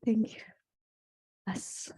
Thank you. Yes.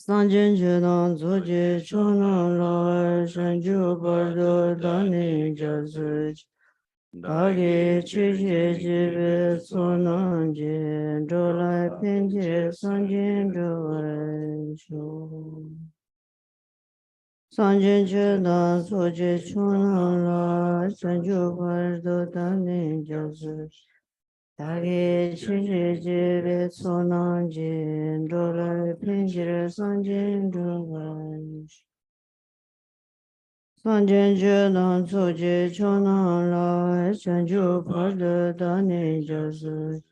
Sanjin Judan Zoji Chunan Lor Shanju Bardo Dani Jazuj Dagi Chichi Jibi Sonan Jin Dolai Pinji Sanjin Judan Sanjin Judan Zoji Chunan Lor Shanju Bardo Dani Jazuj Dagi Chichi Jibi Sonan Jin Dolai Pinji Sanjin Judan Sanjin Judan Zoji Chunan La Shanju Parda Dani Jasu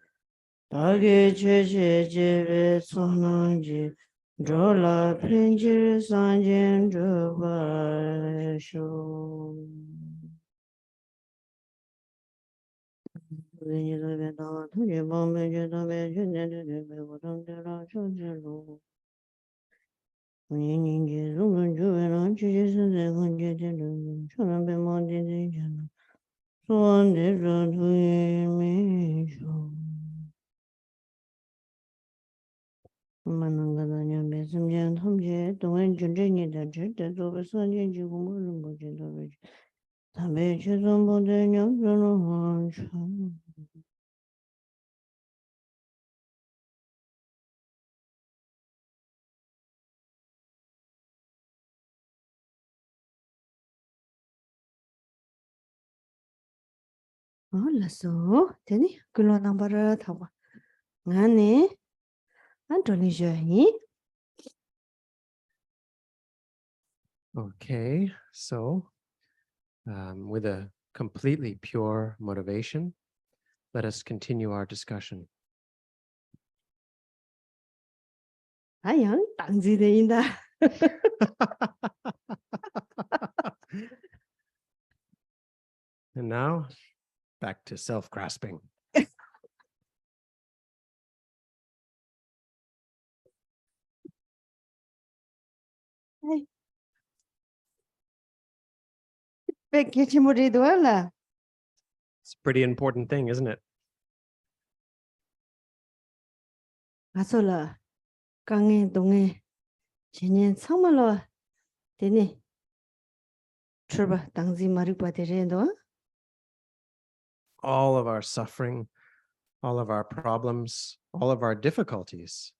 Dagi Chichi Jibi Sonan Ji Drola Pinjir Sanjin Drupa Shu Vini Dobe Dama Tuji Bombe Judabe Junjani Debe Wadam Dela Chujilu Ninji Zungan Juvelan Chichi Sanze Kunji Tilu Chunan Be Mondi Jana Suan de Radui Misho Manangadanya Besimjan Tamje, the wind Junjini that jet that over Sanjay Jugumur Bojin Tabe Chizumbo de Nyam Hola, so, Tenny, Kulo number Tawa. Nani, Antony Jahi. Okay, so with a completely pure motivation, let us continue our discussion. Ayan, Tangzi de Inda. And now, back to self-grasping. Hey. Bekechimuri Duela. It's a pretty important thing, isn't it? Asola, Kangi Dungi, Chinin Samalo, Tenny. Truba, Tangzi Maripa de Rendo. All of our suffering, all of our problems, all of our difficulties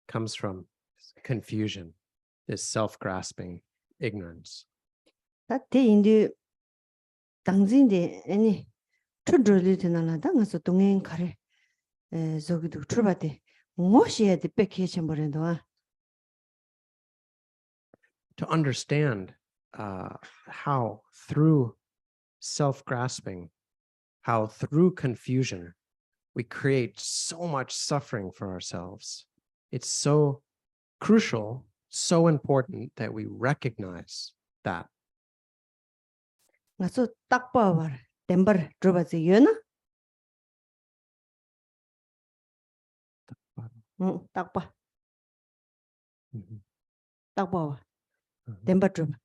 comes from confusion, this self-grasping ignorance. That day in the Tangzin de any Tudrulitinala, Dangas Dungin Kare, Zogidu Trubate, Moshi at the Bekichin Borendo. To understand how through self-grasping, how through confusion, we create so much suffering for ourselves. It's so crucial, so important that we recognize that. So Takpower, Temper Trubazi Yuna Takpa Takpower, Temper Truba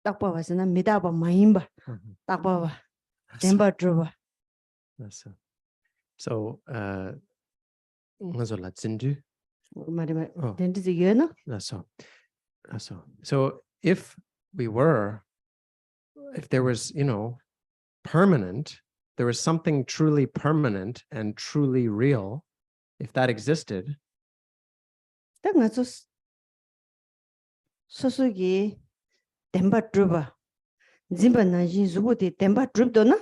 Takpa was in a Midaba Maimba Takpower, Temper Truba. So, so if there was, permanent, there was something truly permanent and truly real, if that existed, Sosugi Temper Truba Zimba Naji Zubuti Temper Trubdona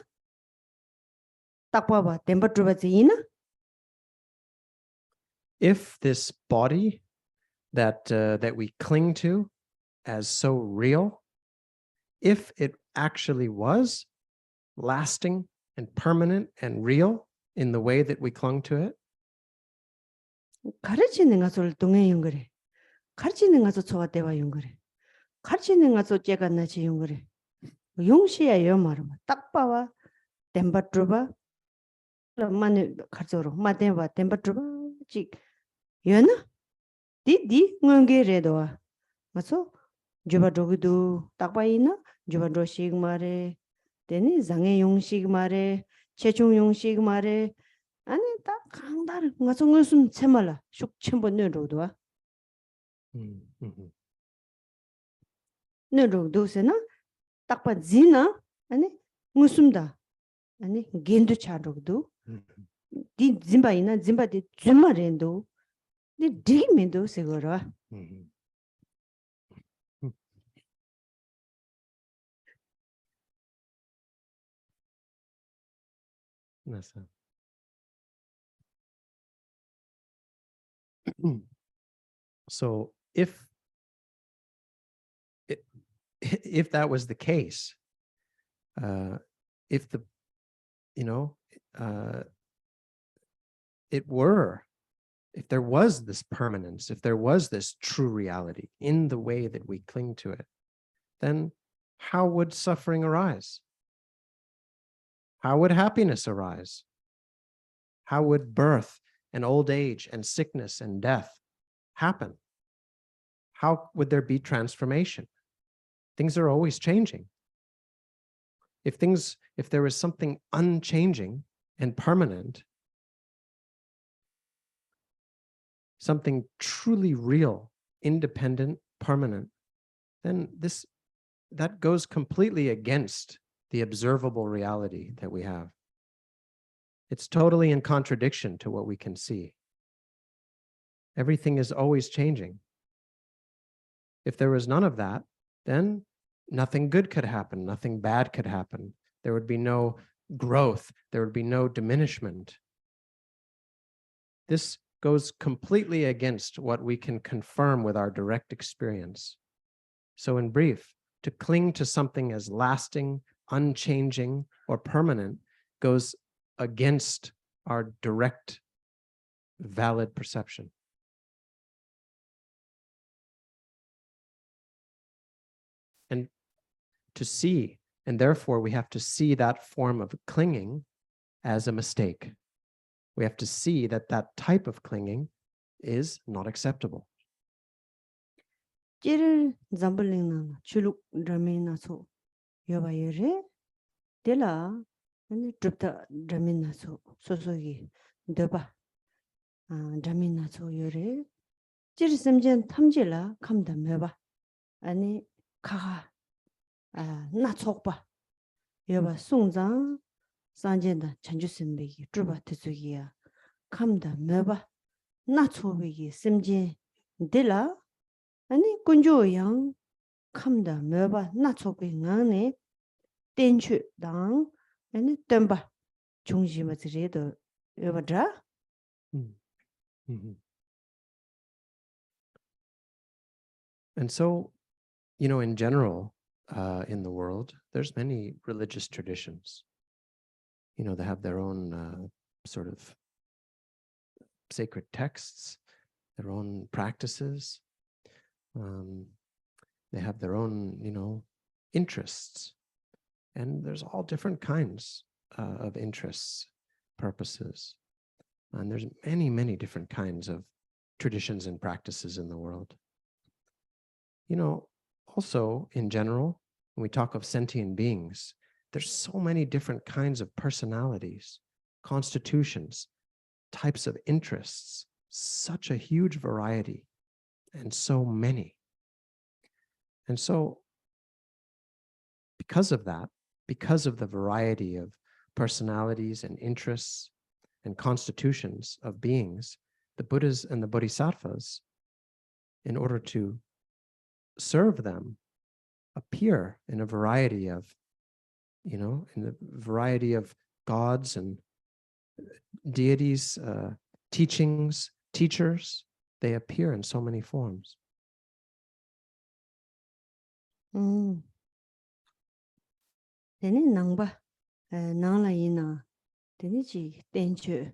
Takpa Temper Trubazina. If this body that we cling to as so real, if it actually was lasting and permanent and real in the way that we clung to it, 가르치는 것을 동해 연결해. 가르치는 것을 초와대와 연결해. 가르치는 것을 제가 나지 연결해. 용시야 요 말은 딱 봐와 템바트바 만에 가져로 마대와 템바트바 지 연나 디디 응게레도 맞어 주바도기도 딱 봐이나 주바도식 말에 되니 장애 용식 말에 최종 용식 말에 아니 딱 강다른 가서 무슨 채말라 숙천번으로도 너로도세나 딱 봐 지나 아니 무슨다 아니 겐도 차로도 디 짐바이나 짐바디 주마렌도 디 디멘도 세거라 So if that was the case, if the if there was this permanence, if there was this true reality in the way that we cling to it, then how would suffering arise? How would happiness arise? How would birth and old age and sickness and death happen? How would there be transformation? Things are always changing. If there is something unchanging and permanent, something truly real, independent, permanent, then that goes completely against the observable reality that we have. It's totally in contradiction to what we can see. Everything is always changing. If there was none of that, then nothing good could happen, nothing bad could happen. There would be no growth, there would be no diminishment. This goes completely against what we can confirm with our direct experience. So in brief, to cling to something as lasting, unchanging, or permanent goes against our direct, valid perception. And to see, and therefore we have to see that form of clinging as a mistake. We have to see that type of clinging is not acceptable. 찌를 잠블링나 줄룩 라미나소 여바여레 데라 아니 드럽다 라미나소 소소기 더바 라미나소 여레 찌를 semjen 탐질라 감다 매바 아니 카가 나촉바 여바 송장 산젠다 전주선배기 드바 뜻이야 감다 매바 나촉베기 semjen 데라 아니 군조양 감다 매바 나촉베 나네 땡추당 아니 덤바 중심을 여바다 And so, in general, in the world, there's many religious traditions. They have their own sort of sacred texts, their own practices. They have their own, interests. And there's all different kinds of interests, purposes. And there's many, many different kinds of traditions and practices in the world. Also, in general, when we talk of sentient beings, there's so many different kinds of personalities, constitutions, types of interests, such a huge variety, and so many. And so, because of that, because of the variety of personalities and interests and constitutions of beings, the Buddhas and the Bodhisattvas, in order to serve them, appear in a variety of, in the variety of gods and deities, teachings, teachers, they appear in so many forms. Teni nangba, nangla ina, teni chi tenchu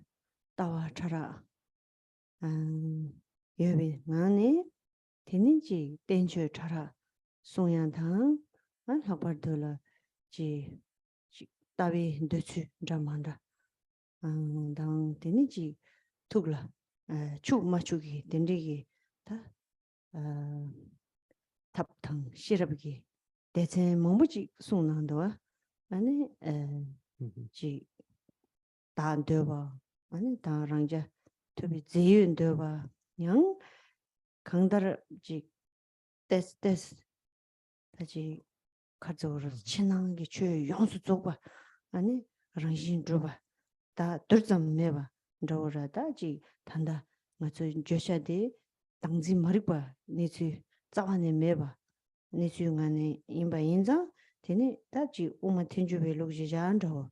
tawa chara. Yewe ngani, teni chi tenchu chara songyang tang, lakbar dola chi tawi ndochu jamanda. Dang teni chi tukla, chuk ma chuki, tenri ta tap tang shirabgi, dechen mambuchi songyang dowa. 아니 지 다안되어 아니 다랑자 투비 제윤되어 양 강다르 지 데스 다지 가져오러 친한 게 최 용수 줘봐 아니 랑신 줘봐 다 들점 매봐 저러다 지 단다 맞저 줘셔야돼 당지 머리봐 니지 자완에 매봐 니지 중간에 임바 인자 되니 다지 오마 텐주베 로지자한다고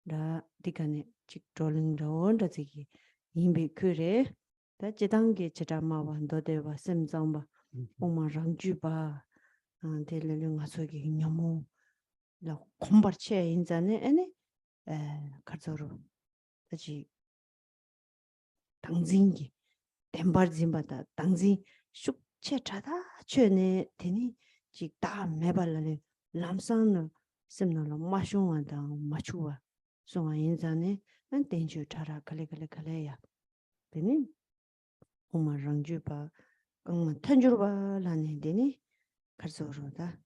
라 디간에 직돌링로 저기 임비 그래 다 지단계 지자마와 너데와 셈장바 오마 랑주바 데르릉 하소기 녀모 라 콤바체 인자네 아니 가서로 다지 당진기 덴바진바다 당진 숙체 차다 최네 되니 직다 매발라네 람산을 심나로 마숑한다 마추와 송아 인자네 난 땡주 차라 칼레야 되니 오마 랑주바 응 탄주르바 라네 되니 가서로다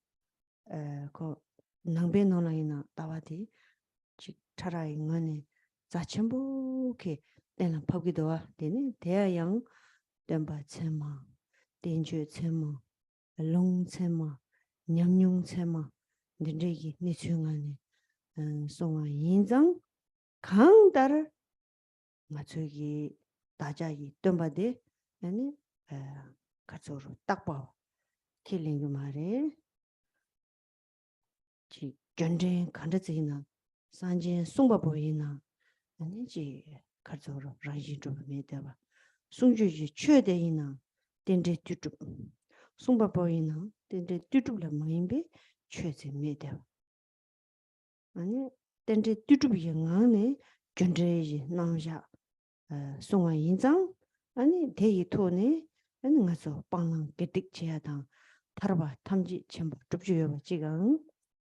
그 낭베노라이나 따와디 직 차라 인간이 자첨부게 내는 법기도와 되니 대양 덴바 체마 땡주 체마 롱 체마 냠뇽 체마 ndregi ni chungani songa yinjang 강다를 맞추기 다자기 덤바데 아니 가서로 딱 봐. 킬링 말에 지 전쟁 간다지나 산진 송바 보이나 아니지 가서로 라지 좀 매대봐. 송주지 최대이나 덴데 뚜뚜 송바 보이나 덴데 뚜뚜라 마임베 최제 매대봐. 아니 덴데 뚜뚜비 영안에 전쟁이 남자 송아 인장 아니 대이토네 아니 가서 빵랑 게틱 제야다 타르바 탐지 전부 접주여 지금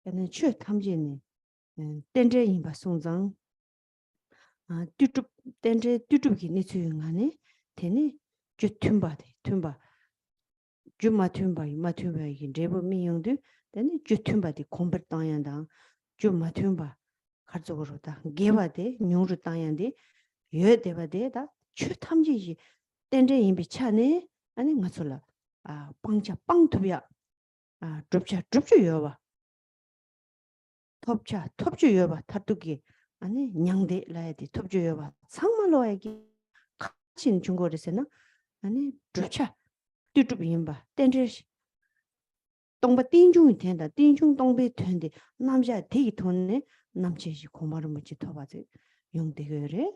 아니 최 탐지네 덴제 인바 송장 뚜뚜 덴제 뚜뚜기 니츠용하네 되니 쥐튠바데 튠바 쥐마 튠바 이마 튠바 이게 레버 미용도 되니 쥐튠바데 콤버 땅ян다 쥐마 튠바 가족으로다 개바데 뇽르 땅ян데 여대바데다 최 탐지지 덴제 인비 차네 아니 가솔라 빵자 빵투비야 좁주 여봐 톱주 여봐 타뚜기 아니 냥데 라야디 톱주 여봐 상말로 애기 같이 중고에서는 아니 좁차 뚜뚜비인바 덴제 동바 띵중이 된다 띵중 동배 된데 남자 되게 돈네 남체시 고마를 못지 더봐지 용되게래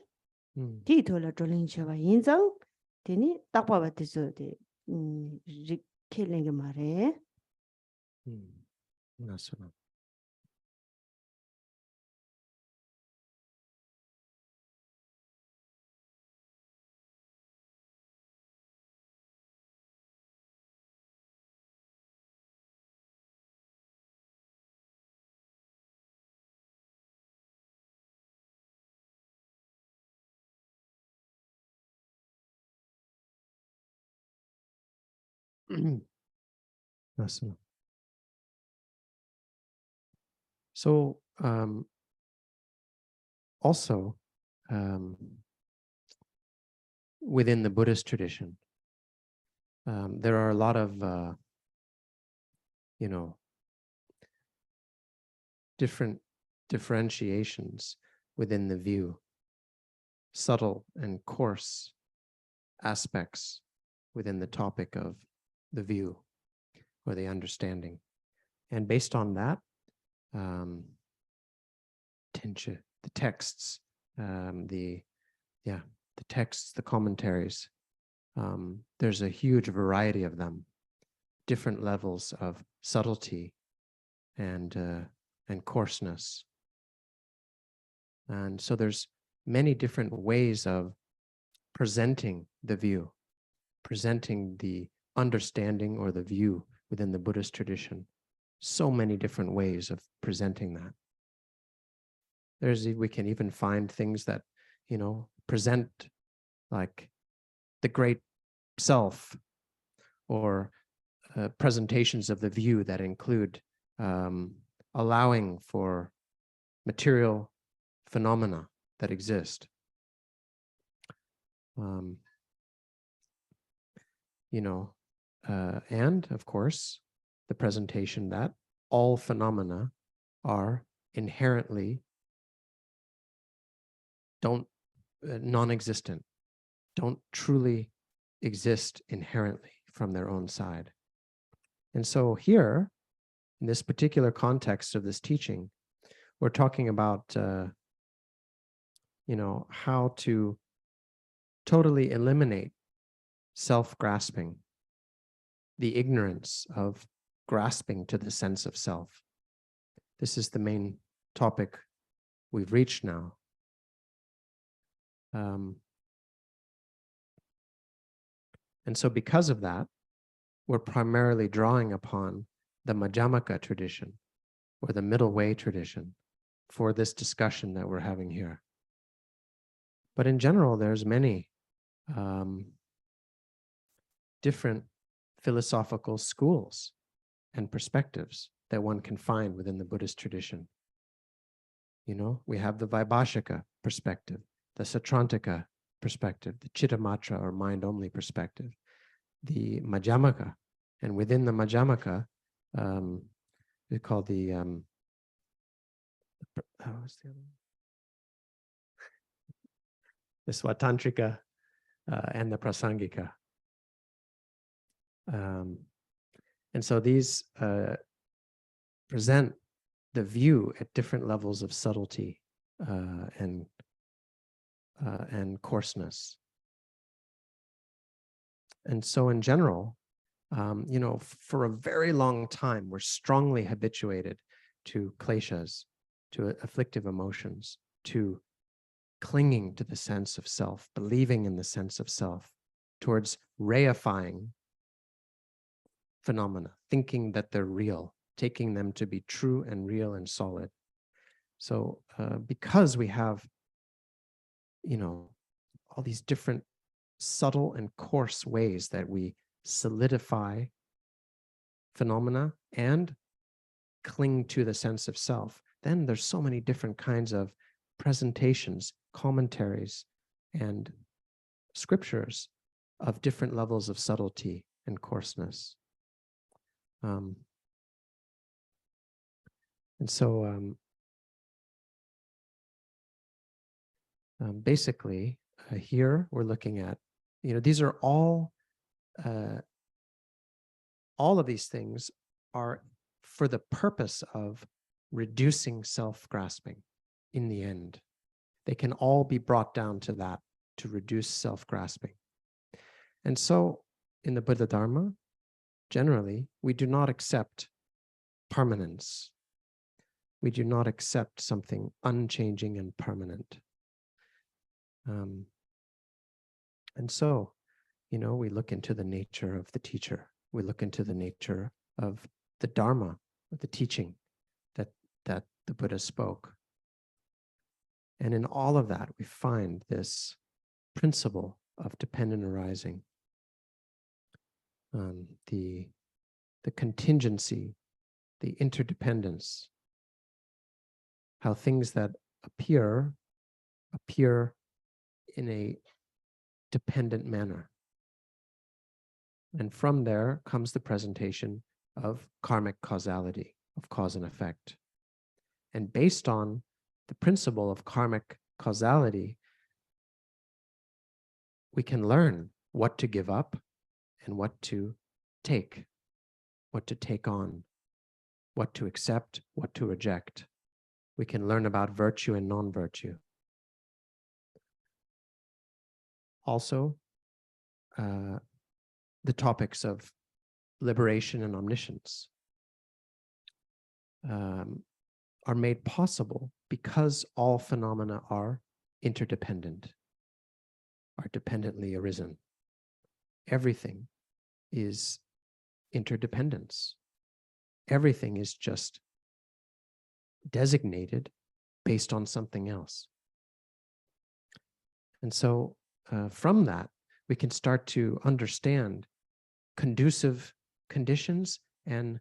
디토라 졸린체와 인장 되니 딱 봐봤듯이 리켈링게 말해 맞습니다. 맞습니다. So also within the Buddhist tradition, there are a lot of different differentiations within the view, subtle and coarse aspects within the topic of the view or the understanding. And based on that, the texts, the texts, the commentaries there's a huge variety of them, different levels of subtlety and coarseness. And so there's many different ways of presenting the view, presenting the understanding or the view within the Buddhist tradition. So many different ways of presenting that. We can even find things that, present like the great self, or presentations of the view that include allowing for material phenomena that exist. And of course, the presentation that all phenomena are inherently non-existent, don't truly exist inherently from their own side. And so here, in this particular context of this teaching, we're talking about, how to totally eliminate self-grasping, the ignorance of grasping to the sense of self. This is the main topic we've reached now. And so because of that, we're primarily drawing upon the Madhyamaka tradition, or the middle way tradition, for this discussion that we're having here. But in general, there's many different philosophical schools and perspectives that one can find within the Buddhist tradition. We have the Vaibhashika perspective, the Sautrantika perspective, the Chittamatra or mind-only perspective, the Madhyamaka, and within the Madhyamaka, we call the what's the other one? The Swatantrika and the Prasangika. And so these present the view at different levels of subtlety and coarseness. And so in general, for a very long time, we're strongly habituated to kleshas, to afflictive emotions, to clinging to the sense of self, believing in the sense of self, towards reifying phenomena, thinking that they're real, taking them to be true and real and solid. So because we have, all these different subtle and coarse ways that we solidify phenomena and cling to the sense of self, then there's so many different kinds of presentations, commentaries, and scriptures of different levels of subtlety and coarseness. And so basically, here we're looking at, these are all of these things are for the purpose of reducing self-grasping in the end. They can all be brought down to that, to reduce self-grasping. And so in the Buddha Dharma, generally, we do not accept permanence. We do not accept something unchanging and permanent. And so, we look into the nature of the teacher. We look into the nature of the Dharma, of the teaching that the Buddha spoke. And in all of that, we find this principle of dependent arising, the contingency, the interdependence, how things that appear in a dependent manner. And from there comes the presentation of karmic causality, of cause and effect. And based on the principle of karmic causality, we can learn what to give up and what to take on, what to accept, what to reject. We can learn about virtue and non-virtue. Also, the topics of liberation and omniscience are made possible because all phenomena are interdependent, are dependently arisen. Everything is interdependence. Everything is just designated based on something else. And so from that, we can start to understand conducive conditions and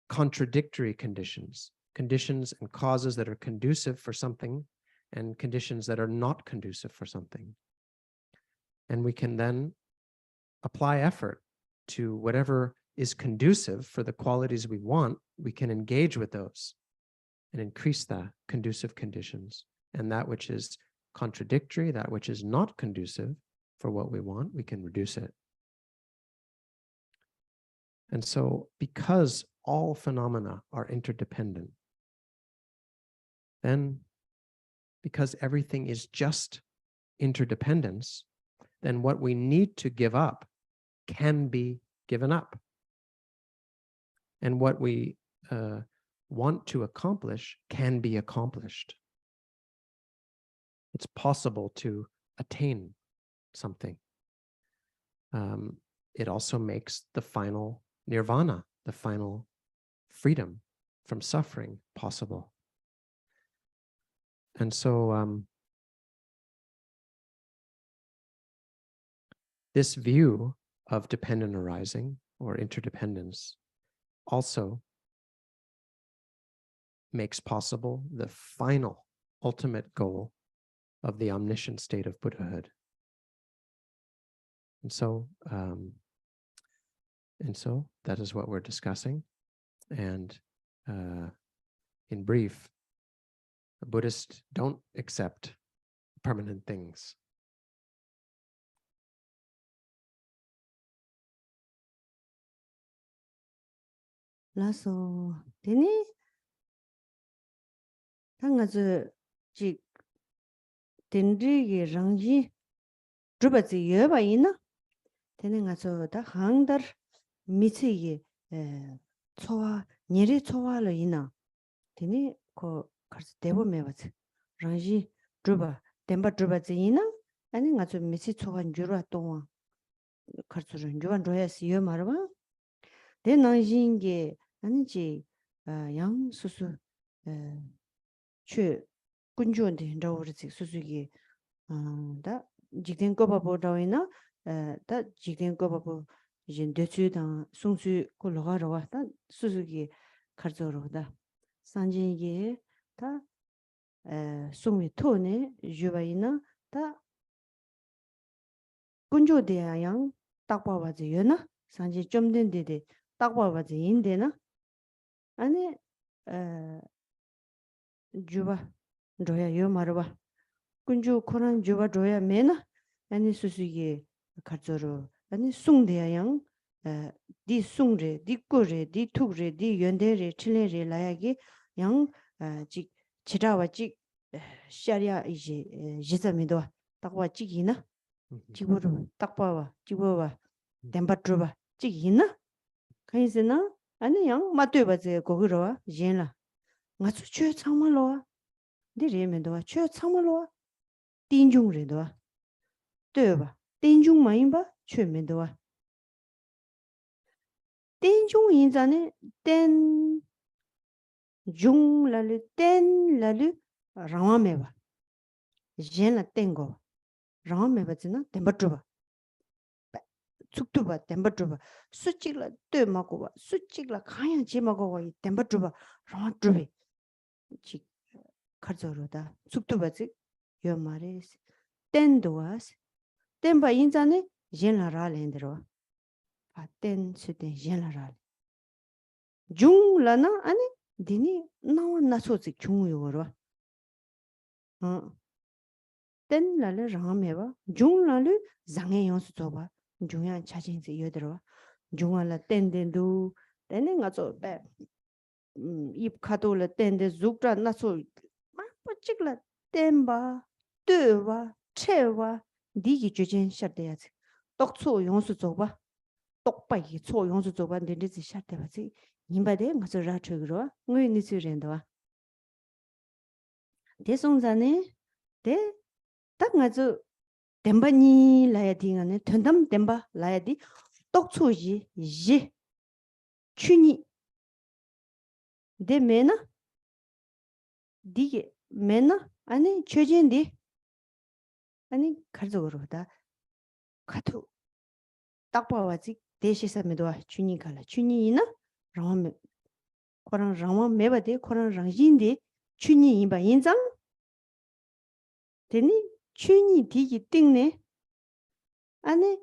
contradictory conditions, conditions and causes that are conducive for something and conditions that are not conducive for something. And we can then apply effort to whatever is conducive for the qualities we want. We can engage with those and increase the conducive conditions. And that which is contradictory, that which is not conducive for what we want, we can reduce it. And so because all phenomena are interdependent, then because everything is just interdependence, then what we need to give up can be given up. And what we want to accomplish can be accomplished. It's possible to attain something. It also makes the final nirvana, the final freedom from suffering, possible. And so this view of dependent arising or interdependence also makes possible the final ultimate goal of the omniscient state of Buddhahood. And so that is what we're discussing. And in brief, Buddhists don't accept permanent things. 라서 되니 당가서 지 된리기 랑지 주바지 여바이나 되는 가서 다 항더 미치기 초와 니리 초와로 이나 되니 그 가서 대보매 봐지 랑지 주바 덴바 주바지 이나 아니 가서 미치 초와 주라 동와 가서 주반 줘야지 여 말아 대난신게 아니지 양 수수 최 군주한테 저우르지 수수기 다 지금 거 봐보다이나 다 지금 거 봐보 이제 대추당 송수 콜로가로 왔다 수수기 가져로다 산진이게 다 송미 토네 주바이나 다 군주대양 딱 봐봐지 여나 산지 좀 된데데 딱 봐봐지 인데나 아니 주바 줘야 요 말어봐 군주 코란 주바 줘야 매나 아니 수수기 가져로 아니 숭대양 디 숭레 디 꼬레 디 툭레 디 연대레 칠레레 라야기 양지 지라와 지 샤리아 이제 지자미도 딱와 지기나 지고로 딱 봐봐 지고봐 덴바 줘봐 지기나 가이스나 아니 양 맞대봐지 거기로 와 옌라 맞추 최 참말로 네 레면도 최 참말로 띵중레도对吧 띵중 많이 봐 최면도 띵중 인자네 땡 중랄 땡랄 라마메바 옌라 땡고 라마메바지나 덴바트바 축두바 덴바트바 수직라 뜨마고바 수직라 가야 지마고가 덴바트바 라마트비 지 가져로다 축두바지 요 말이스 땡도아스 땡바 인자네 옌라랄엔드로 아땡 수데 옌라랄 중라나 아니 디니 나와 나소지 중요로 땡랄레 라메바 중랄레 장에 연수 줘봐 중요한 차진지 여들어 중알라 땡땡도 땡땡 가서 입 카도를 땡데 죽라 나소 막 찍라 땡바 뜨와 채와 디기 주진 샤대야지 똑초 용수 줘봐 똑바이 초 용수 줘봐 데리지 샤대바지 임바데 가서 라트그로 ngui ni su ren do de song za ne de ta nga zu demba ni la ya di nga ne tendam demba la ya di 똑초 ji 추니 데 메나 디게 메나 아니 최진디 아니 가져오로다 카투 딱 봐와지 대시사메도 추니 갈라 추니나 라면 코랑 라면 메바데 코랑 랑진디 추니 임바 인장 되니 추니 디기 띵네 아니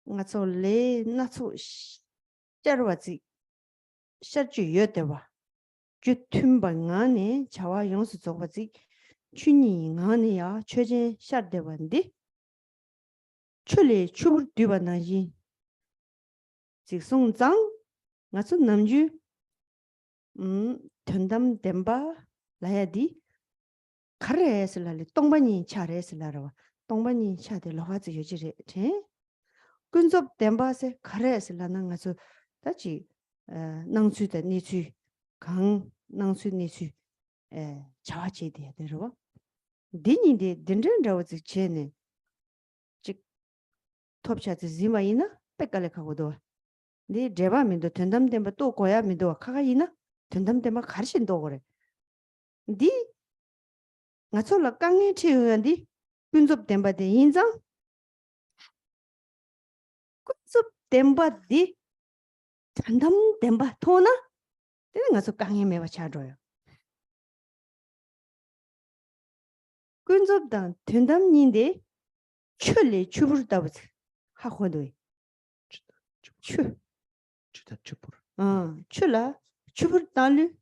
나솔레 나소 짜르와지 샤주여데와 주툼방안에 자와 용수 저거지 추니 안에야 최진 샤데반디 출리 추불 뒤반나지 직송장 나서 남주 전담 덴바 라야디 카레스라리 똥바니 차레스라라 똥바니 차데로 하지 요지레 제 근접 덴바세 카레스라는 가서 다지 낭수다 니수 강 낭수 니수 자와지 돼야 되로 디니데 딘딘라오지 제네 즉 톱샤지 지마이나 빽깔레카고도 네 제바민도 전담된바 또 고야민도 카가이나 전담된바 가르신도 그래 디 나솔라 깡에 채우는디 근접 덴바데 인장 근접 덴바디 전담 덴바 토나 되는 가서 깡에 매와 차줘요 근접단 전담인데 출리 추불다부지 하고도 추 주다 추불. 출라 추불 달리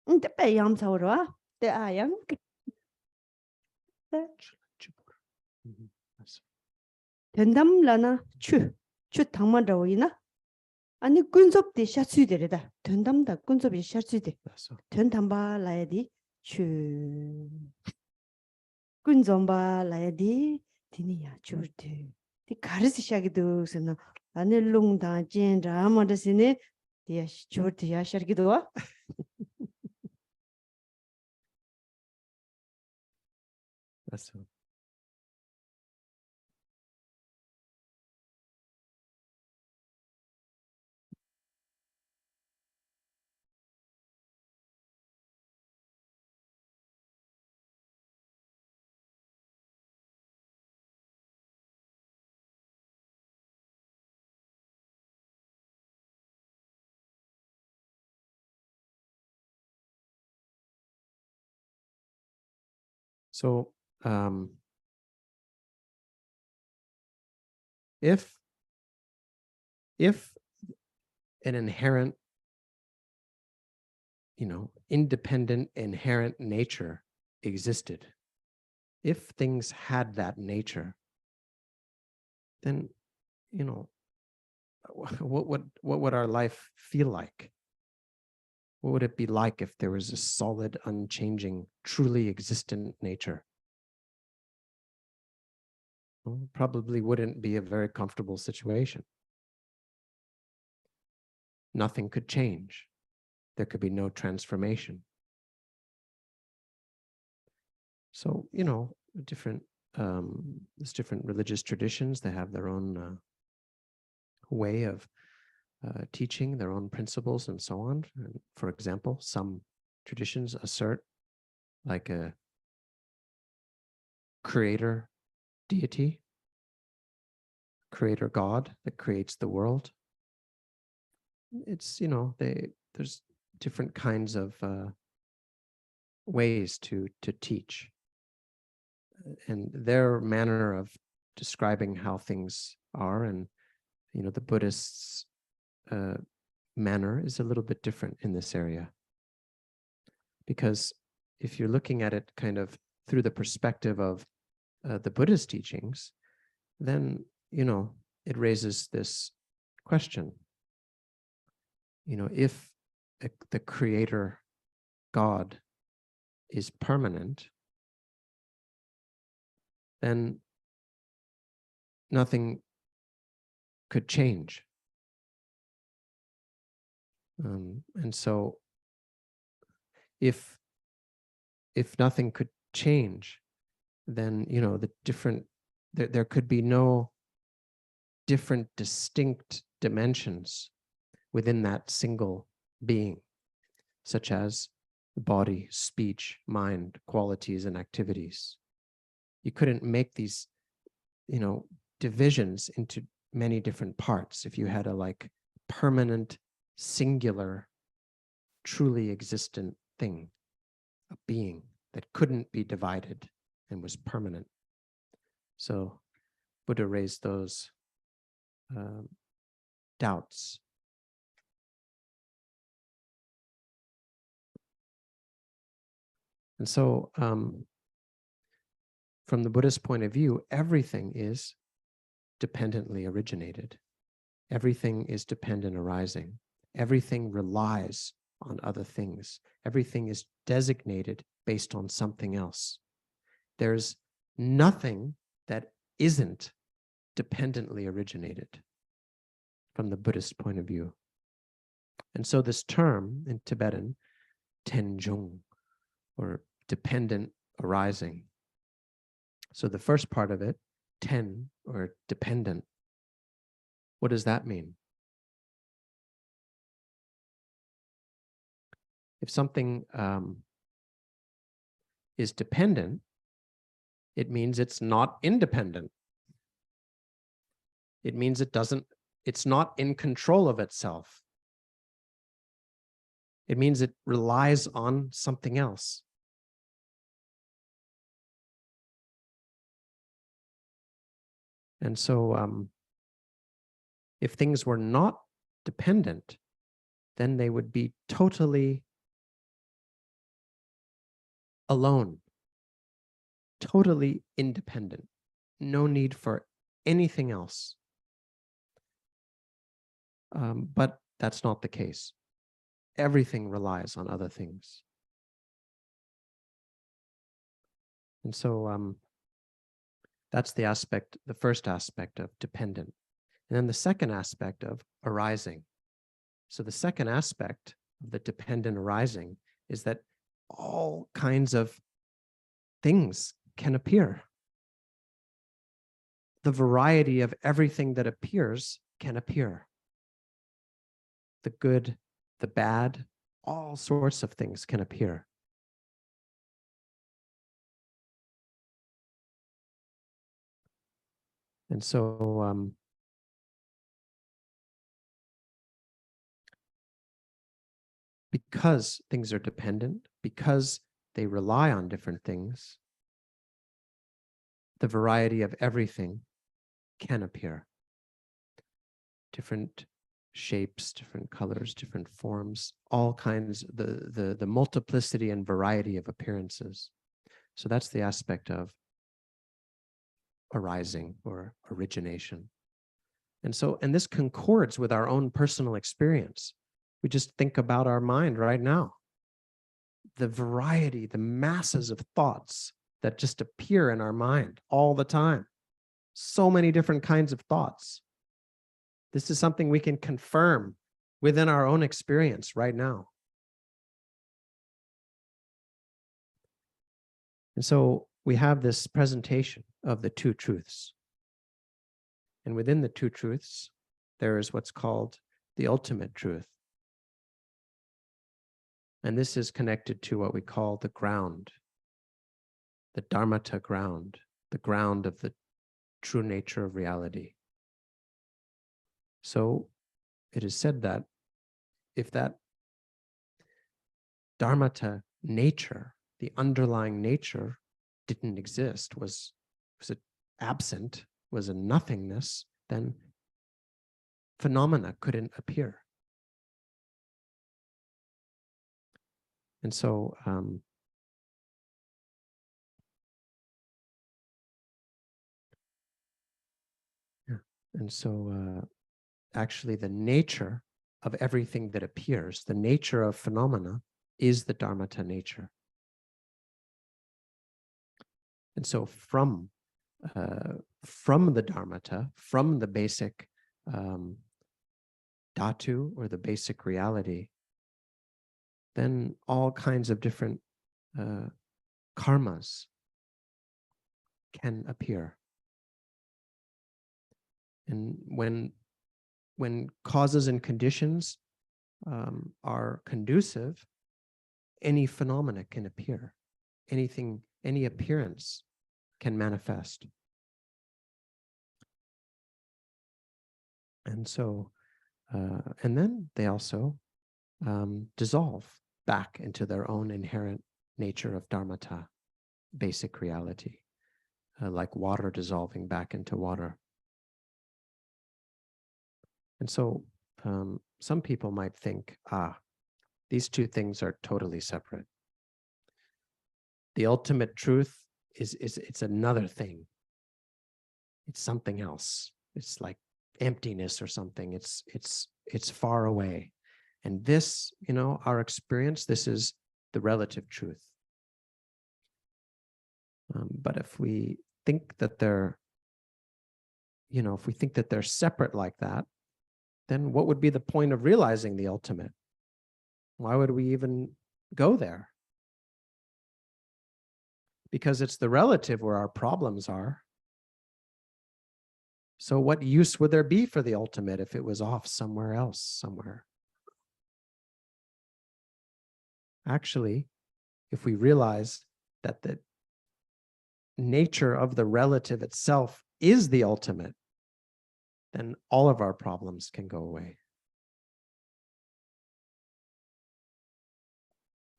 근데 빼양 사오라 때 아양 추불. 맞어. 전담라나 추 당만라오이나 아니 근접대 샤츠이데레다 전담다 근접이 샤츠이데 맞어. 전담바 라야디 추 근접바 라야디 디니야 추르데 디 가르스 샤기도 스나 아닐룽다 젠라 아마르시네 디야 추르디야 샤기도 와 맞어. So if an inherent, independent, inherent nature existed, if things had that nature, then, what would our life feel like? What would it be like if there was a solid, unchanging, truly existent nature? Well, probably wouldn't be a very comfortable situation. Nothing could change. There could be no transformation. So, there's different religious traditions. They have their own way of teaching, their own principles and so on. And for example, some traditions assert like a creator deity, creator God that creates the world. It's, there's different kinds of ways to teach. And their manner of describing how things are, and the Buddhists' manner is a little bit different in this area. Because if you're looking at it kind of through the perspective of the Buddhist teachings, then it raises this question. If the creator God is permanent, then nothing could change. And so if nothing could change, then there could be no different distinct dimensions within that single being, such as body, speech, mind, qualities, and activities. You couldn't make these, divisions into many different parts if you had a permanent, singular, truly existent thing, a being that couldn't be divided and was permanent. So Buddha raised those doubts. And so from the Buddhist point of view, everything is dependently originated. Everything is dependent arising. Everything relies on other things. Everything is designated based on something else. There's nothing that isn't dependently originated from the Buddhist point of view. And so this term in Tibetan, tenjung, or dependent arising. So the first part of it, ten, or dependent, what does that mean? If something is dependent, it means it's not independent. It means it's not in control of itself. It means it relies on something else. And so if things were not dependent, then they would be totally alone, totally independent, no need for anything else. But that's not the case. Everything relies on other things. And so that's the first aspect of dependent. And then the second aspect of arising. So the second aspect of the dependent arising is that all kinds of things can appear. The variety of everything that appears can appear. The good, the bad, all sorts of things can appear. And so because things are dependent, because they rely on different things, the variety of everything can appear. Different shapes, different colors, different forms, all kinds, the multiplicity and variety of appearances. So that's the aspect of arising or origination. And this concords with our own personal experience. We just think about our mind right now. The variety, the masses of thoughts that just appear in our mind all the time. So many different kinds of thoughts. This is something we can confirm within our own experience right now. And so we have this presentation of the two truths. And within the two truths, there is what's called the ultimate truth. And this is connected to what we call the ground, the dharmata ground, the ground of the true nature of reality. So it is said that if that dharmata nature, the underlying nature, didn't exist, was absent, was a nothingness, then phenomena couldn't appear. And so actually the nature of everything that appears, the nature of phenomena is the Dharmata nature. And so from the Dharmata, from the basic dhatu, or the basic reality, then all kinds of different karmas can appear. And when causes and conditions are conducive, any phenomena can appear. Any appearance can manifest. And so, and then they also dissolve back into their own inherent nature of dharmata, basic reality, like water dissolving back into water. And so some people might think, these two things are totally separate. The ultimate truth it's another thing. It's something else. It's like emptiness or something. It's far away. And this, our experience, this is the relative truth. But if we think that they're, if we think that they're separate like that, then what would be the point of realizing the ultimate? Why would we even go there? Because it's the relative where our problems are. So what use would there be for the ultimate if it was off somewhere else, somewhere? Actually, if we realize that the nature of the relative itself is the ultimate, then all of our problems can go away.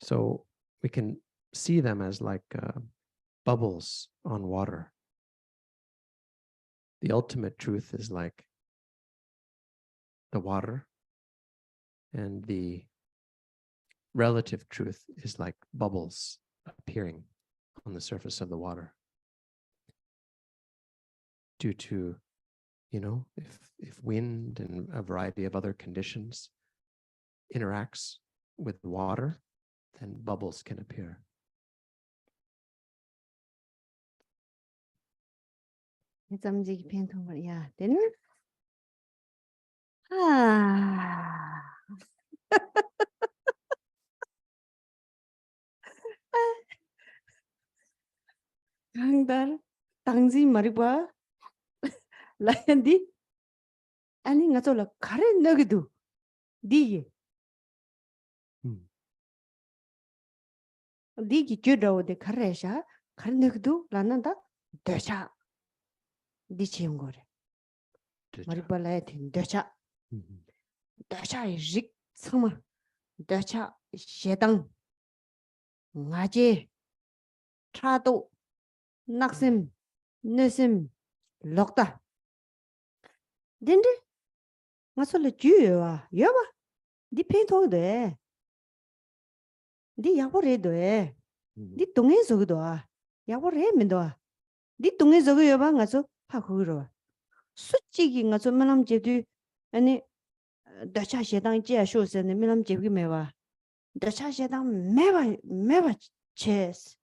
So we can see them as like bubbles on water. The ultimate truth is like the water, and the relative truth is like bubbles appearing on the surface of the water. Due to, if wind and a variety of other conditions interacts with water, then bubbles can appear. 강달 당지 말이봐 라얀디 아니 ngazola kare nagidu digi digi judaode karesha kare nagidu lananda desha dichingore 말이봐 라야tin desha desha rik sama desha shedang ngaje trado naksim nesim lokta dende ngasola juwa yoba di pento de di yabore de di 동에 저기도 야버래 민도 디 동에 저기 여봐 가서 파고로 수직이 가서 만남 제도 아니 다차 세당 제 쇼스는 만남 제기 매와 다차 세당 매와 체스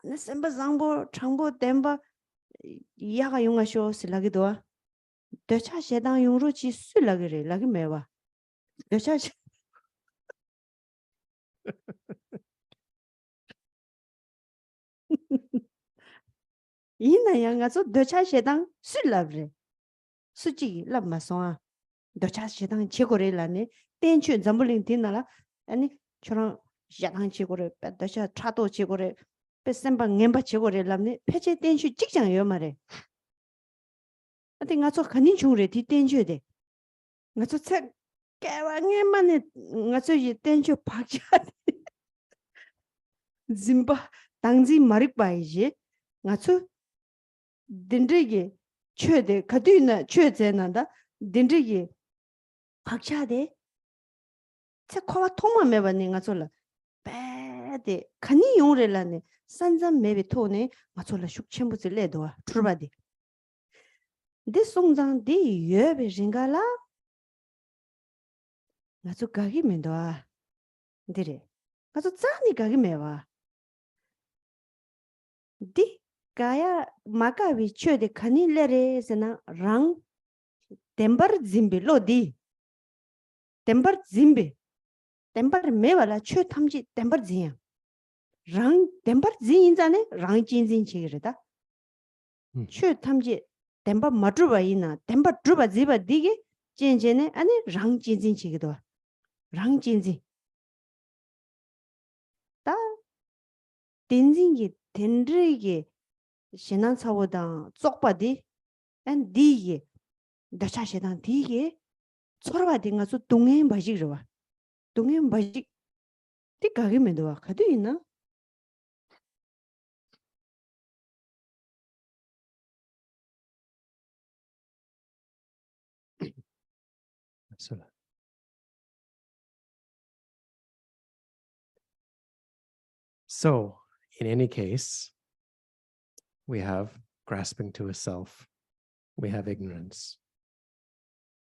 나 셈바 장보 장보 댐바 이야가 용아 쇼스라기도 다차 세당 용으로 지 수라기래 라기 매와 다차 이나야 가서 다차 세당 수라브래 수지 람마송아 다차 세당 제거래라네 땡춘 잠불링 되나라 아니 저런 야당 제거래 다차 차도 제거래 뺏셈바 냠바 제거래라네 폐체 땡춘 직장이요 말에 아니 가서 간인 중으로 뒤 땡줘야 가서 책 깨왕에만에 가서 이 땡줘 박자 짐바 당지 마릭 바이지 가서 딘드게 최대 가두이나 최제난다 딘드게 박차대 책화와 통만 매번에 가서라 배대 간이 용래라네 산산 매비 토네 가서라 숙천부들 내도와 출바디 데 송장 데 예베 징가라 가서 가기 면도와 dire. Kaso tsani kage mewa. Di kaya makawi chö de kani lere sena rang tembar zimbe lo di. Tembar zimbe. Tembar mewa la chö tamji tembar zinya. Rang tembar zin zane rang jin zin chigirida. chö 탐지 덴바 마트바 이나 덴바 트바 지바 디게 젠젠에 아니 랑진진 치기도 랑진진 다 딘진기 덴르게 신난 사보다 쪽바디 안 디게 다차시단 디게 서로바딩가 수 동해 바지르와 동해 바지 디 가게 메도와 가도 있나 So, in any case, we have grasping to a self, we have ignorance.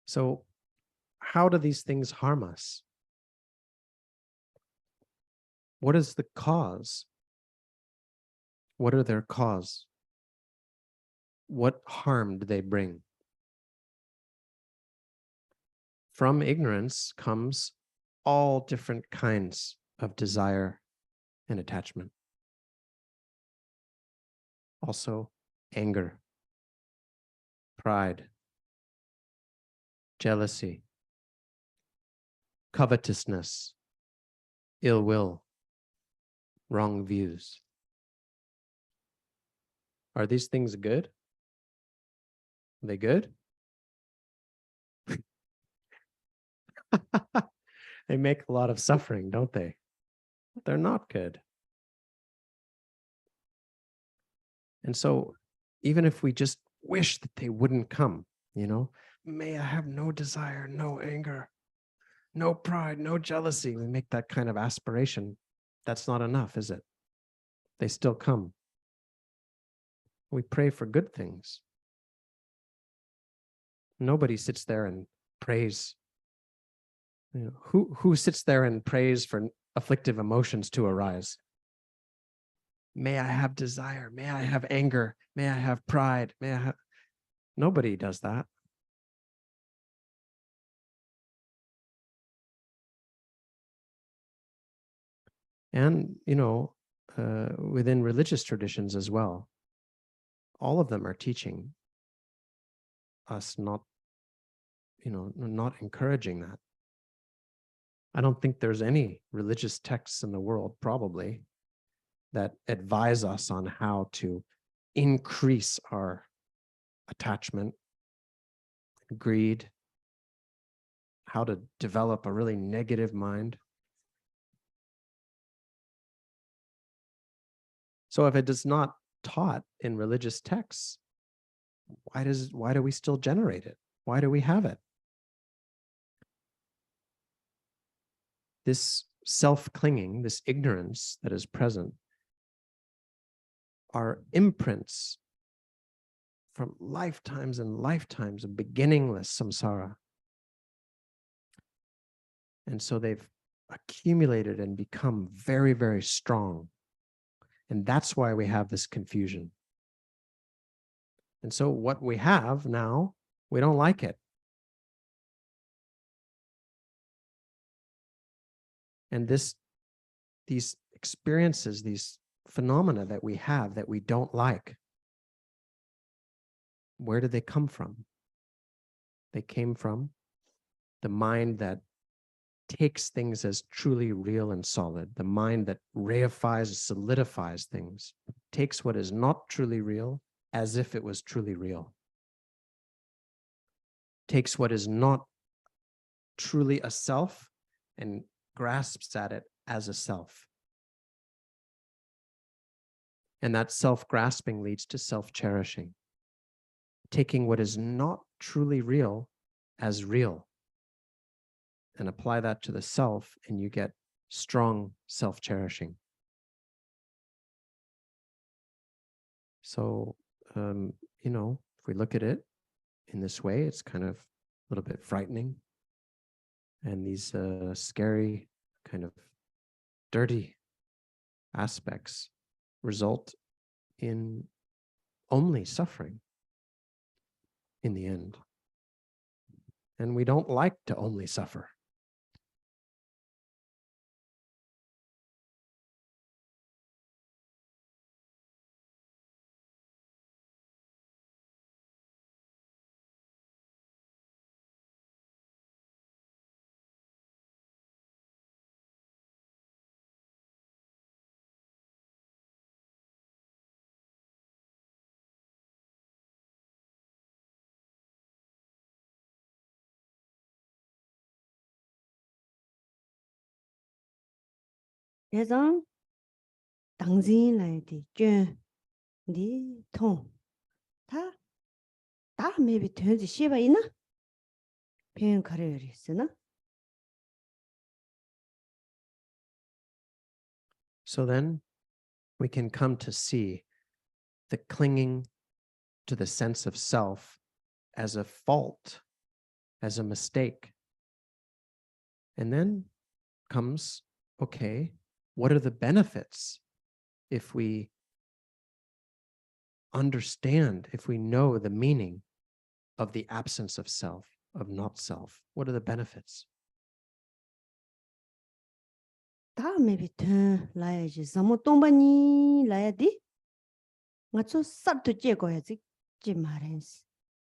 So, how do these things harm us? What is the cause? What are their cause? What harm do they bring? From ignorance comes all different kinds of desire and attachment. Also, anger, pride, jealousy, covetousness, ill will, wrong views. Are these things good? Are they good? They make a lot of suffering, don't they? They're not good. And so, even if we just wish that they wouldn't come, may I have no desire, no anger, no pride, no jealousy. We make that kind of aspiration. That's not enough, is it? They still come. We pray for good things. Nobody sits there and prays. Who sits there and prays for afflictive emotions to arise? May I have desire. May I have anger. May I have pride. Nobody does that. And, within religious traditions as well, all of them are teaching us not encouraging that. I don't think there's any religious texts in the world, probably, that advise us on how to increase our attachment, greed, how to develop a really negative mind. So if it is not taught in religious texts, why do we still generate it? Why do we have it? This self-clinging, this ignorance that is present, are imprints from lifetimes and lifetimes of beginningless samsara. And so they've accumulated and become very, very strong. And that's why we have this confusion. And so what we have now, we don't like it. And these experiences, these phenomena that we have that we don't like, where did they come from? They came from the mind that takes things as truly real and solid, the mind that reifies, solidifies things, takes what is not truly real as if it was truly real, takes what is not truly a self and grasps at it as a self. And that self-grasping leads to self-cherishing, taking what is not truly real as real, and apply that to the self, and you get strong self-cherishing. So, if we look at it in this way, it's kind of a little bit frightening. And these scary kind of dirty aspects result in only suffering in the end. And we don't like to only suffer. 예전 당진 라이디 쭌니 통 다 maybe 된지 시바 있나? 표현 가려야 있으나? So then we can come to see the clinging to the sense of self as a fault, as a mistake. And then comes, okay, what are the benefits if we understand, if we know the meaning of the absence of self, of not self? What are the benefits? 다 maybe 된 라야지 사모 동반이 라야디 맞죠? 쌀도 째고야지 지 말했어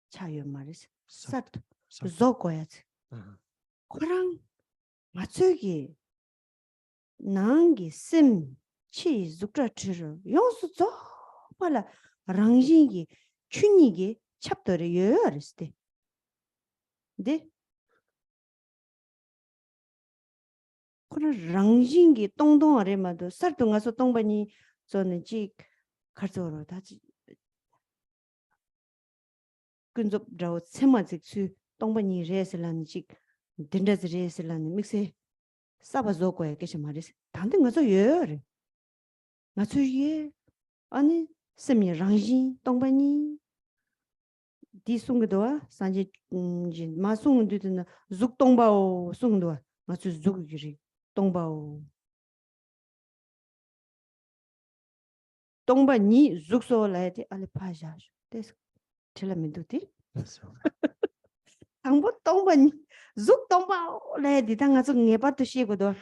차요 말했어 쌀도 ዞ고야지 그랑 맞추기 난기 심치 죽자치르 용수 저 빨라 랑진기 춘이기 찹더리 여어스데 데 그런 랑진기 똥똥 아래마도 쌀도 가서 똥바니 저는 지 가져로 다지 근접라고 세마직수 똥바니 레슬란 지 딘다즈 레슬란 믹세 사바조 거에 계시 말이스 단든 가서 여래 맞추 예 아니 세미 랑진 똥바니 디숭도와 산지 지 마숭도는 죽똥바오 숭도 맞추 죽기리 동바오 동바니 죽소라야지 알파샤 데스 틀라면도티 당보 동바니 죽 동바오 라야지 당가서 녜바도 시고도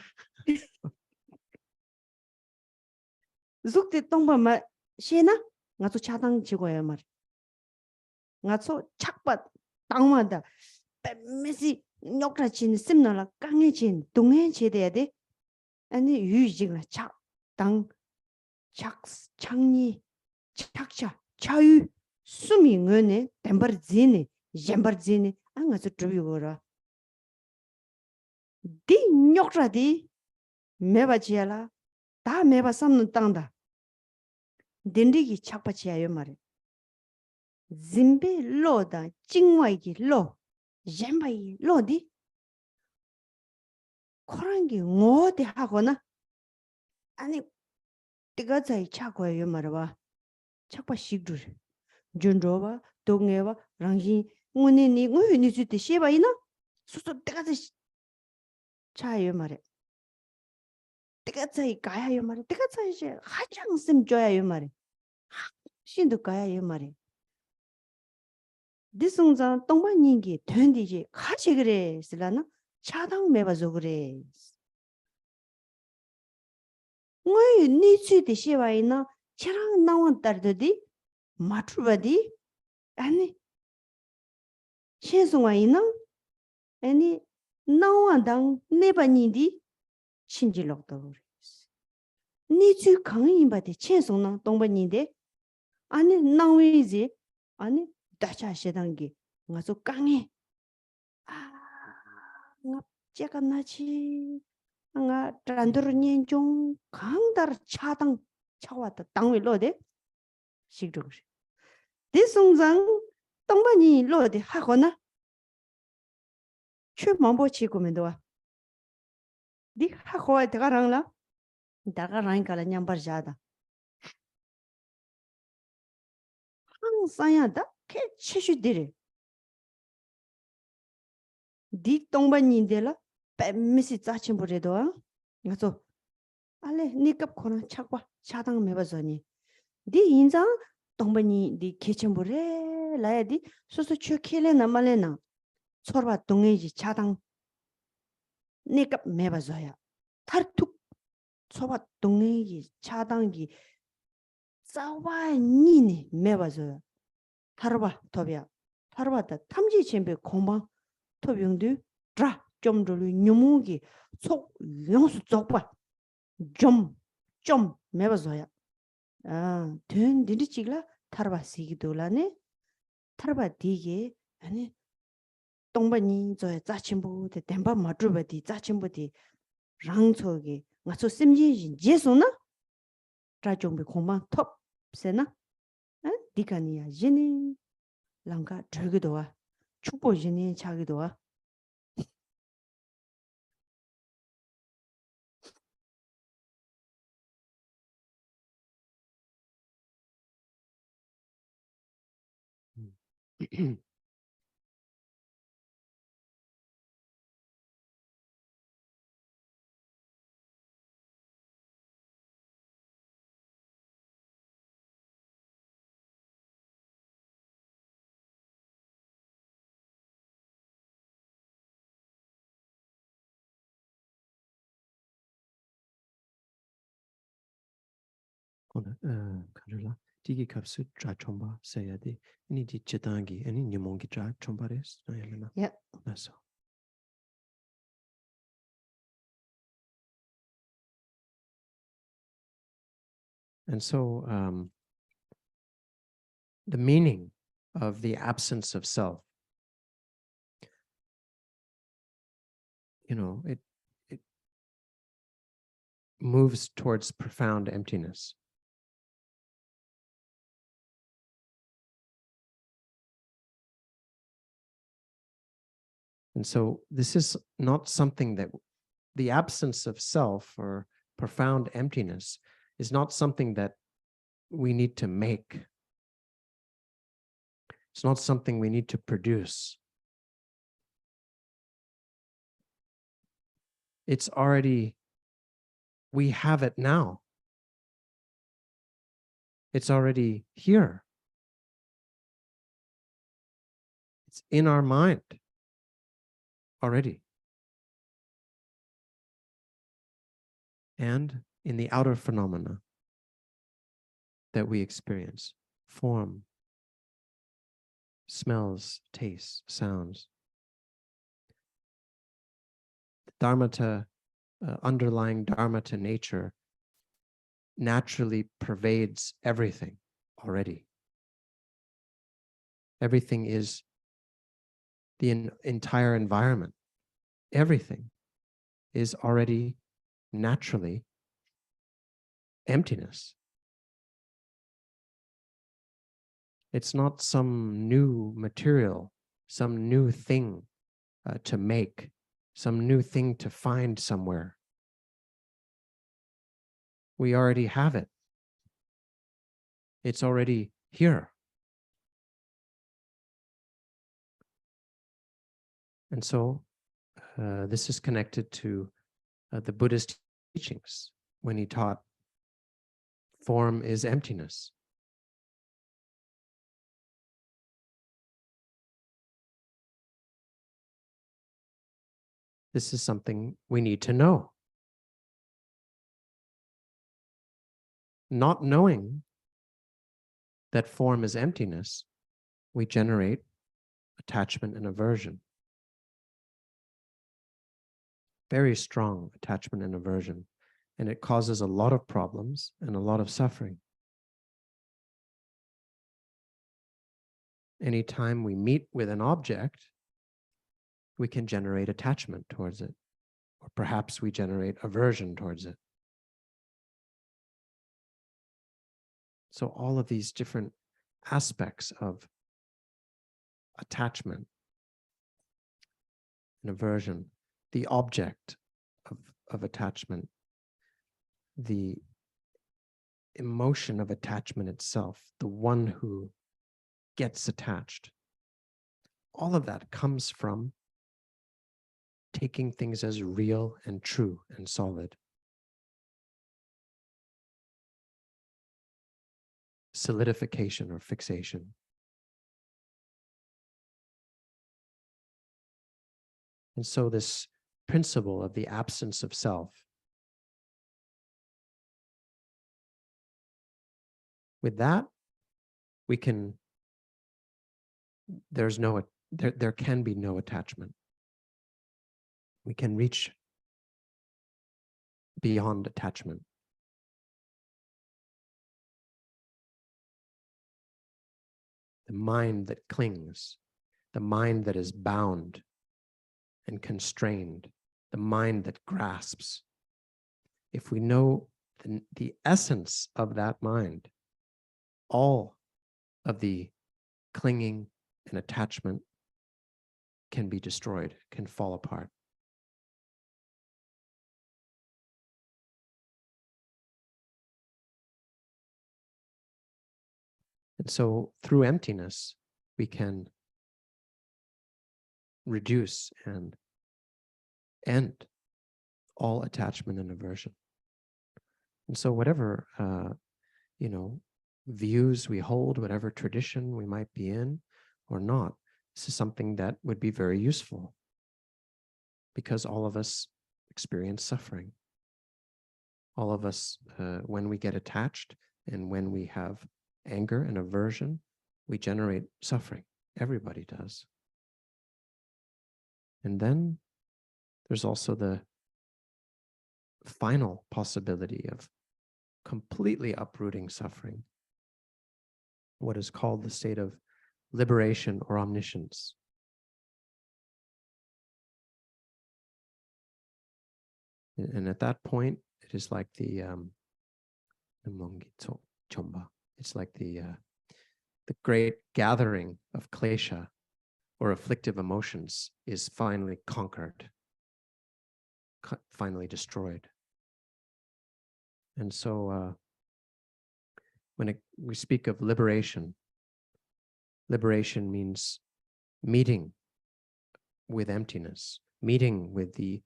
죽데 동바마 시나 나도 차당 지고야 말 나도 착밭 땅마다 메시 녀크라친 심나라 강해진 동해제돼야 돼 아니 유지가 착당 착창니 착차 차유 수밍은에 템버지니 젬버지니 안가서 드비고라 디 녀크라디 메바지야라 다 메바 삼는 땅다 딘디기 착바치야요 말에 짐베 로다 찡와이기 로 젬바이 로디 코랑기 뭐데 하거나 아니 tiga zai cha kwa yo marwa chakpa shigdur junroba dongewa rangji ngune ni ngui ni su te sheba ina susu tiga zai cha yo mare tiga zai gaya yo mare tiga zai je hachang sim joya yo mare shindu gaya yo mare disungza tongba ningi twendi je kachi gre silana chadang meba zo gre ngui ni su te sheba ina cherang nawan tardodi 마트바디 아니 신송아 이나 아니 나와당 네바니디 신질럭도 그래 니주 강인바데 신송나 동바니데 아니 나위지 아니 다차시당기 가서 강해 나 제가 나치 나 단도르니 좀 강다르 차당 차왔다 당위로데 식도 그래 대송장 동반이 로데 하거나 최만보 치고면도 와. 니 하고야 대가랑라. 다가랑 갈아 냠바자다. 항상야다. 개 치슈디리. 디 동반인데라 뱀미시 짜침부레도 와. 그래서 알레 니캅 코나 착과 차당 매버서니 디 인자 동반이 디 개첨보래 라야디 소소 추킬레 나말레나 서바 동에지 차당 니캅 매버서야 타르툭 서바 동에지 차당기 싸와 니니 매버서야 타르바 토비야 타르바다 탐지 쳔베 공방 토병도 드라 좀 졸리 뉴무기 속 용수 쪽바 좀 매버서야 아, 된 디리치글라 타르바 시기도라네 타르바 디게 아니 동반이 저 자친부 데 덴바 마주바디 자친부디 랑초게 나서 심지 제소나 자종비 공방 톱 세나 아 디카니야 제니 랑가 저기도와 축보진이 자기도와 Khandro-la, tiki kapsu tra chomba sayade, any di chetangi, any nyamongi tra chombares, 야 so. And so the meaning of the absence of self, it moves towards profound emptiness. And so this is not something that the absence of self or profound emptiness is not something that we need to make. It's not something we need to produce. It's already, we have it now. It's already here. It's in our mind already. And in the outer phenomena that we experience, form, smells, tastes, sounds. Dharmata, underlying dharmata nature naturally pervades everything already. Everything is the entire environment. Everything is already naturally emptiness. It's not some new material, some new thing to make, some new thing to find somewhere. We already have it. It's already here. And so this is connected to the Buddhist teachings when he taught form is emptiness. This is something we need to know. Not knowing that form is emptiness, we generate attachment and aversion. Very strong attachment and aversion. And it causes a lot of problems and a lot of suffering. Anytime we meet with an object, we can generate attachment towards it, or perhaps we generate aversion towards it. So all of these different aspects of attachment and aversion, the object of attachment, the emotion of attachment itself, the one who gets attached, all of that comes from taking things as real and true and solid. solidification or fixation. And so this principle of the absence of self, with that, we can, there can be no attachment. We can reach beyond attachment. The mind that clings, the mind that is bound and constrained, the mind that grasps. If we know the essence of that mind, all of the clinging and attachment can be destroyed, can fall apart. And so through emptiness, we can reduce and end all attachment and aversion. And so whatever, views we hold, whatever tradition we might be in or not, this is something that would be very useful because all of us experience suffering. All of us, when we get attached and when we have anger and aversion, we generate suffering. Everybody does. And then there's also the final possibility of completely uprooting suffering, what is called the state of liberation or omniscience. And at that point, it is like it's like the great gathering of klesha or afflictive emotions is finally conquered, finally destroyed. And so when we speak of liberation, liberation means meeting with emptiness, meeting with the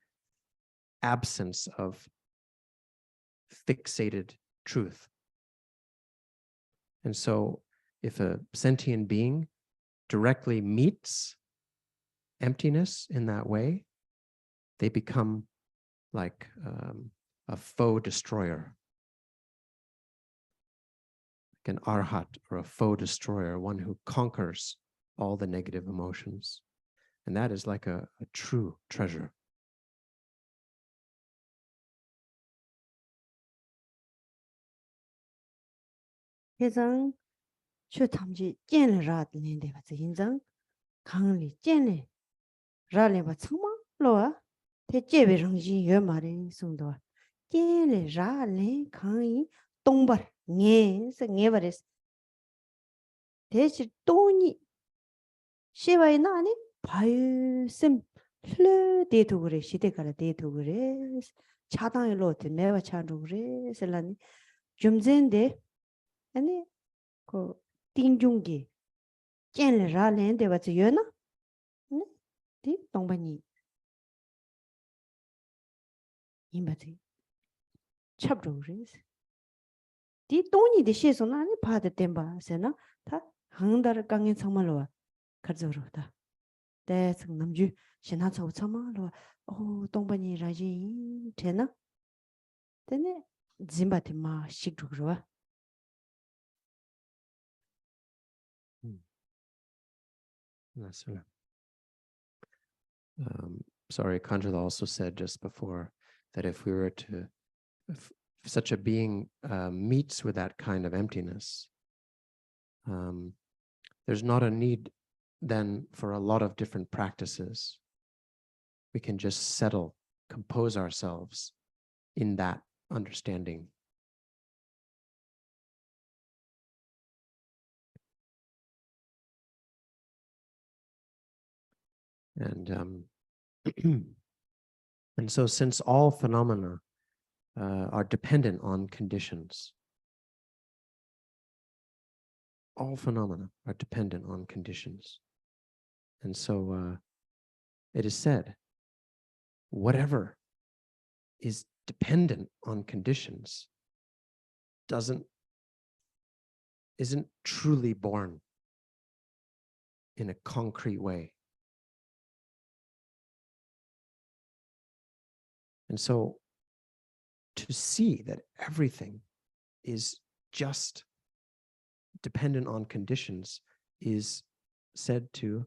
absence of fixated truth. And so if a sentient being directly meets emptiness in that way, they become like a foe destroyer, like an arhat or a foe destroyer, one who conquers all the negative emotions. And that is like a true treasure. 해상 초 탐지 见了 라는데 같이 인장 강리 见了 라래바 청마 로아 대제베 정지 여 말에 송도 见了 라래 강이 동벌 녜서 녜버레스 대시 돈이 시바이 나니 바유심 플레 데이터 그래 시대가라 데이터 그래 차당의 로트 내가 차로 그래 설라니 좀 전에 아니 그 띵중기 见了 라랜데 와서 여나 네 동반이 임바지 찹로레스 디 돈이 되셔서 나니 봐도 된바세나 다 항다를 강에 정말로 가져로다 대승 남주 신하서 참말로 오 동반이 라지 되나 되네 짐바티 마 식주로 That's right. Sorry, Khandro-la also said just before that if we were to, if such a being meets with that kind of emptiness, there's not a need then for a lot of different practices. We can just settle, compose ourselves in that understanding. And and so since all phenomena are dependent on conditions, all phenomena are dependent on conditions. And so it is said, whatever is dependent on conditions doesn't isn't truly born in a concrete way. And so to see that everything is just dependent on conditions is said to,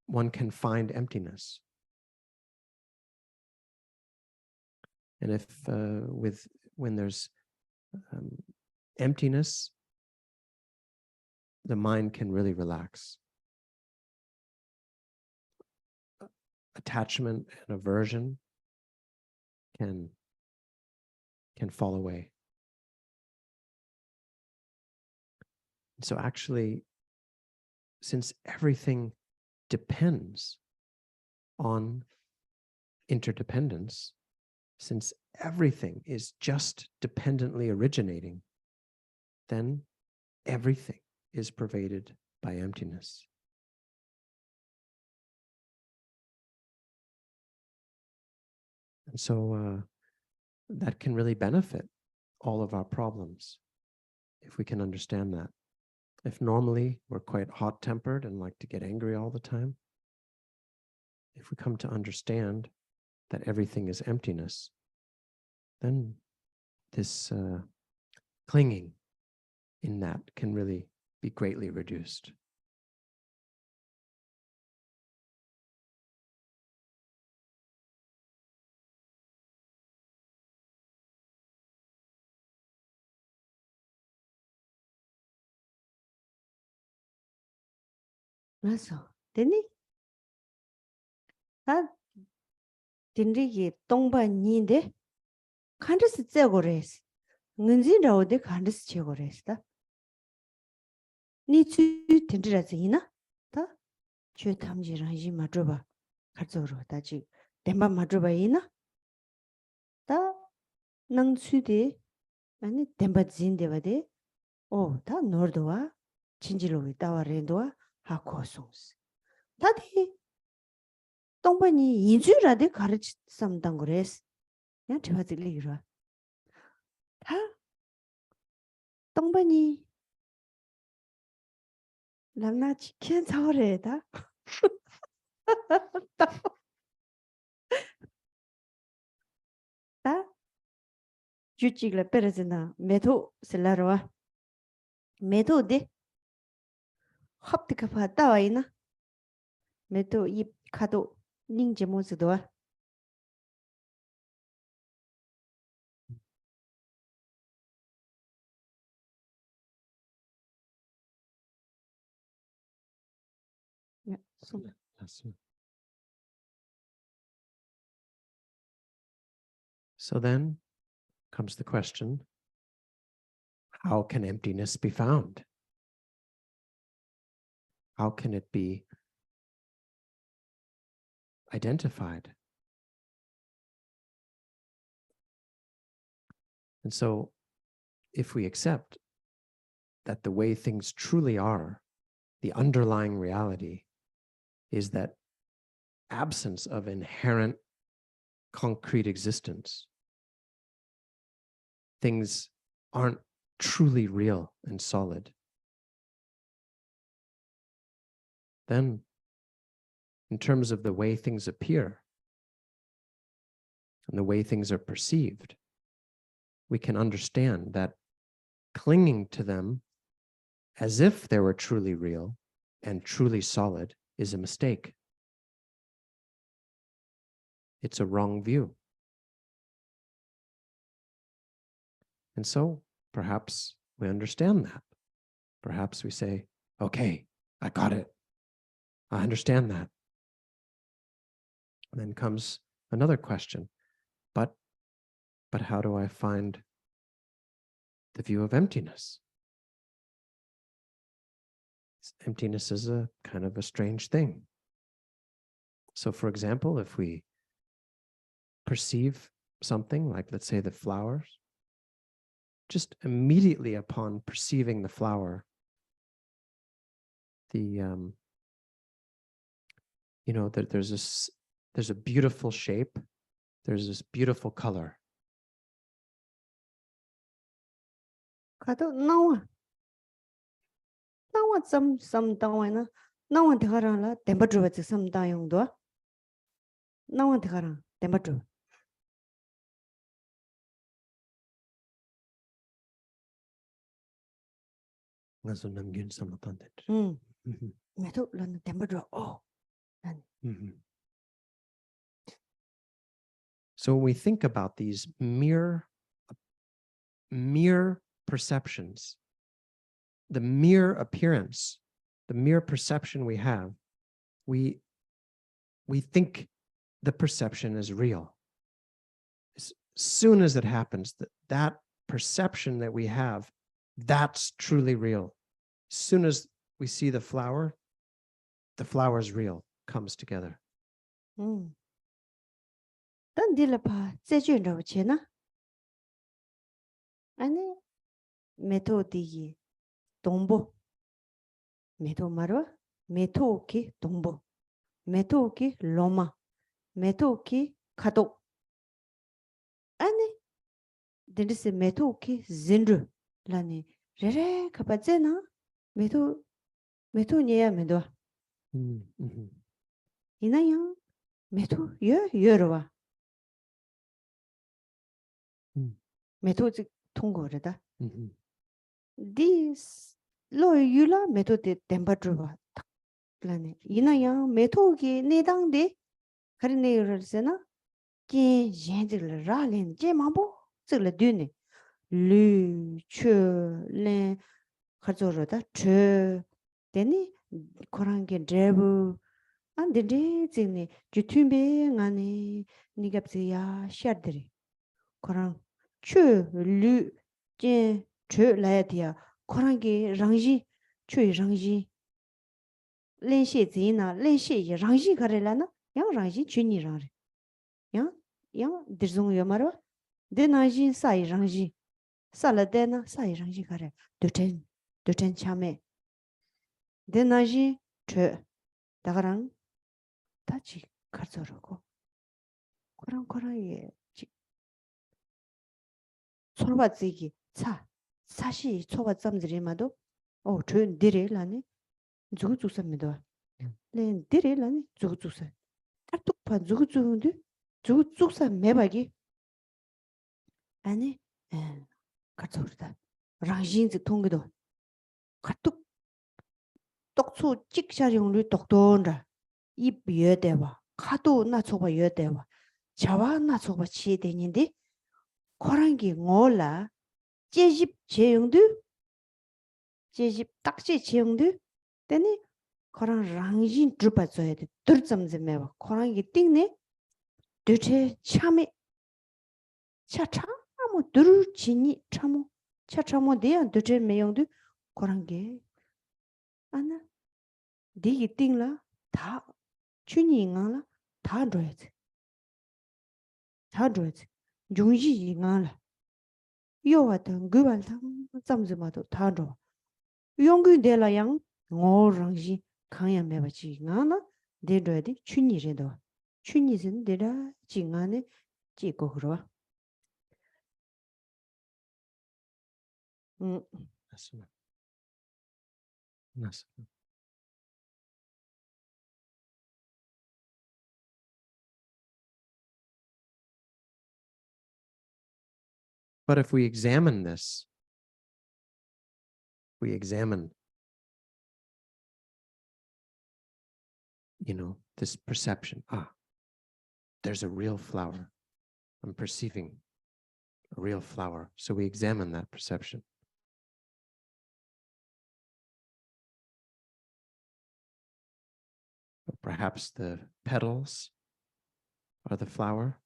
one can find emptiness. And if when there's emptiness, the mind can really relax. Attachment and aversion can fall away. So actually, since everything depends on interdependence, since everything is just dependently originating, then everything is pervaded by emptiness. And so that can really benefit all of our problems if we can understand that. If normally we're quite hot-tempered and like to get angry all the time, if we come to understand that everything is emptiness, then this clinging in that can really be greatly reduced. 그래서 되니? 다 딘리기 동반인데 칸드스 째고레스. 은진라오데 칸드스 째고레스다. 니츠 딘드라지나? 다 주 탐지랑 이 맞줘봐. 가져로 다지 덴바 맞줘봐이나? 다 낭츠데 아니 덴바 진데바데 다 노르도와 진지로이 따와렌도와 하코송스. 다디 동반이 이주라데 가르치 삼단 거레스. 야 저들이 이러. 다 동반이 남나치 괜찮으래다. 다 주직을 빼르지나 메토 셀라로와 메토데 합득하파 따와이나 메토 이 카도 닝제 모스도와 야 손 So then comes the question, how can emptiness be found? How can it be identified? And so if we accept that the way things truly are, the underlying reality is that absence of inherent concrete existence, things aren't truly real and solid, then in terms of the way things appear and the way things are perceived, we can understand that clinging to them as if they were truly real and truly solid is a mistake. It's a wrong view. And so perhaps we understand that. Perhaps we say, okay, I got it. I understand that. And then comes another question, but how do I find the view of emptiness? Emptiness is a kind of a strange thing. So for example, if we perceive something like, let's say, the flowers, just immediately upon perceiving the flower, there's a beautiful shape, there's this beautiful color. 가도 나와 나와 some 당와나 나와 대가랑라 템버트르 some 당용도 나와 대가랑 템버트르 Ngaso namgyun samatan det. 메토 런 템버트르 So when we think about these mere perceptions, the mere appearance, the mere perception we have, we think the perception is real. As soon as it happens, that perception that we have, that's truly real. As soon as we see the flower is real, comes together. 단딜라파 제주로 제나 아니 메토디기 동보 메토 마로 메토키 동보 메토키 로마 메토키 카도 아니 데리스 메토키 진르 라니 레레 카바제나 메토니야 메도 이나야 메토 여러와 메토지 통고르다 this 로유라 메토데 템퍼처와 라니 이나야 메토기 내당데 카르네르세나 게 옌들 라렌 제마보 저를 드네 르초레 가져러다 저 데니 코랑게 드레브 안데데 징네 주툼베 가네 니갑지야 샤드리 코랑 추르 제 주라야디야 코랑게 랑지 추이 랑지 렌시 지나 렌시 랑지 가래라나 양 랑지 주니 랑레 양 드종 요마로 데나지 사이 랑지 살라데나 사이 랑지 가래 드텐 차메 데나지 저 다가랑 다치 가져러고 코랑코랑에 초바지기 사시 초바 잠들이마도 저 데레라니 주주섬니다 렌 데레라니 주주섬 딱뚝파 주주인데 주주섬 매바기 아니 가져오다 랑진지 통기도 가뚝 똑초 찍샤용류 똑돈다 이 비여대와 카도 나 초바 여대와 자와 나 초바 치되는데 코랑기 ngōla 제집 제용도 제집 딱지 제용도 때니 코랑 랑진 드바줘야 돼 들점점에와 코랑기 띵네 되체 참에 차차모 들지니 참모 차차모 대한 되체 매용도 코랑기 아나 디기 띵라 다 춘이ingala 다 줘야지 용지ingala 요와던 그발당 잠즈마도 다 줘 용규델라양 ngōrangji 강야 매바지 나나 데려야지 춘이래도 춘이진 데라 징안에 찍고 그러와 But if we examine this, we examine, this perception. There's a real flower. I'm perceiving a real flower. So we examine that perception. Perhaps the petals are the flower.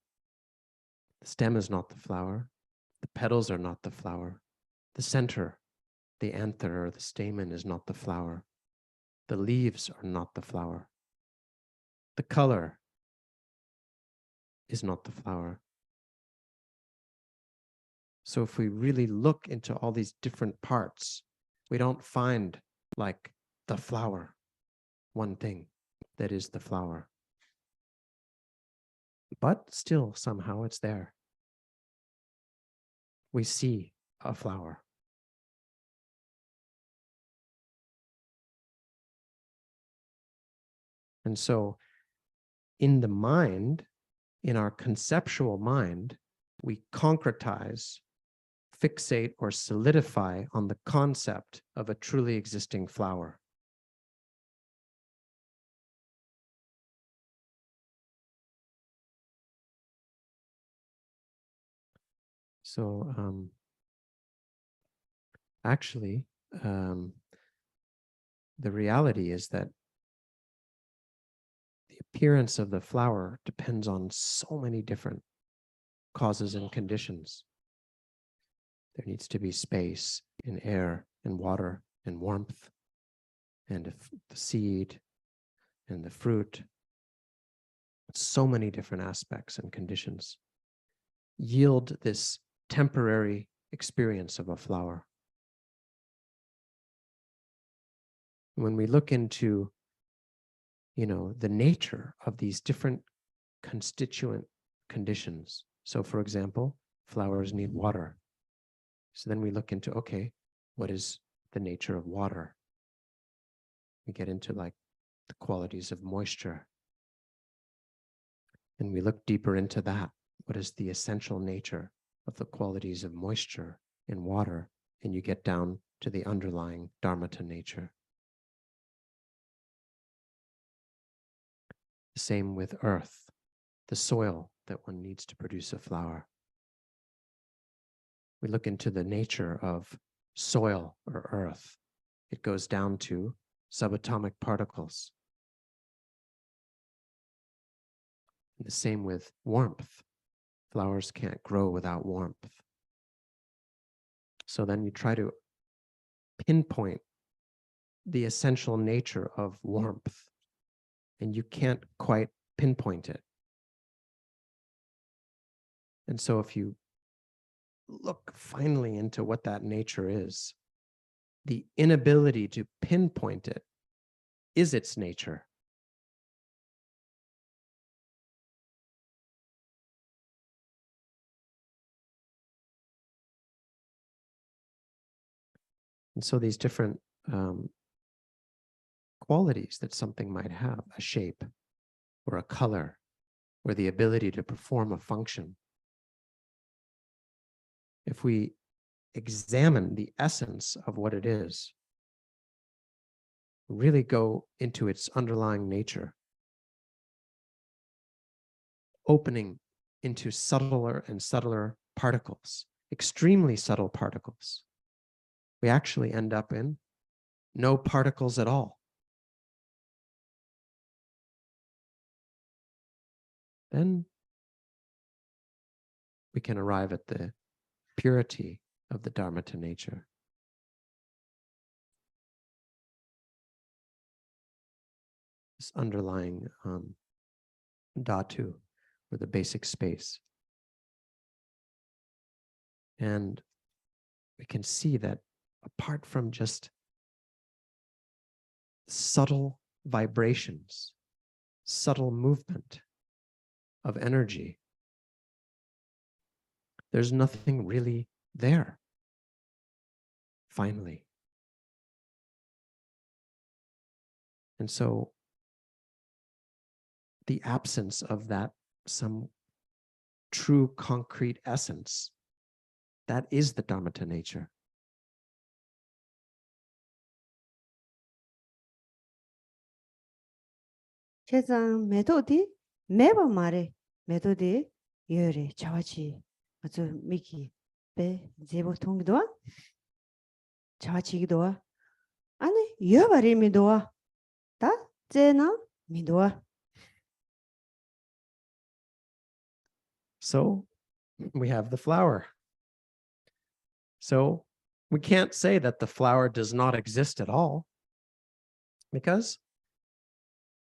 The stem is not the flower. The petals are not the flower. The center, the anther or the stamen is not the flower. The leaves are not the flower. The color is not the flower. So if we really look into all these different parts, we don't find like the flower, one thing that is the flower. But still, somehow it's there. We see a flower. And so in the mind, in our conceptual mind, we concretize, fixate, or solidify on the concept of a truly existing flower. So actually, the reality is that the appearance of the flower depends on so many different causes and conditions. There needs to be space and air and water and warmth and the seed and the fruit. So many different aspects and conditions yield this temporary experience of a flower. When we look into, the nature of these different constituent conditions. So for example, flowers need water. So then we look into, okay, what is the nature of water? We get into like the qualities of moisture. And we look deeper into that. What is the essential nature of the qualities of moisture in water? And you get down to the underlying dharmata nature. The same with earth, the soil that one needs to produce a flower. We look into the nature of soil or earth. It goes down to subatomic particles. And the same with warmth. Flowers can't grow without warmth. So then you try to pinpoint the essential nature of warmth, and you can't quite pinpoint it. And so if you look finally into what that nature is, the inability to pinpoint it is its nature. And so these different qualities that something might have, a shape or a color or the ability to perform a function, if we examine the essence of what it is, really go into its underlying nature, opening into subtler and subtler particles, extremely subtle particles, we actually end up in no particles at all. Then we can arrive at the purity of the dharmata nature. This underlying dhatu, or the basic space. And we can see that apart from just subtle vibrations, subtle movement of energy, there's nothing really there, finally. And so the absence of that, some true concrete essence, that is the dharmata nature. 세상 메도디 매번 말해 메도디 여래 자와치 아주 미기 배 제보 통기도와 자와치기도와 아니 여바리 미도와 다 제나 미도와. So we have the flower. So we can't say that the flower does not exist at all, because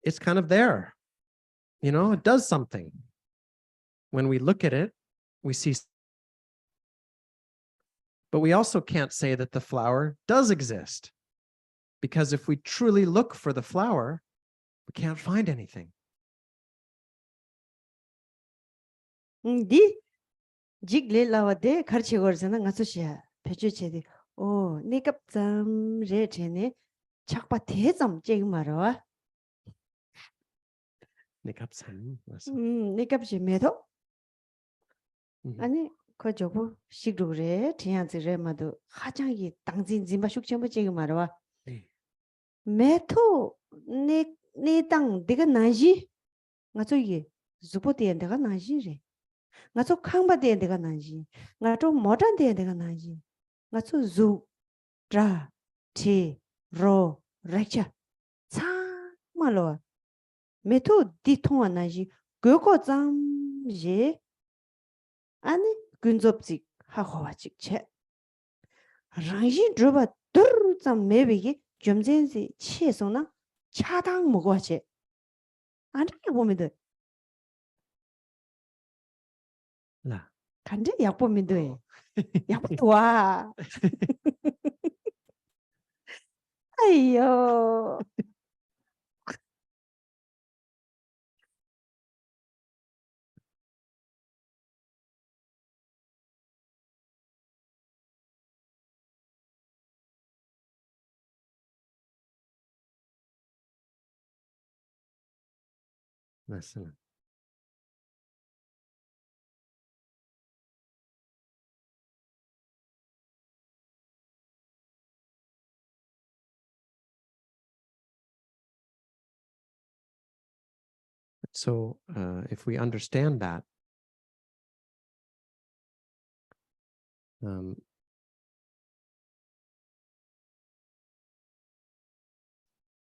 it's kind of there. It does something. When we look at it, we see. But we also can't say that the flower does exist, because if we truly look for the flower, we can't find anything. 디 직레라와데 가르치 거잖아 가서시야 배주체디 오 니갑점 레체네 착바 대점 쟁 말어. nikapsan. 니값이 매도 Mhm. 아니 그 저거 식루래 티양지래마도 하장이 당진 진바 숙점부 지금 말아 매토 네땅 내가 나지 ngazo yi zupo de de ga na ji re ngazo khang ba de de ga na ji ngazo modern de de ga na ji ngazo zu tra ti ro ra cha cha ma lo me to di thong na ji go go zam je ani gun zob ji ha ho wa ji che rang ji zhe ba dur zam me bi ge jom zen ji che so na cha dang mo go che ani bo me de La. 간제 약보민데 약보도 와 아이요 Listen. So if we understand that,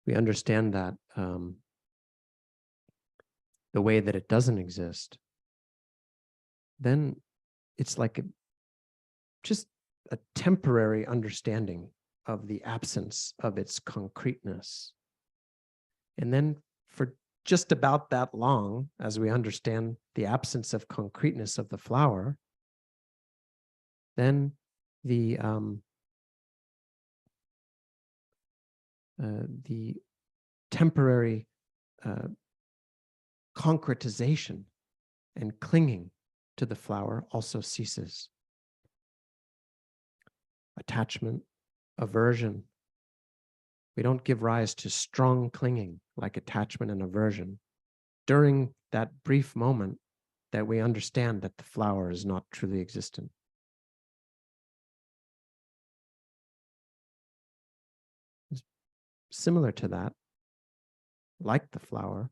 we understand that the way that it doesn't exist, then it's like just a temporary understanding of the absence of its concreteness. And then for just about that long, as we understand the absence of concreteness of the flower, then the temporary concretization and clinging to the flower also ceases. Attachment, aversion. We don't give rise to strong clinging like attachment and aversion during that brief moment that we understand that the flower is not truly existent. Similar to that, like the flower,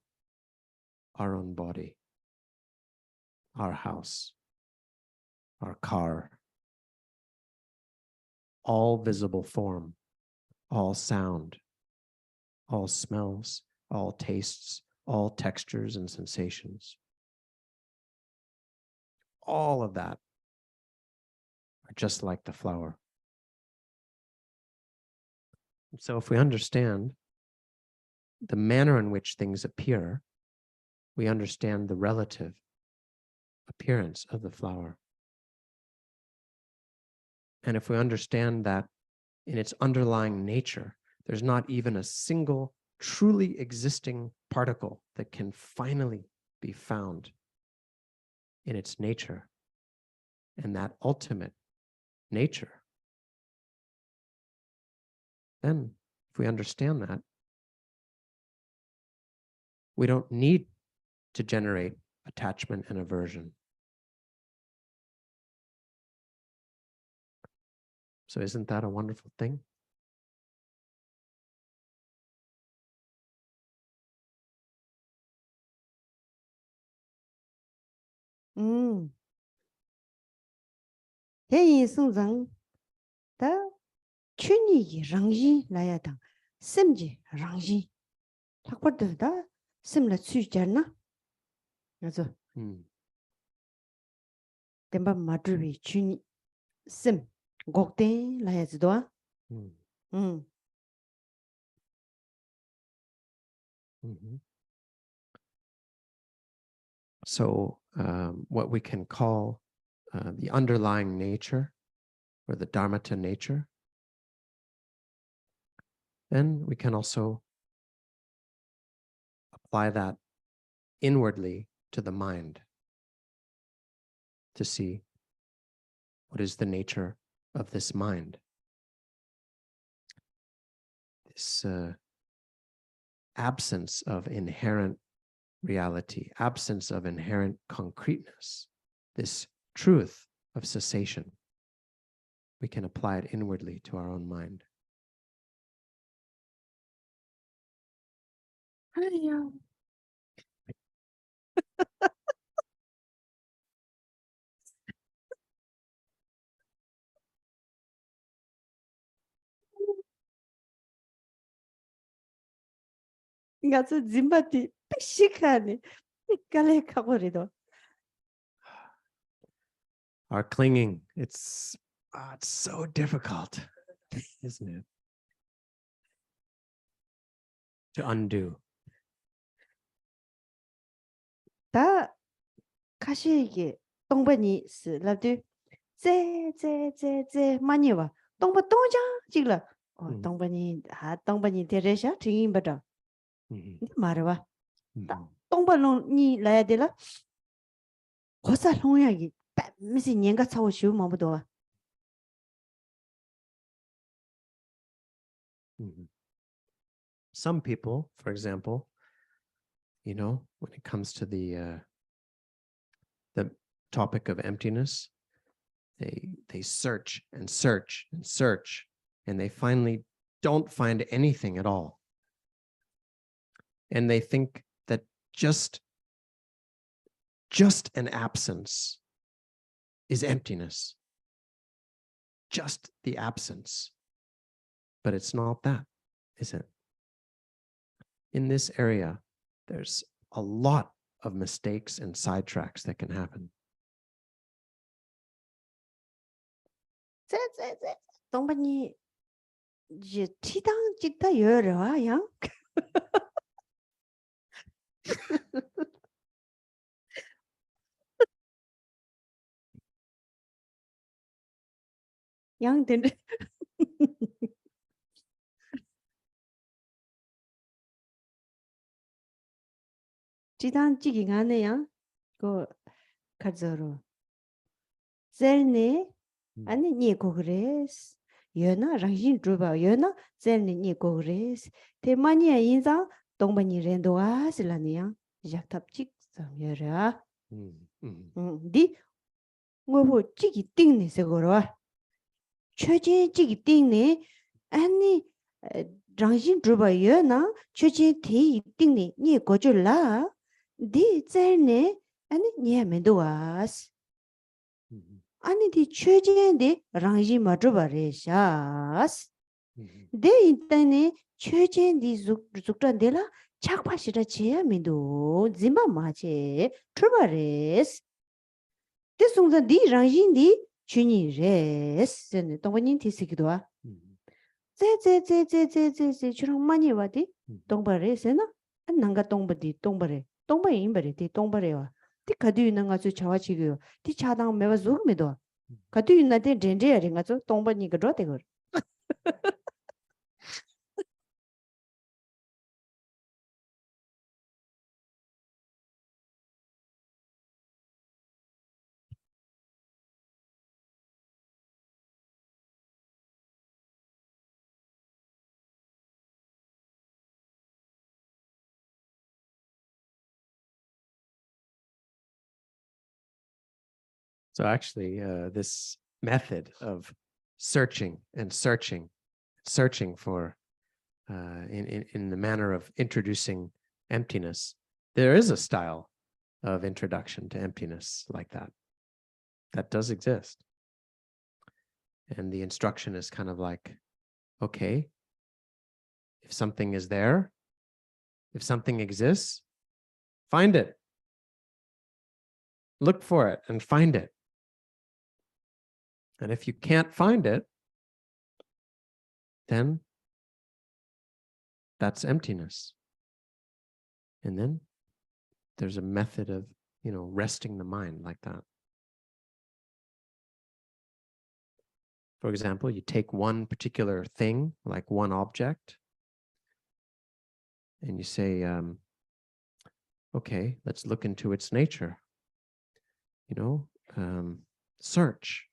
our own body, our house, our car, all visible form, all sound, all smells, all tastes, all textures and sensations. All of that are just like the flower. So if we understand the manner in which things appear, we understand the relative appearance of the flower. And if we understand that in its underlying nature, there's not even a single truly existing particle that can finally be found in its nature, and that ultimate nature, then if we understand that, we don't need to generate attachment and aversion. So isn't that a wonderful thing? 해이 성장 다 춘이 랑지 라야당 셈지 랑지 탁버드다 셈라 취잖아 그래서 템바 마드비 춘이 셈 곡대 라야지도 So what we can call the underlying nature or the dharmata nature, then we can also apply that inwardly to the mind to see what is the nature of this mind. This absence of inherent reality, absence of inherent concreteness, this truth of cessation, we can apply it inwardly to our own mind. 아니야. 가서 짐바티 픽시카네. 픽갈레 카고리도. Our clinging, it's so difficult, isn't it? To undo. 다 가시게 동반이 스라드 제 많이 와. 동바 동자 지라. 동반이 데레샤 팅임바다. 말아. 동반이 라야 되라. 고사 홍야기 미시 년가 차오 쉬우 뭐도. Some people, for example, when it comes to the topic of emptiness, they search and search and search, and they finally don't find anything at all. And they think that just an absence is emptiness. Just the absence. But it's not that, is it? In this area, there's a lot of mistakes and sidetracks that can happen. 동반이 이제 티당 찍다 열어 양. 양 된. 지단 찍이 가네요. 그 가져로. 젤네 아니 니고 그래스. 여나 랑신 주바 여나 젤네 니고 그래스. 대만이야 인자 동반이 렌도아슬라니야. 약탑 찍상 열어. 디 뭐고 찍이 띵네 세거로. 최진 찍이 띵네. 아니 랑신 주바 여나 최진 티 띵네 니 고줄라. 디 젤네 아니 니에멘도아스 아니 디 최진데 랑지 마주바레샤스 데 인테네 최진디 죽단데라 착파시라 제야멘도 짐바 마체 트바레스 데 송자 디 랑진디 춘이레스 동반인 티시기도아 제제제제제제 주랑 많이 와디 동바레스나 난가 동바디 동바레 동바에 임바레 디 동바레와 디 가두이는 가서 자와지고요 디 차당 매와 죽음에도 가두이나데 렌제야린 가서 동바니가 줘대거 So actually, this method of searching and searching for, in the manner of introducing emptiness, there is a style of introduction to emptiness like that. That does exist. And the instruction is kind of like, okay, if something is there, if something exists, find it. Look for it and find it. And if you can't find it, then that's emptiness. And then there's a method of, resting the mind like that. For example, you take one particular thing, like one object, and you say, okay, let's look into its nature. Search.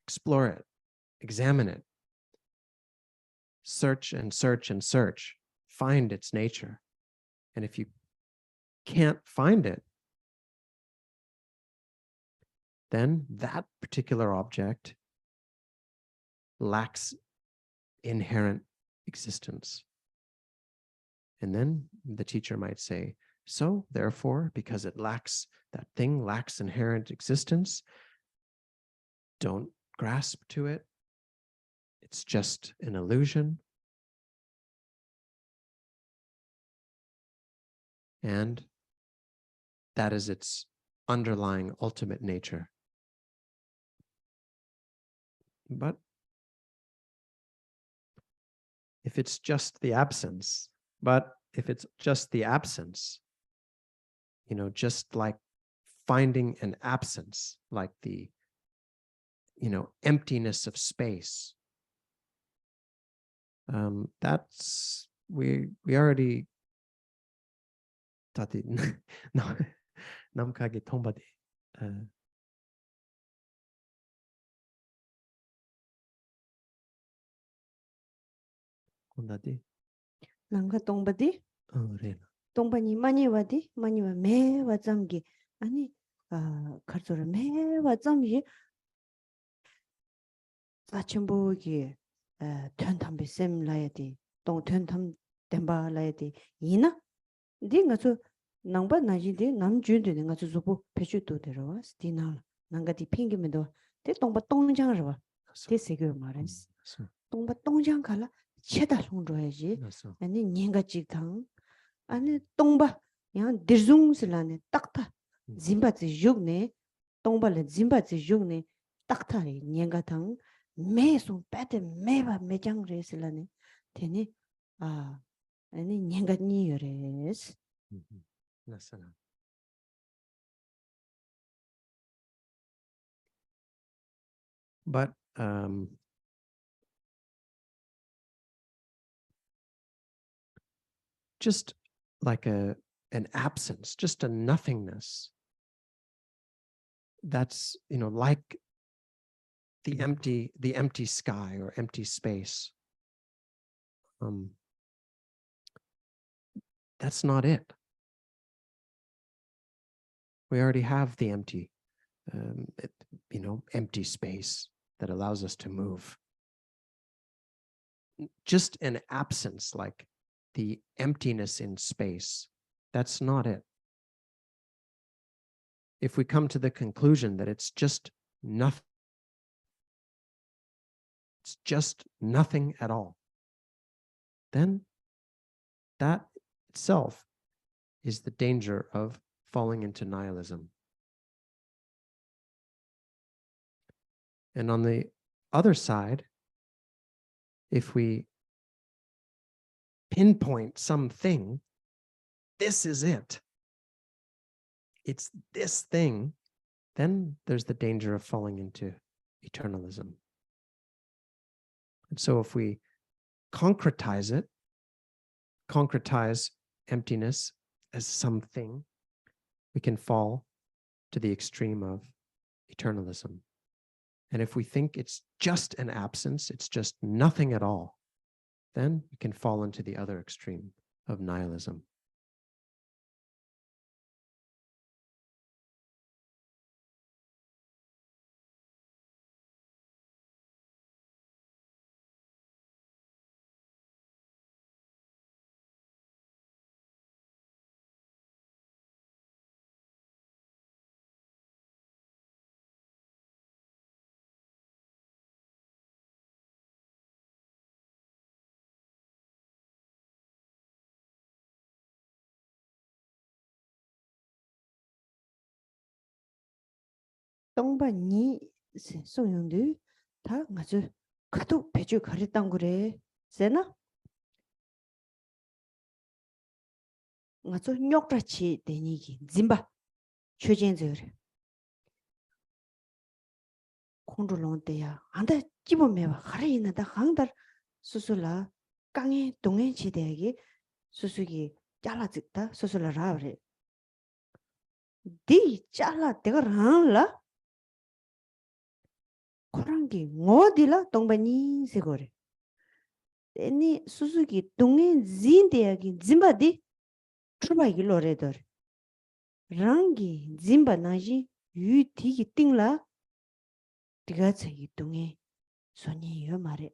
Explore it, examine it, search and search and search, find its nature. And if you can't find it, then that particular object lacks inherent existence. And then the teacher might say, so therefore, because that thing lacks inherent existence, don't grasp to it. It's just an illusion. And that is its underlying ultimate nature. But if it's just the absence, just like finding an absence, like the, emptiness of space, that's, we already tati namkage tombade kondade 남가 동바디 rena 동바니 많이와디 많이와 매와 잠기 아니 가르쳐라 매와 잠기 사천보기 텐탐비 셈라야디 동 텐탐 템바라야디 이나 딩가서 남바 나지디 남주데 가서 조보 페주도 데로와 스티나 남가디 핑기면도 데 동바 동장으로 데 세교 말했어 동바 동장 갈라 체다 송줘야지 아니 녀가 지당 아니 동바 야 디중슬라네 딱타 짐바지 욕네 동바레 짐바지 욕네 딱타리 녀가 당 매송 빼데 매바 매장레슬라네 되니 아니 녀가 니여레스 but just like an absence, just a nothingness, that's like the empty sky or empty space. That's not it. We already have the empty space that allows us to move. Just an absence, like the emptiness in space, that's not it. If we come to the conclusion that it's just nothing at all, then that itself is the danger of falling into nihilism. And on the other side, if we pinpoint something, this is it, it's this thing, then there's the danger of falling into eternalism. And so if we concretize emptiness as something, we can fall to the extreme of eternalism. And if we think it's just an absence, it's just nothing at all, then we can fall into the other extreme of nihilism. 동바니 소용도 다 아주 가도 배주 가렸단 그래 세나 아주 욕라치 되니기 짐바 최진저래 콘드론데야 안다 집어매와 가리나다 항달 수술라 강에 동해 지대기 수수기 잘라졌다 수술라 그래 디 잘라 내가 랑라 코랑기 어디라 동바니 세고래 애니 수수기 동에 진대야기 짐바디 출바기 로레더 rangi zimba naji yu tiki tingla tiga tsayi tunge sonye yo mare.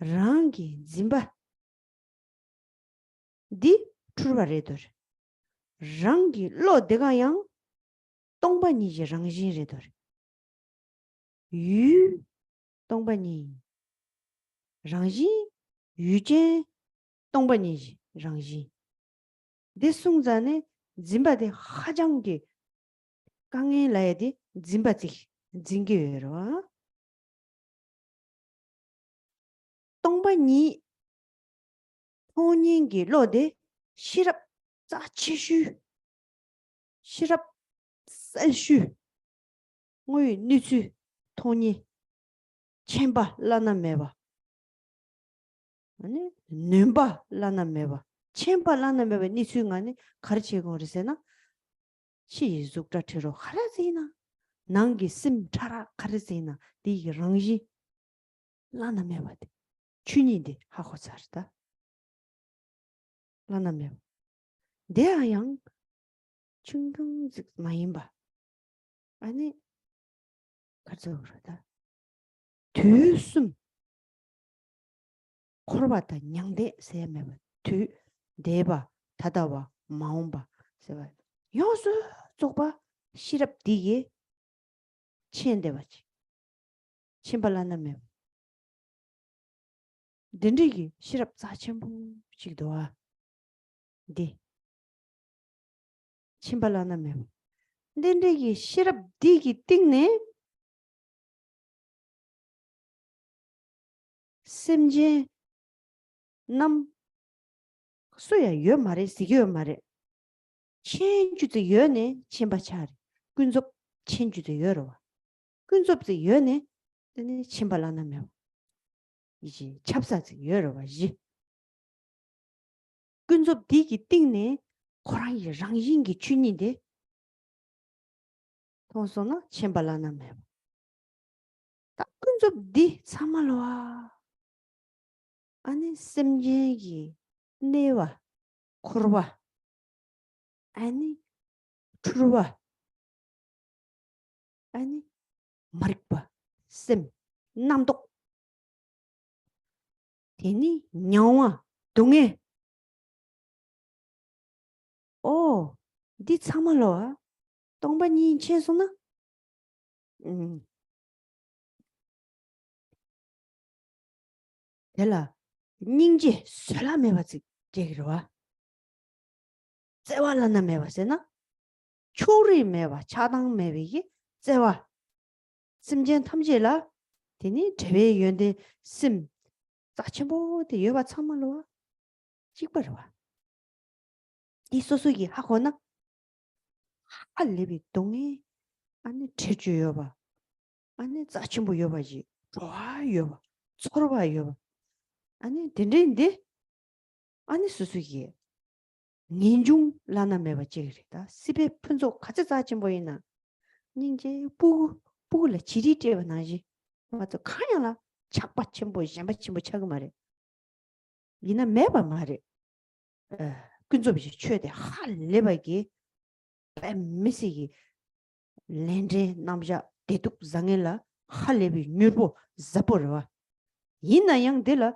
Rangi zimba di churba redor. Rangi lo dega yang tongba niji rangji redor. Yu tongba ni rangji yu jen tongba niji rangji. De sungzane zimba de hajangi 강에 라야디 짐바지 징게여와 똥바니 토닝기 로데 시럽 짜치슈 시럽 쌀슈 뭐이 니츠 토니 쳔바 라나메바 아니 냄바 라나메바 쳔바 라나메바 니츠가니 가르치고 그러세나 시죽다트로 하라지나 난기 심 차라 가르세나 디 랑지 라나메바데 춘이데 하고 살다 라나메 대아양 충경직 마임바 아니 가져 그러다 뒤숨 코르바타 냥데 세메바 뒤 대바 다다와 마움바 세바 요수 쪽바 시럽 디게 치엔데바지 침발라나메 덴디기 시럽 사천부 지도와 디 침발라나메 덴디기 시럽 디기 띵네 심제 남 소야 요 말에 시겨 말에 천주도 여네 침바차리 군접 천주도 여러와 군접도 여네 근데 침발라나메 이제 찹사지 여러와지 군접 디기 띵네 고라이 랑인기 춘인데 통소나 침발라나메 딱 군접 디 사말와 아니 심제기 네와 코르와 아니 트루와 아니 마릭바 심 남독 데니 냐와 동해 오 디 참말로와 동반이 체소나 델라 닝지 설라메바지 제기로와 제와라나 메바세나 초리 메바 차당 메비기 제와 심전 탐지라 데니 제외 연데 심 자체보데 여바 참말로와 찍버려와 이 소수기 하거나 할레비 동에 아니 제주여봐 아니 자체보 여바지 좋아요 서로봐요 아니 된대인데 아니 수수기 닌중 라나메바 제리다 시베 푼조 같이 자진 보이나 닌제 부글레 지리제바 나지 맞아 카냐라 착받침 보이 챵받침 뭐 차고 말해 이나 매바 말해 근접이 최대 할레바기 뱀미시기 렌제 남자 대둑 장엘라 할레비 뉴보 자포르와 이나양 데라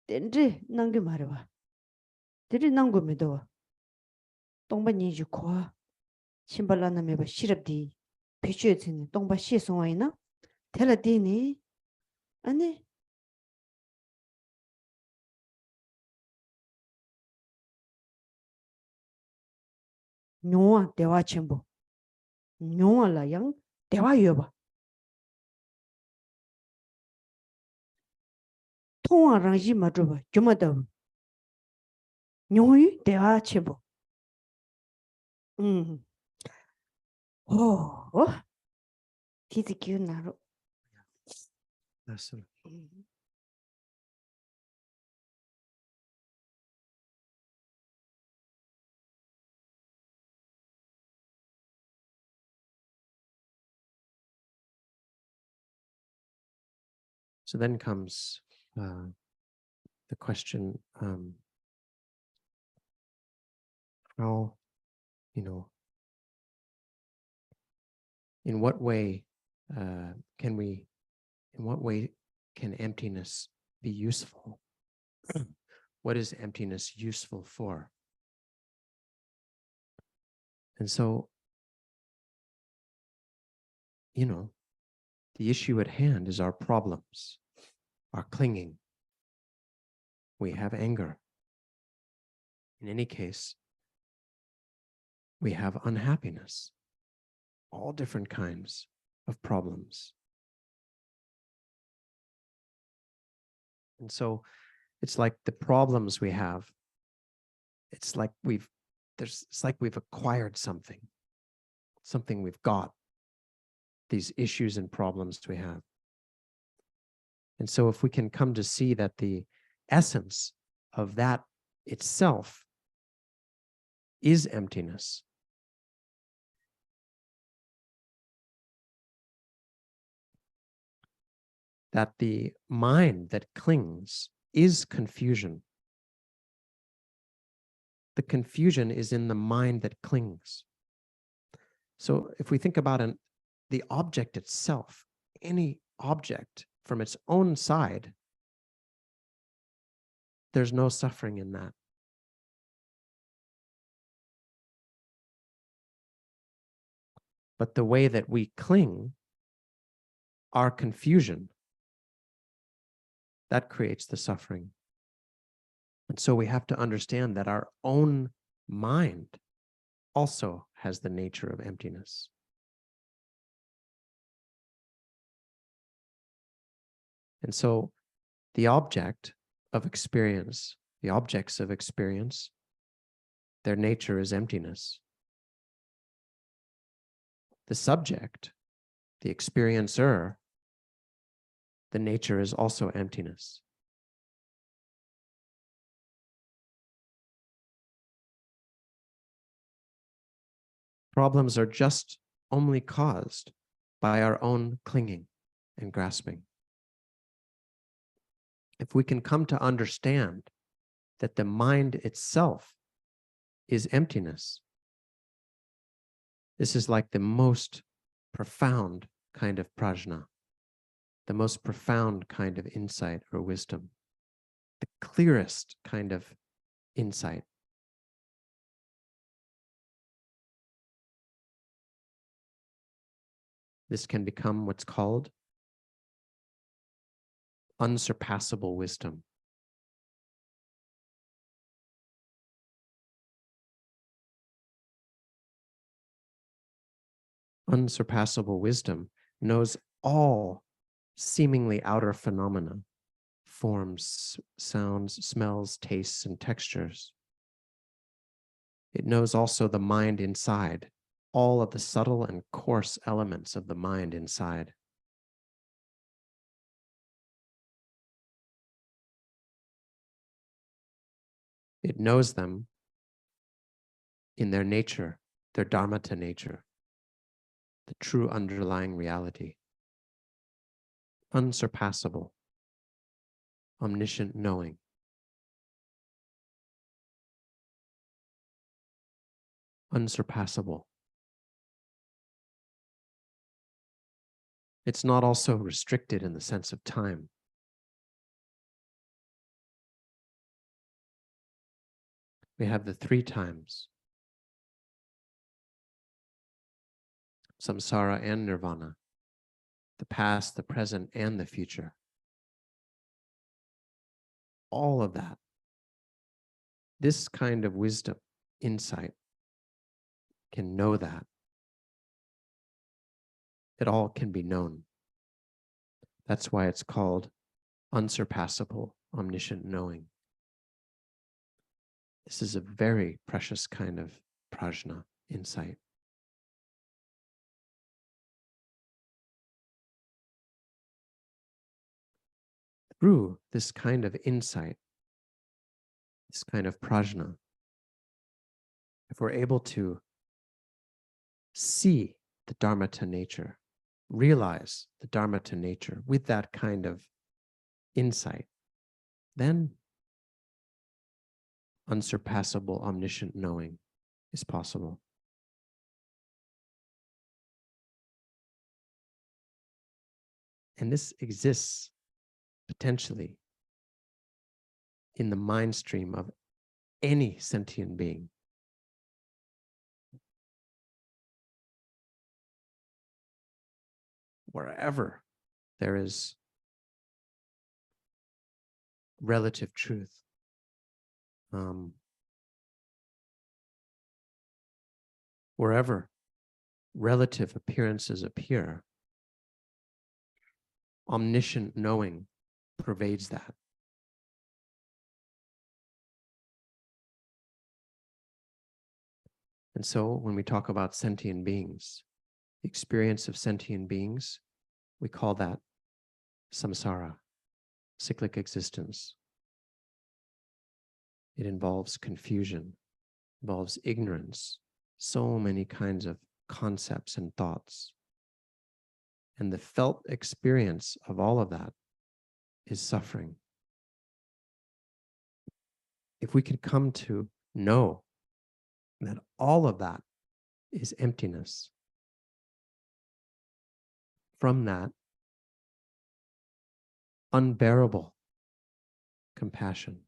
덴제 난게 말해봐 데리 난거 믿어 동반이지 코 신발라나메바 시럽디 비슈에트니 동바 시송와이나 텔라디니 아니 뇨아 대화 첨부 뇨아라 양 대화 여봐 통화랑지 맞줘봐 좀마다 뇨이 대화 첨부 오 디디큐 나로 Lesson. So then comes the question, how you know, in what way can we, in what way can emptiness be useful? What is emptiness useful for? And so, you know, the issue at hand is our problems, our clinging. We have anger. In any case, we have unhappiness, all different kinds of problems. And so it's like the problems we have, it's like we've acquired something we've got, these issues and problems we have. And so if we can come to see that the essence of that itself is emptiness, that the mind that clings is confusion. The confusion is in the mind that clings. So if we think about the object itself, any object from its own side, there's no suffering in that. But the way that we cling, our confusion, that creates the suffering. And so we have to understand that our own mind also has the nature of emptiness. And so the object of experience, the objects of experience, their nature is emptiness. The subject, the experiencer, the nature is also emptiness. Problems are just only caused by our own clinging and grasping. If we can come to understand that the mind itself is emptiness, this is like the most profound kind of prajna, the most profound kind of insight or wisdom, the clearest kind of insight. This can become what's called unsurpassable wisdom. Unsurpassable wisdom knows all seemingly outer phenomena, forms, sounds, smells, tastes, and textures. It knows also the mind inside, all of the subtle and coarse elements of the mind inside. It knows them in their nature, their dharmata nature, the true underlying reality. Unsurpassable, omniscient knowing. Unsurpassable. It's not also restricted in the sense of time. We have the three times: samsara and nirvana, the past, the present, and the future. All of that, this kind of wisdom, insight, can know that. It all can be known. That's why it's called unsurpassable, omniscient knowing. This is a very precious kind of prajna, insight. Through this kind of insight, this kind of prajna, if we're able to see the dharmata nature, realize the dharmata nature with that kind of insight, then unsurpassable, omniscient knowing is possible. And this exists potentially in the mind stream of any sentient being. Wherever there is relative truth, wherever relative appearances appear, omniscient knowing pervades that. And so when we talk about sentient beings, the experience of sentient beings, we call that samsara, cyclic existence. It involves confusion, involves ignorance, so many kinds of concepts and thoughts. And the felt experience of all of that is suffering. If we could come to know that all of that is emptiness, from that, unbearable compassion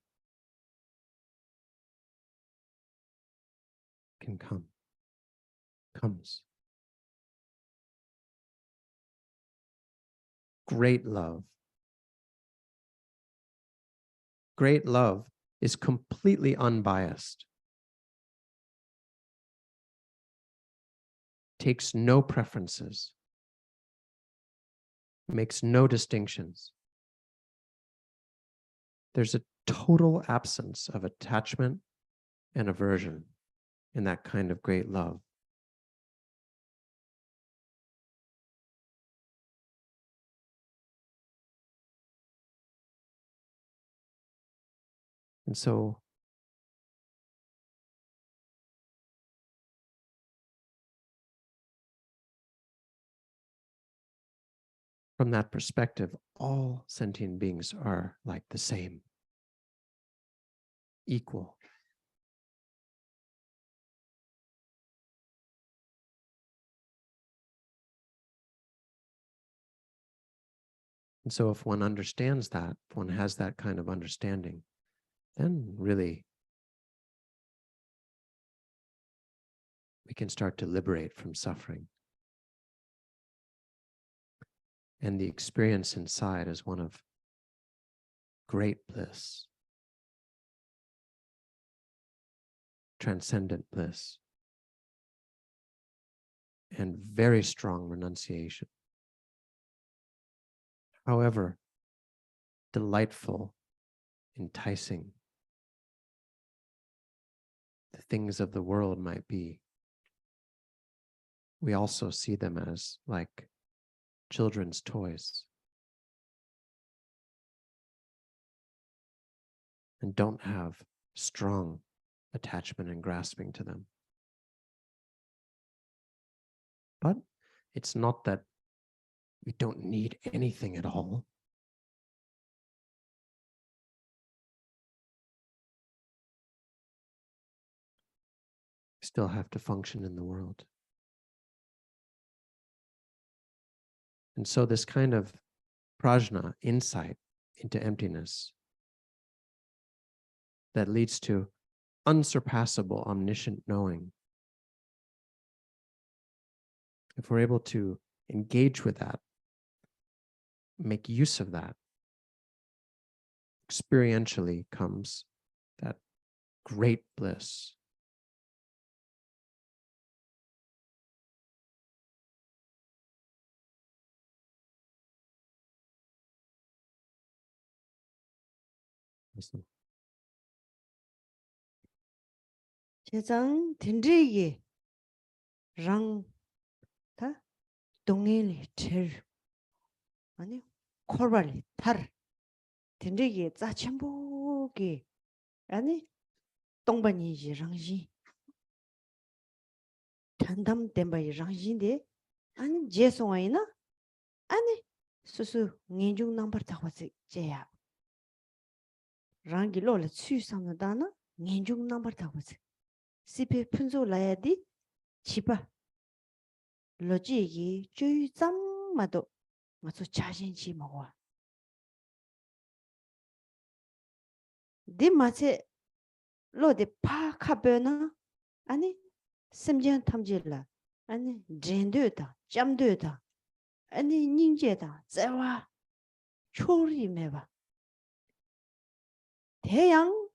can comes. Great love. Great love is completely unbiased, takes no preferences, makes no distinctions. There's a total absence of attachment and aversion in that kind of great love. And so from that perspective, all sentient beings are like the same, equal. And so if one understands that, if one has that kind of understanding, then really we can start to liberate from suffering. And the experience inside is one of great bliss, transcendent bliss, and very strong renunciation. However delightful, enticing the things of the world might be, we also see them as like children's toys and don't have strong attachment and grasping to them. But it's not that we don't need anything at all. We still have to function in the world. And so this kind of prajna, insight into emptiness, that leads to unsurpassable omniscient knowing. If we're able to engage with that, make use of that, experientially comes that great bliss. Listen. 제장 딘리기 랑 다 동일이 절 아니 코발이 탈 딘리기 짜첨보기 아니 동반이지 랑지 단담 땜바이 랑지인데 아니 제송아이나 아니 수수 년중 넘버 타고지 제야 랑기 로를 취상다나 년중 넘버 타고지 시페 푼조 라야디 치바 로지기 주의점마도 맞아 자신치 먹어. 네 마치 로데 파카베나 아니 심지어 탐질라 아니 젠드다 잠드다 아니 닌제다 자와 초리메바 대양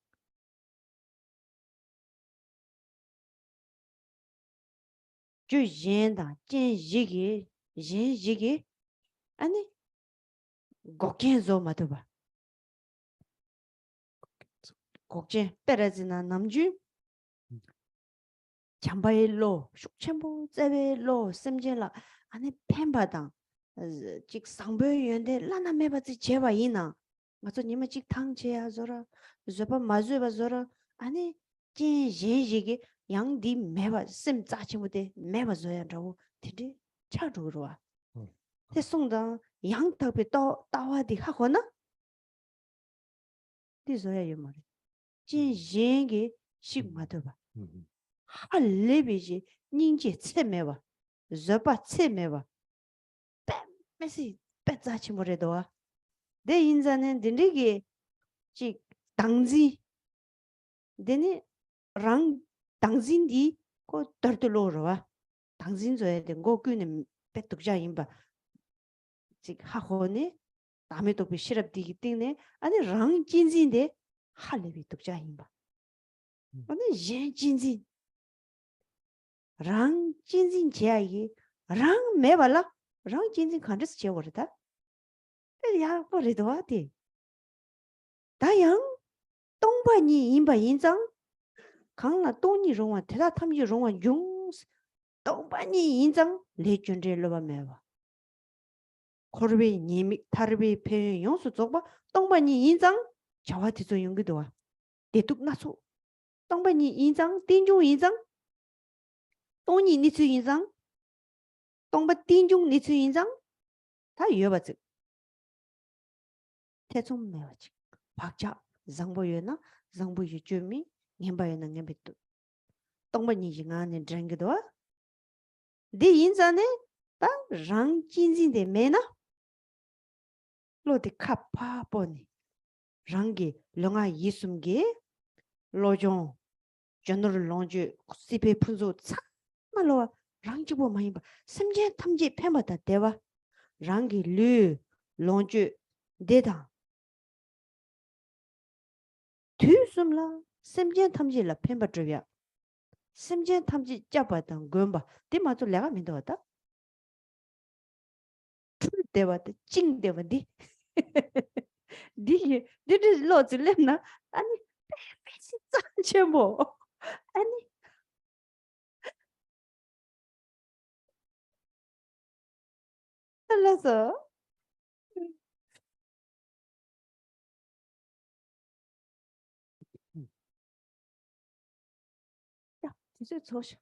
주 옌다 젠지기 옌지기 아니 고켄조 마도바 곡제 때려지나 남주 잠바일로 숙천보 제베로 심진라 아니 펜바당 직 상배연데 라나메바지 제와이나 맞아 님은 직 탕제야 저라 저바 마주바 저라 아니 진 예예게 양디 메바 심 짜치무데 메바 저야라고 디디 차주로와 음. 대송당 양답에 또 따와디 하거나 디저야 요 말이 진 예게 식마도바 Mhm. 할레비지 닌제 체메와 저바 체메와 메시 빼자치 모레도와 내 인자는 딘리게 지 당지 데니 랑 당진디 고 떨떨로로와 당진 줘야 된거 그는 빼뚝자 임바 지 하고네 남의 도비 시럽디기 때문에 아니 랑 진진데 할레비 뚝자 임바 아니 예 진진 랑 진진 제야기 랑 매발라 랑 진진 칸드스 제워르다 야 버리도 와디 다양 동반이 임바 인장 강나 돈이 용와 대다 탐이 용와 용 동반이 인장 레전드를 봐매와 코르베 님이 타르베 폐 용수 쪽바 동반이 인장 저와티 좀 용기도 와 대뚝 나서 동반이 인장 띵중 인장 돈이 니츠 인장 동바 띵중 니츠 인장 다 이어봤지 대충 매워지 박자 장보여나 장보여 주미 냠바여나 냠비도 동반이 인간에 드랭기도 와 네 인자네 다 랑진진데 메나 로데 카파 보니 랑기 렁아 이숨게 로종 전으로 롱주 시페 푼조 참말로 랑지보 많이 봐 심지어 탐지 패마다 대와 랑기 르 롱주 데다 뒤숨라 심지어 탐지라 패마드야 심지어 탐지 잡았던 건바 대마도 내가 믿어왔다 대와도 찡 대와디 디 디디 로즈 렘나 아니 배치 짠체 뭐 아니 잘라서 야 진짜 저시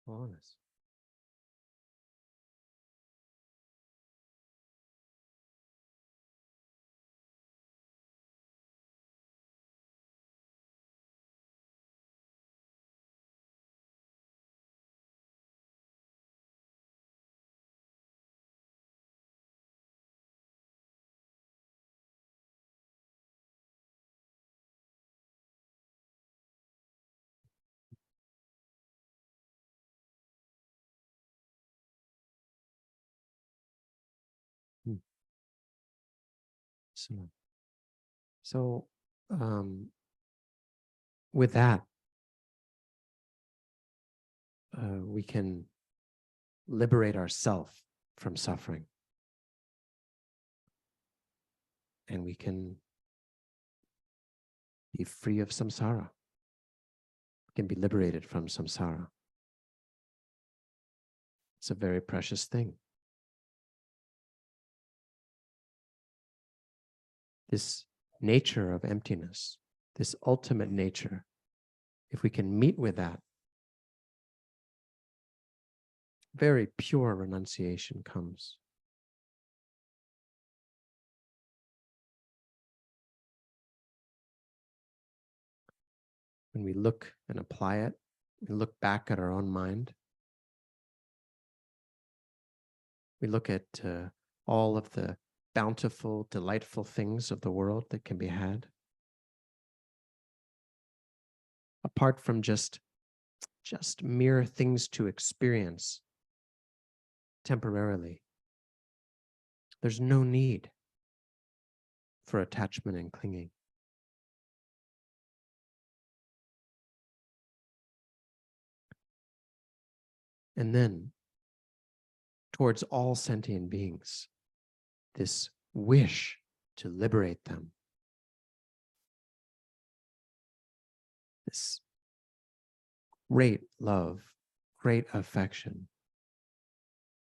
Honest. Mm. So, with that, we can liberate ourselves from suffering. And we can be free of samsara. We can be liberated from samsara. It's a very precious thing. This nature of emptiness, this ultimate nature, if we can meet with that, very pure renunciation comes. When we look and apply it, we look back at our own mind. We look at all of the bountiful, delightful things of the world that can be had. Apart from just mere things to experience temporarily, there's no need for attachment and clinging. And then, towards all sentient beings, this wish to liberate them, this great love, great affection,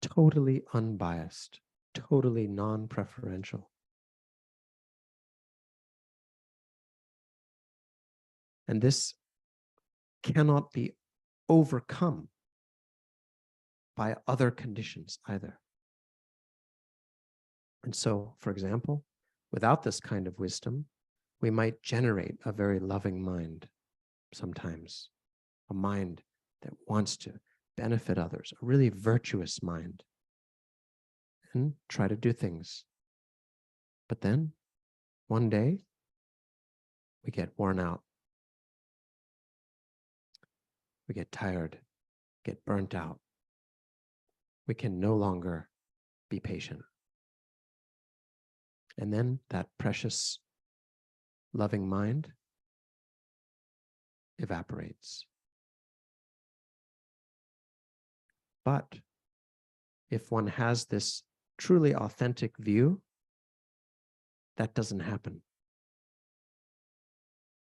totally unbiased, totally non-preferential. And this cannot be overcome by other conditions either. And so, for example, without this kind of wisdom, we might generate a very loving mind sometimes, a mind that wants to benefit others, a really virtuous mind, and try to do things. But then, one day, we get worn out. We get tired, get burnt out. We can no longer be patient. And then that precious, loving mind evaporates. But if one has this truly authentic view, that doesn't happen.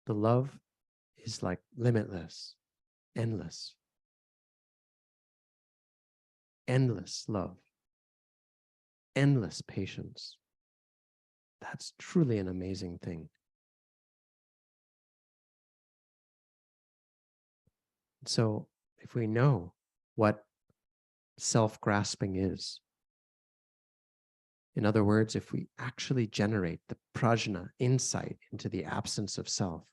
The love is like limitless, endless. Endless love, endless patience. That's truly an amazing thing. So if we know what self-grasping is, in other words, if we actually generate the prajna, insight into the absence of self,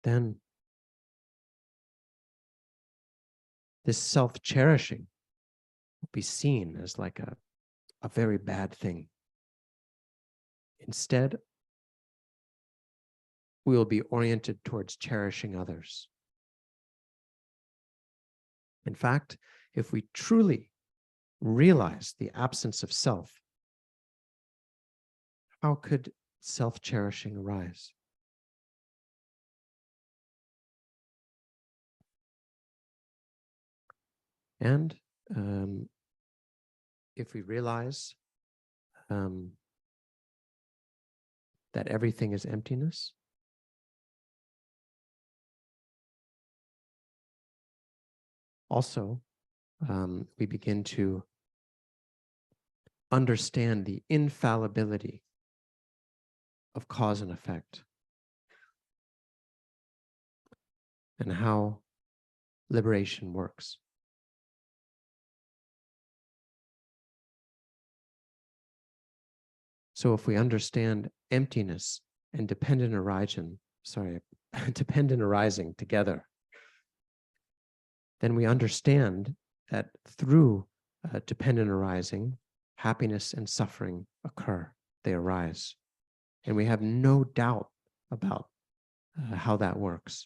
then this self-cherishing will be seen as like a very bad thing. Instead, we will be oriented towards cherishing others. In fact, if we truly realize the absence of self, how could self-cherishing arise? And if we realize that everything is emptiness, also we begin to understand the infallibility of cause and effect and how liberation works. So if we understand emptiness and dependent arising together, then we understand that through dependent arising, happiness and suffering occur, they arise. And we have no doubt about how that works.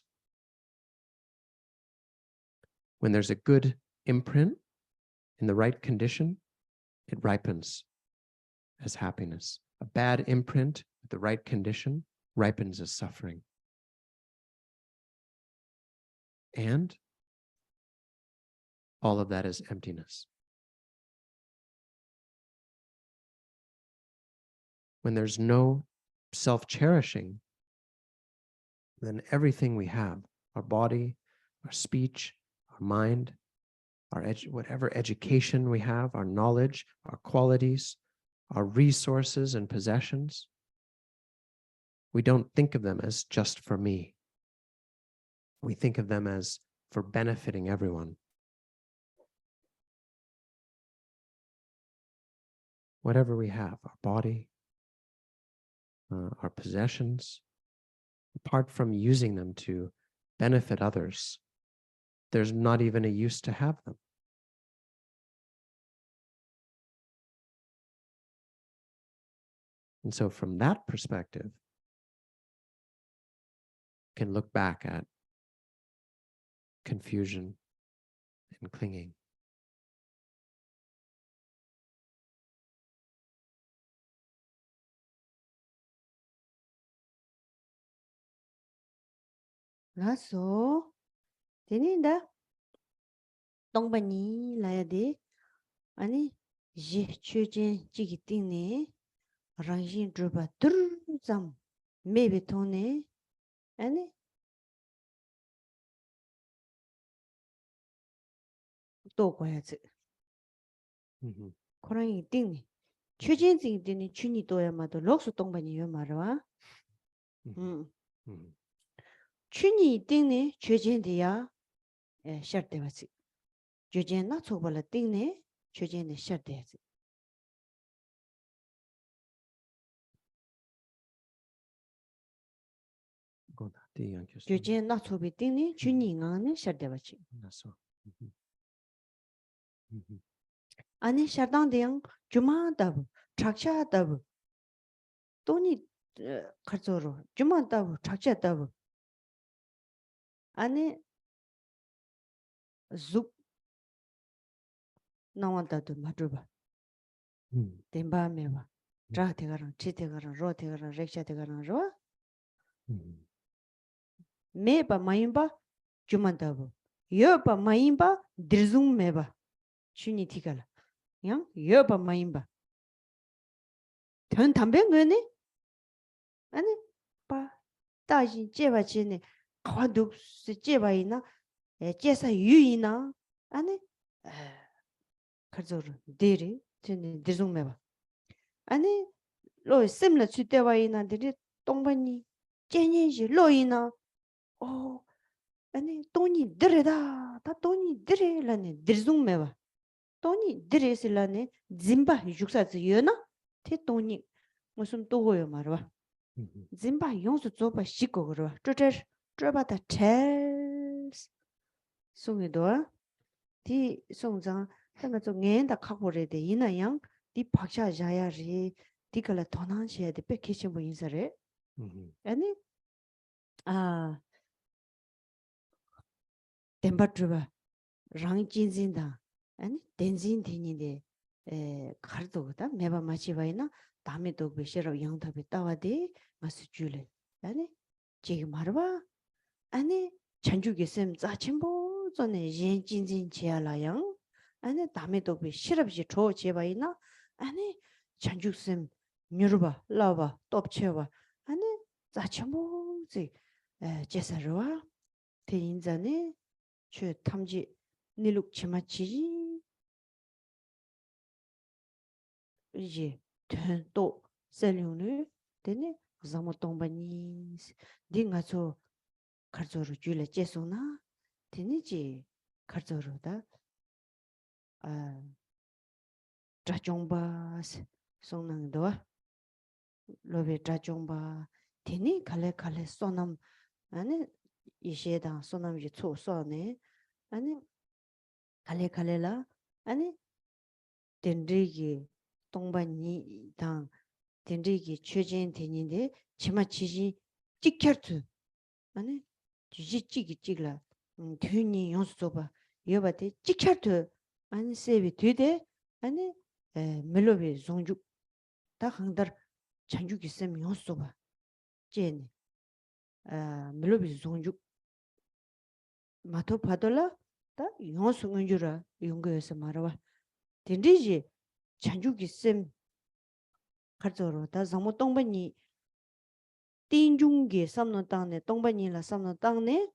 When there's a good imprint in the right condition, it ripens as happiness. A bad imprint with the right condition ripens as suffering. And all of that is emptiness. When there's no self-cherishing, then everything we have, our body, our speech, our mind, whatever education we have, our knowledge, our qualities, our resources and possessions, we don't think of them as just for me. We think of them as for benefiting everyone. Whatever we have, our body, our possessions, apart from using them to benefit others, there's not even a use to have them. And so from that perspective, can look back at confusion and clinging. 라서 되는다. 동반이 라야 돼. 아니 제 최진 지기 띵네. 랑신 주바 드르잠 메베 토네. 아니 또 거야지. 코랑이 띵네. 최진 지기 띵네 춘이 또야마도 록스 동반이요 말아. 춘이 띵네 최진디야. 에 셔트와지. 최진 나 초발라 띵네 최진의 셔트야지. 최진 나 초비 띵네 춘이 ngane 셔트와지. 아니 샤당대양 주마다부 착샤다부 돈이 가져로 주마다부 착샤다부 아니 줍 나왔다도 맞어봐 덴바메와 자테가랑 치테가랑 로테가랑 렉샤테가랑 로 메바 마임바 주마다부 여바 마임바 드르중메바 슈니티갈 양 여바 마임바 전 담배 거네 아니 바 다시 제바치네 과도 제바이나 제사 유이나 아니 가져로 데리 전에 드중메바 아니 로 심라 추대와이나 데리 동반이 제년지 로이나 아니 돈이 들에다 다 돈이 들에라네 드중메바 돈이 들에슬라네 짐바 육사지 여나 테 돈이 무슨 또고요 말아 짐바 용수 줘봐 시고 그러 저바다 첼 송이도 디 송장 생각 좀 낸다 갖고래 돼 이나양 디 박샤 자야리 디컬라 도난시에 돼 백케션 뭐 인사래 아니 아 덴바트바 랑진진다 아니 덴진 되니데 가르도다 매바 마치바이나 다음에도 베셔로 양답에 따와데 마스줄래 아니 지금 말봐 아니 전주기 쌤 짜침보 전에 진진 지야라양 아니 다음에도 베 실업지 줘 제바이나 아니 전주 쌤 뉴르바 라바 톱체바 아니 짜침보지 제사로와 대인자네 최 탐지 니룩 치마치지 이제 또 셀용을 되네 자모 동반이 딩가서 가져로 줄래 제소나 되니지 가져로다 아 자종바 송낭도 로베 자종바 되니 칼레 소남 아니 이셰다 소남이 초소네 아니 칼레라 아니 덴리기 동반이 당 덴리기 최진 되는데 치마치지 찍혀트 아니 지지찌기 찍라 괜히 연수줘봐 여바데 찍혀트 아니 세비 되대 아니 멜로비 종죽 다 항들 잔죽 있으면 연수줘봐 제니 멜로비 종죽 마토 파돌라 다 연수는 줄아 연구해서 말아봐 덴리지 잔죽 있음 가져로 다 정모 동반이 띵중게 삼노 땅네 동반이라 삼노 땅네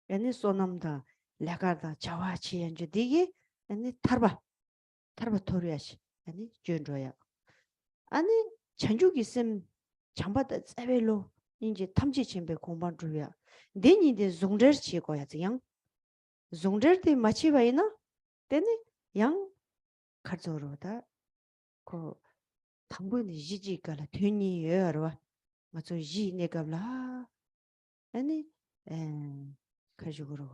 얘네 소남다 레가다 자와치 연주 되게 얘네 타르바 토리아시 아니 준조야 아니 잔죽 있음 장바다 ጸ벨로 이제 탐지 침배 공방 중이야 내니데 종저 치고야 양 종저때 마치바이나 되네 양 가져로다 그 당분이 지지가라 되니 여러와 맞아 지 내가라 아니 가지고로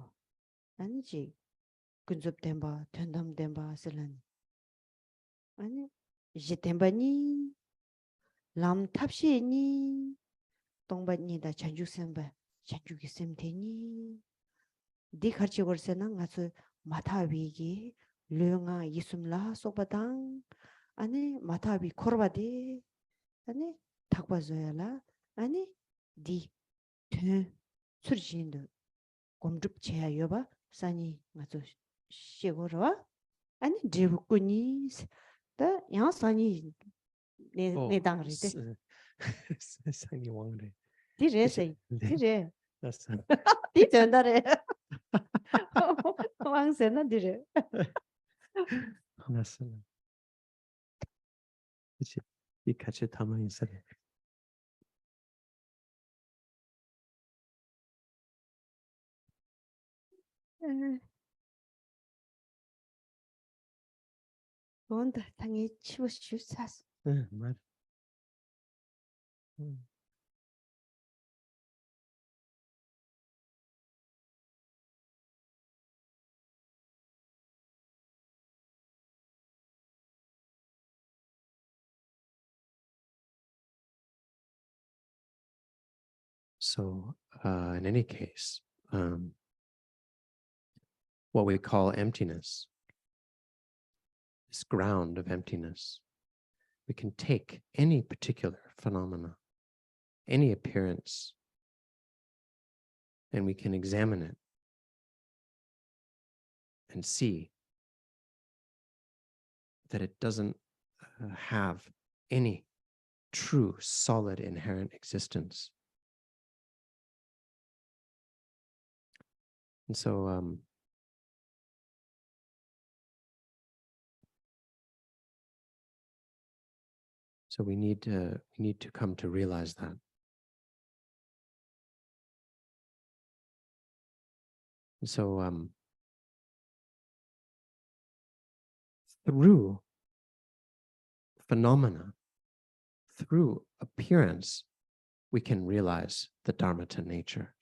아니지 근접 템바 된담 템바 슬란 아니 이제 템바니 lam tabshi ni tongba ni da chanju semba chanju gi semte ni di kharchi gorse na nga su mata wi gi leunga yisum la soba dang ani mata wi korba de ani takba zoya la ani di tön surjin do gomjup cheya yoba sani nga su shegoro 아니 제부꾼이 다 양산이 내 당리데 Sani Wangre. 디레세 네. 디레 That's 디전다레 왕세나 디레 that's 그치. 이 같이 담아 있어요. 뭔다 당이 치고 싶사스 네, 맞아. So, in any case, what we call emptiness, this ground of emptiness, we can take any particular phenomena, any appearance, and we can examine it and see that it doesn't have any true, solid, inherent existence. And so, so we need to come to realize that. And so, through phenomena, through appearance, we can realize the Dharmata nature.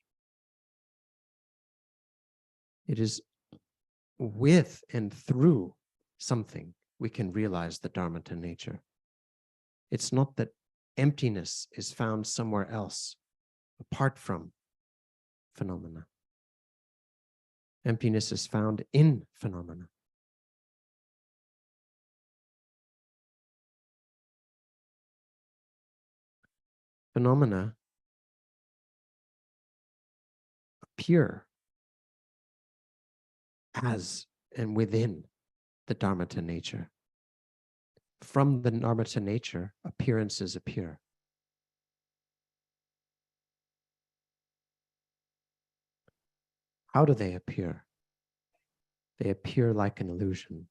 It is with and through something we can realize the Dharmata nature. It's not that emptiness is found somewhere else apart from phenomena. Emptiness is found in phenomena. Phenomena appear as and within the Dharmata nature. From the Dharmata nature, appearances appear. How do they appear? They appear like an illusion.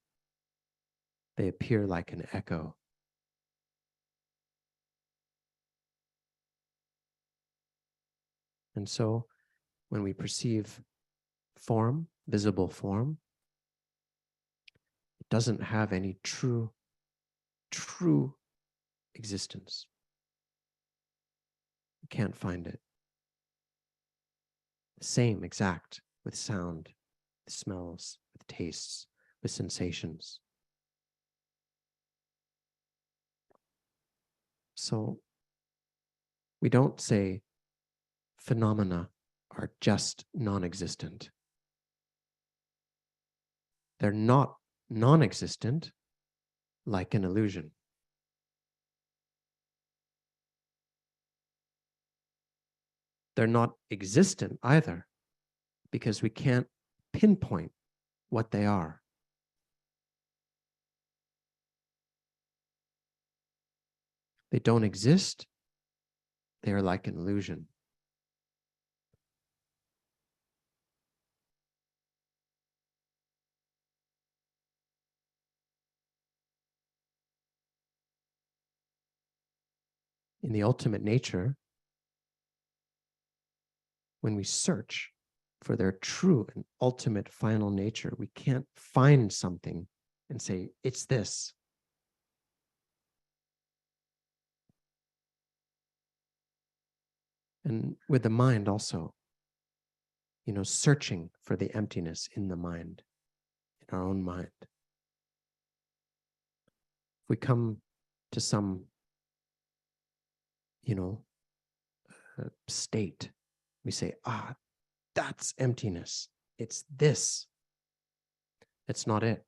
They appear like an echo. And so, when we perceive form, visible form, it doesn't have any true existence. You can't find it. The same exact with sound, with smells, with tastes, with sensations. So we don't say phenomena are just non-existent. They're not non-existent like an illusion. They're not existent either, because we can't pinpoint what they are. They don't exist. They are like an illusion. In the ultimate nature, when we search for their true and ultimate final nature, we can't find something and say, it's this. And with the mind also, searching for the emptiness in the mind, in our own mind. If we come to some state. We say, that's emptiness. It's this. It's not it.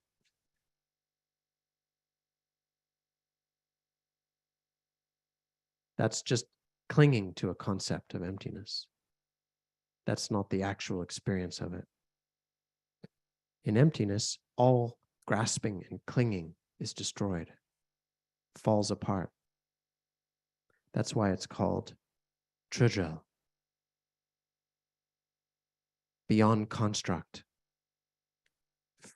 That's just clinging to a concept of emptiness. That's not the actual experience of it. In emptiness, all grasping and clinging is destroyed, falls apart. That's why it's called Khandro-la, beyond construct,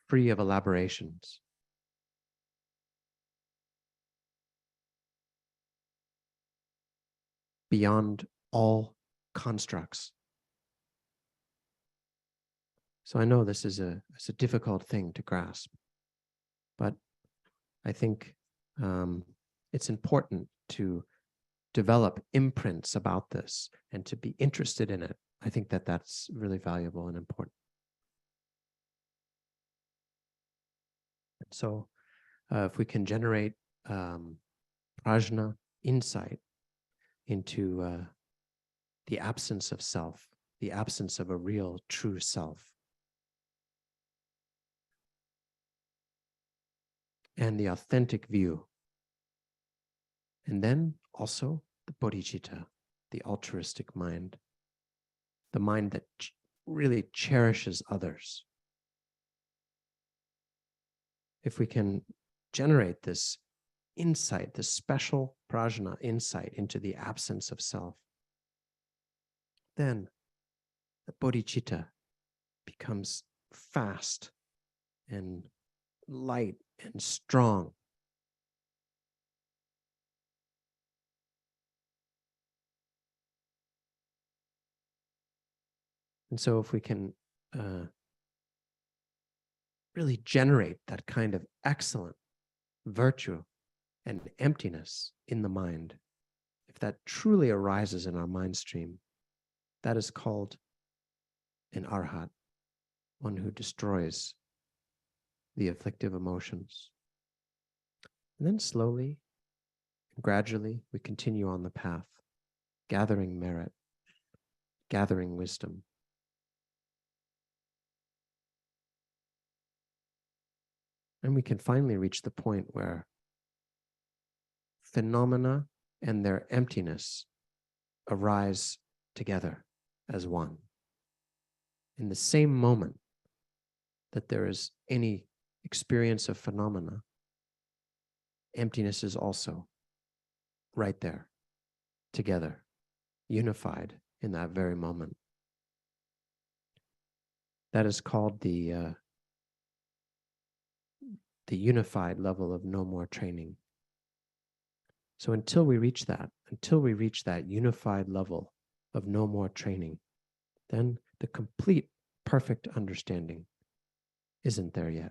free of elaborations. Beyond all constructs. So I know this is a difficult thing to grasp, but I think it's important to develop imprints about this and to be interested in it. I think that that's really valuable and important. So if we can generate prajna, insight into the absence of self, the absence of a real true self, and the authentic view. And then also the bodhicitta, the altruistic mind, the mind that really cherishes others. If we can generate this insight, this special prajna insight into the absence of self, then the bodhicitta becomes fast and light and strong. And so if we can really generate that kind of excellent virtue and emptiness in the mind, if that truly arises in our mind stream, that is called an arhat, one who destroys the afflictive emotions. And then slowly, gradually, we continue on the path, gathering merit, gathering wisdom. And we can finally reach the point where phenomena and their emptiness arise together as one. In the same moment that there is any experience of phenomena, emptiness is also right there, together, unified in that very moment. That is called the unified level of no more training. So until we reach that unified level of no more training, then the complete perfect understanding isn't there yet.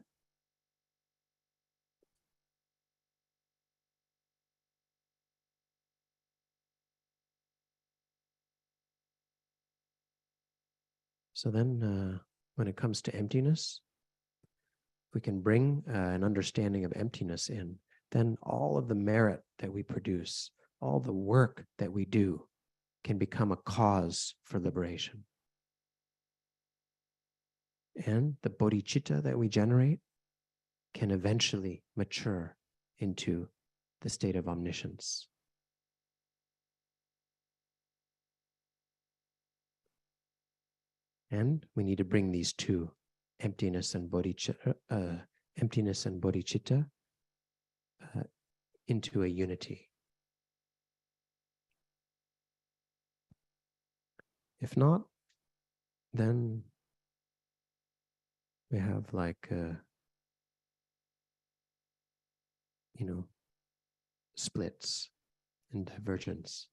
So then when it comes to emptiness, if we can bring an understanding of emptiness in, then all of the merit that we produce, all the work that we do can become a cause for liberation. And the bodhicitta that we generate can eventually mature into the state of omniscience. And we need to bring these two, emptiness and bodhicitta, into a unity. If not, then we have like, splits and divergence.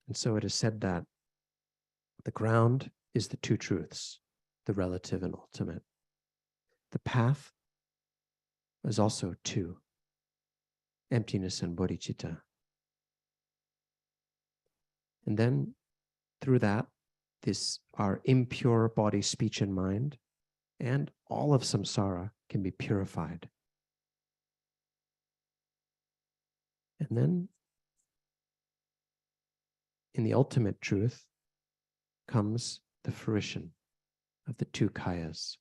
And so it is said that the ground is the two truths, the relative and ultimate. The path is also two, emptiness and bodhicitta. And then through that, our impure body, speech, and mind, and all of samsara can be purified. And then in the ultimate truth comes the fruition of the two kayas.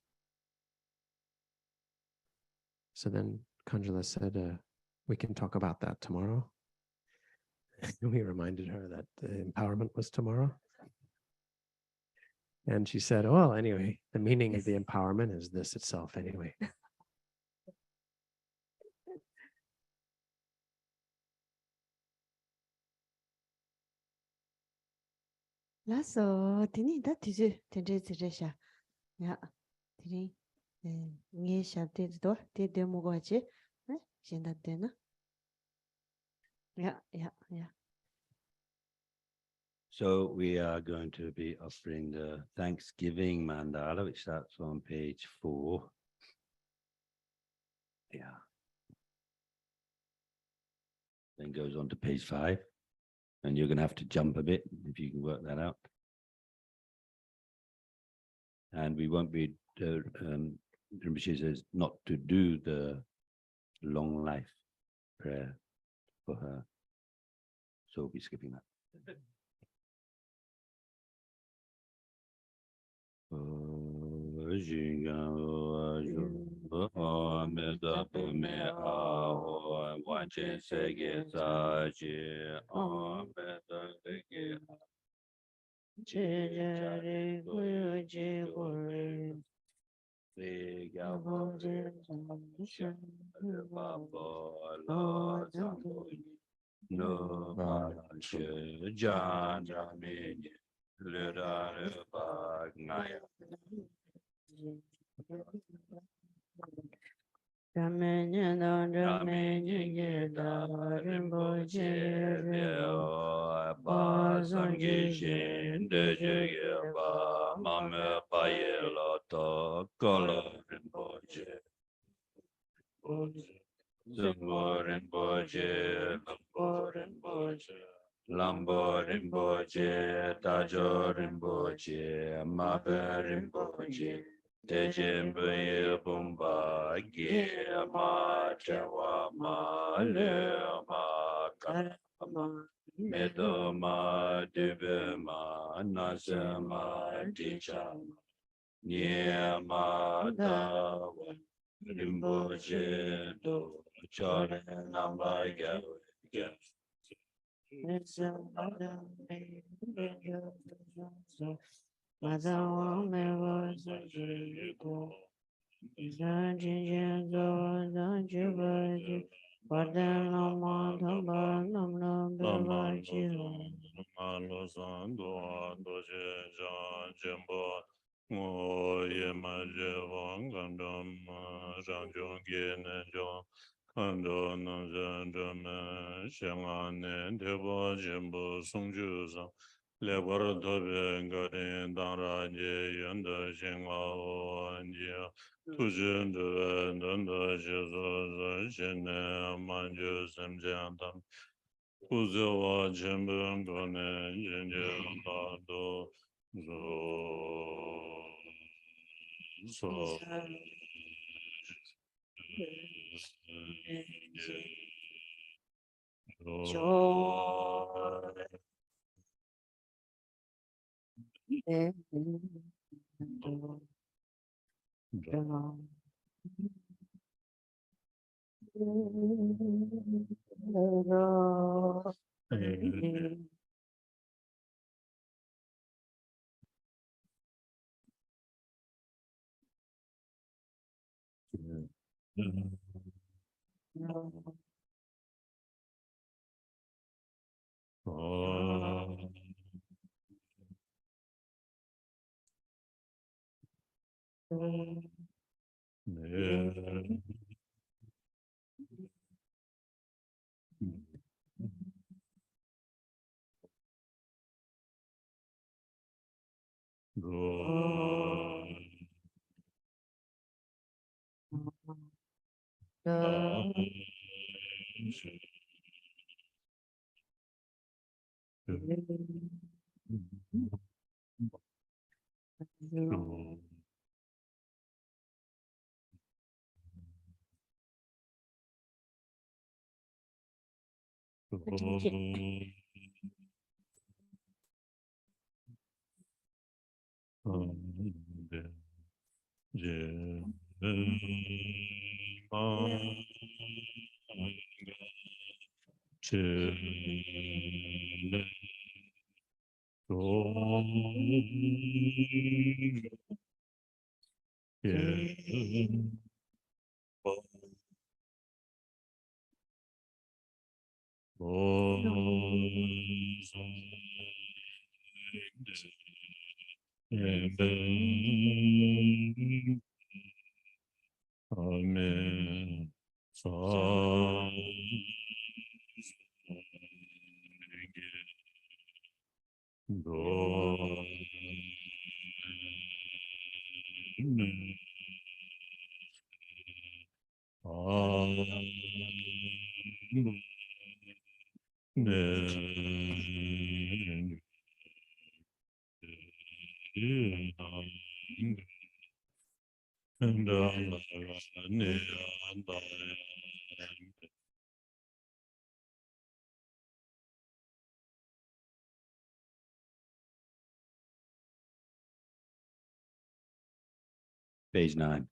So then Khandro-la said, we can talk about that tomorrow. We reminded her that the empowerment was tomorrow. And she said, well, anyway, the meaning of the empowerment is this itself anyway. 라서 디니 다 디제 텐제 지레샤 야 디니 니 샤데도 데데 모고지 네 신다 되나 야 So we are going to be offering the Thanksgiving mandala, which starts on page 4. Yeah. Then goes on to page 5. And you're going to have to jump a bit if you can work that out. And we won't be, Rinpoche says not to do the long life prayer for her. So we'll be skipping that. Lambo Rinpoche, Tajo Rinpoche, Mabe Rinpoche, Tejembe Bumba, Gema, Jawa, Ma, Lema, Karama, Medoma, Dibema, Nazema, Dijama, Niema, Dawa, Rinpoche, Do, Chore, Namba, Gawe, Khandro-la Shangane Debo Jimbo Songjuza Lebaratobe Garin Daraje Yanda Shingao Anjia Tujun de Danda Shizu Shine Manju Semjantam Uzawa Jimbo Gone Jinja Lado So Amen. Page 9.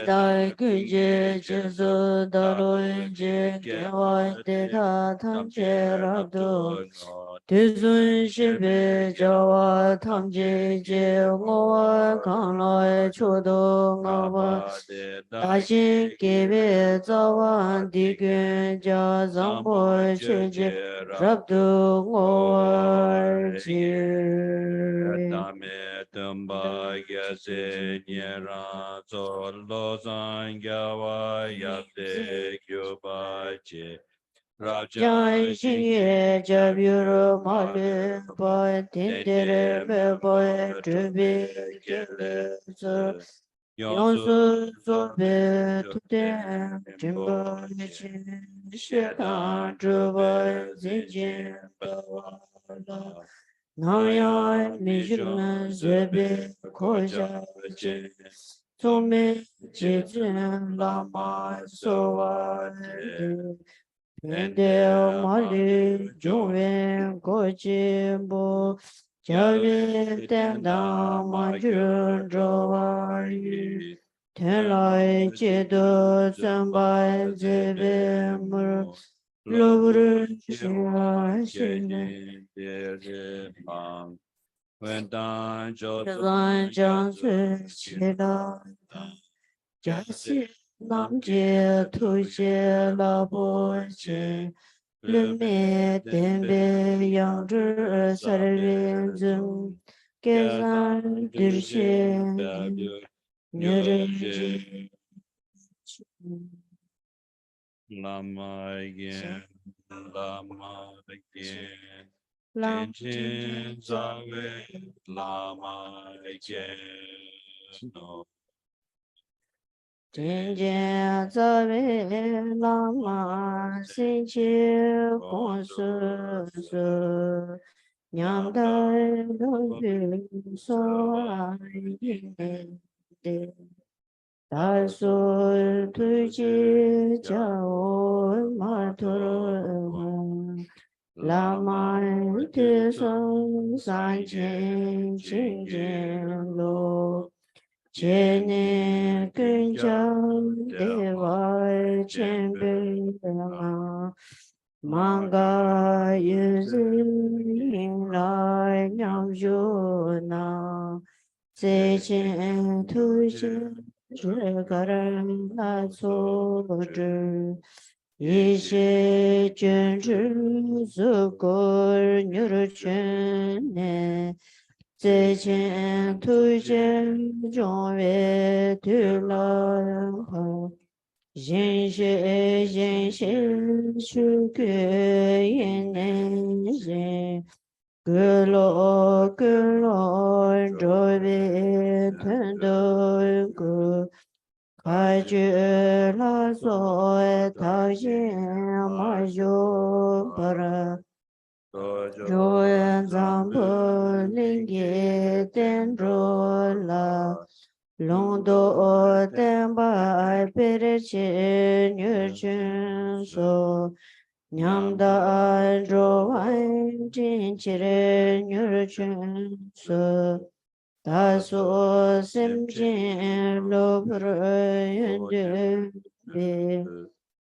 Dai kunje jesu daroi je gewai de ta tamche rabdo tuzun shibe jawa tamje je ngowa kanlai chodo ngawa dashin kebe zawa digun ja zambo cheje rabdo ngowa je Jai Shingye Jabyuru Malu Boy Tindere Me Boy Trubi Kele Su Yonsu Sobe Tute Jimbo Nichin Shetan Truba Zijin Bawala Naya Mijun Zebe Koja Jin Tome Jijin Lama Sowa Pende mali juwen gojimbo jari tenda manjun jowayi tenlai jedo zambai zebe mur lobru shiwa shine Zan jansu shida jasi 남제 투제 라보제 르메 덴베 양주 사르렌즘 계산 드르시 녀르지 Lama again, Lama again, 람 Chin Zawe, Lama again. No. 진제 자베 라마 신치 공수수 냠달 동주 소아이네 다소 투지 자오 마토르 라마 뜻성 산진 진진로 제네 근정 대화 챔베나 망가 유즈인라 냠주나 제진 투지 주가라 소주 이시 전주 수고 뉴르천네 제진 투지 종외 들러 인시 수게 인내 글로 조비 텐도 가주라소 다시 마주 바라 조연 잠불링게 덴로라 롱도 덴바 베르치 뉴준소 냠다 조완 진치레 뉴준소 다소 심진 로브르인데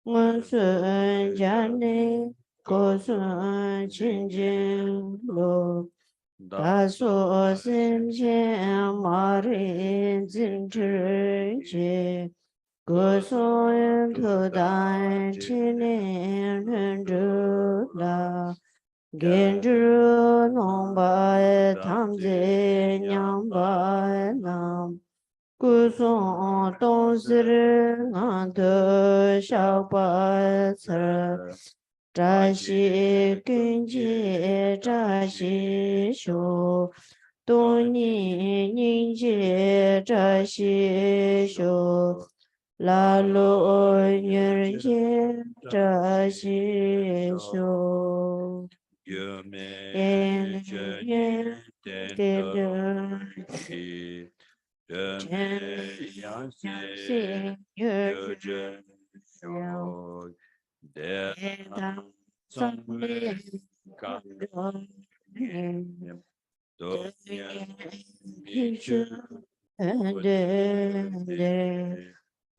원순 자네 고순 진진로 다소 심진 마린 진트지 고순 도단 진행은 주라 genru nomba tamze nyamba nam kusong tonsir ngante shakpa tsar zhashi genji zhashi shu doni ningji zhashi shu lalo nyerje zhashi shu Yume Jane Tendo Shi Yume Yansi Yujun Shog Dedam Samle Kandam Doyan Pichu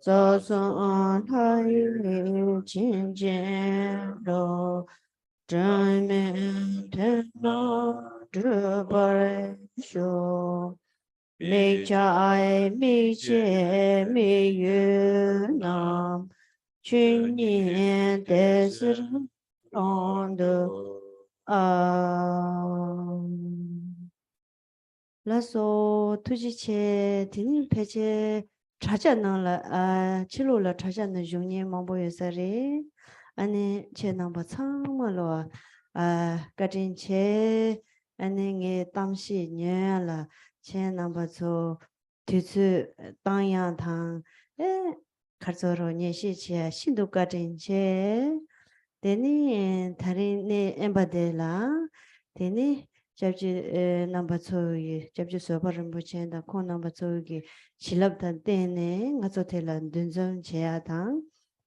Zasan Hai Chin Jen Ro Zhen Men Ten Na Zhe Bar Shu Mi Chai Mi Che Mi Yu Nam Chun Nian De Si Rong De 라소 투지체 디니 페제 찾아나라 치료라 찾아는 중에 뭐보여서리 아니 제나바 참말로 가진체 아니게 담시 녀라 제나바서 뒤스 땅야당 에 가서로 녀시체 신도 가진체 데니 다리네 엠바데라 데니 잡지 넘버 2 잡지 서버를 붙인다 코 넘버 2기 실업단 때네 가서텔라 눈좀 제야당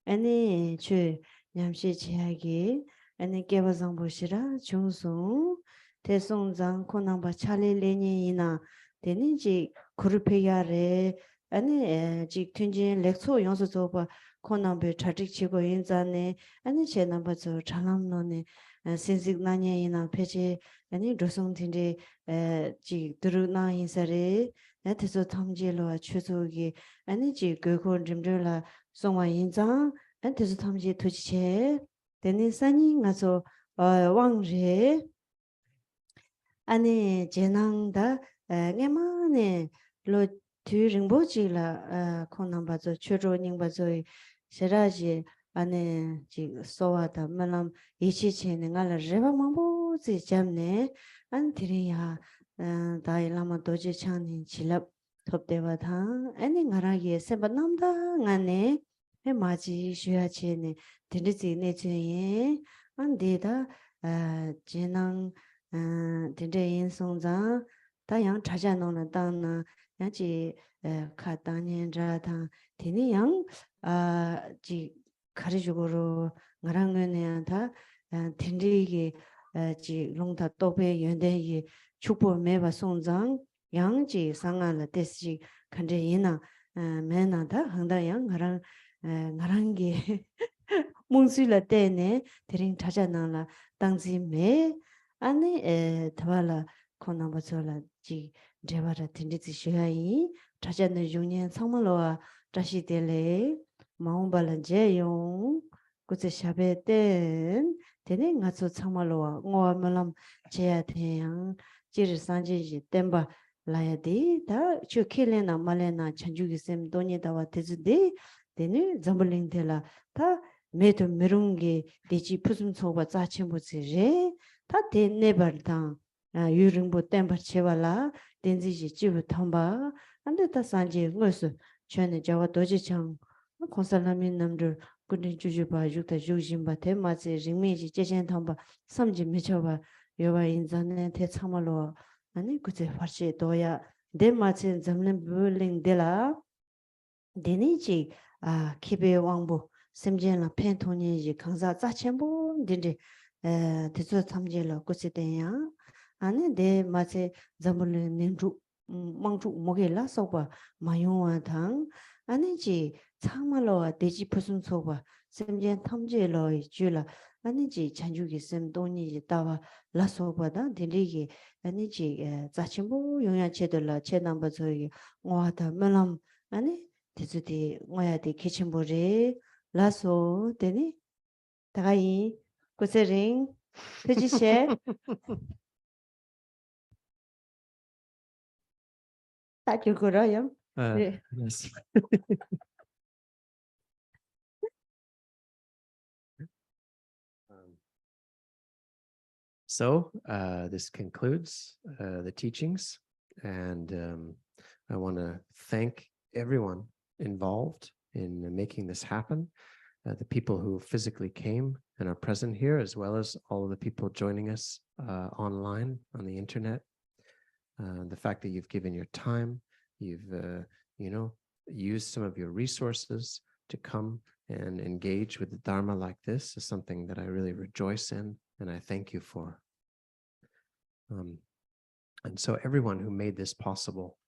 아니 주 냠시 제약이 아니 개버상 보시라 중송 대송장 코 넘버 찰리레니이나 되는지 그룹해야래 아니 지 튼진 렉소 용서 줘봐 코 넘버 차직 치고 인자네 아니 제 넘버 2 잘남노네 신식나니이나 페이지 아니 도송틴데 지 드르나 인사레 teso tamje lo chuzo gi ani ji gogo rimjo la songwa yinzang teso tamje tochi teni sani ngaso wang re ani jenang da ngema ne lo tu ringbo ji la konang ba zo chuzo ning ba zo shiraji ani ji sowa da malam ichi che ne ngala reba mambo zi jamne an tiri ya 다이 라마 도지 창니 질랍 톱대바다 아니 나라게 세바남다 나네 해 마지 쉬야체네 딘디지 네체예 안데다 제낭 딘데인 송자 다양 찾아놓는 땅나 야지 카다니라다 디니양 지 가리주고로 나랑은에다 딘디게 지 롱다 또베 연대이 축보 매바 송장 양지 상안의 대시 간제 이나 매나다 항다양 나랑게 몽실라 때네 드링 찾아나라 당지 매 아니 더발라 코나바솔라 지 제바라 틴디지 쉬하이 찾아는 용년 상말로와 다시텔레 마음발란제용 그제 샤베텐 되네 가서 상말로와 ngoamallam 제야 태양 지르 산지지 템바 라야디 다 추킬레나 말레나 찬주기 셈 돈이다와 테즈데 데니 잠블링텔라 다 메도 메룽게 디지 푸숨 소바 자침부지레 다 데네발당 유릉보 템바 체발라 덴지지 지부 탐바 안데 다 산지 응어스 전에 저와 도지창 콘살라민 남들 군인 주주바 육다 주진바 테마지 링미지 제전 탐바 섬지 미쳐바 요바 인자네 대참말로 아니 그제 훨씬 도야 내 마친 점는 불링 데라 데니지 키베 왕부 심지나 펜토니지 강사 자천부 딘데 대소 참제로 고시대야 아니 내 마치 점을 낸주 망주 모게라 소바 마용와당 아니지 참말로 대지 무슨 소바 심지나 탐제로 줄라 아니지 찬주기 셈 돈이 따와 라소바다 딜리기 아니지 자친부 용야체들라 체남바 저기 와다 melам 아니 디즈디 와야디 키친보리 라소 되니 다가이 고세링 그지셰 따주고라요 네. Yes. So this concludes the teachings, and I want to thank everyone involved in making this happen, the people who physically came and are present here, as well as all of the people joining us online on the internet. The fact that you've given your time, you've used some of your resources to come and engage with the Dharma like this is something that I really rejoice in, and I thank you for. And so everyone who made this possible,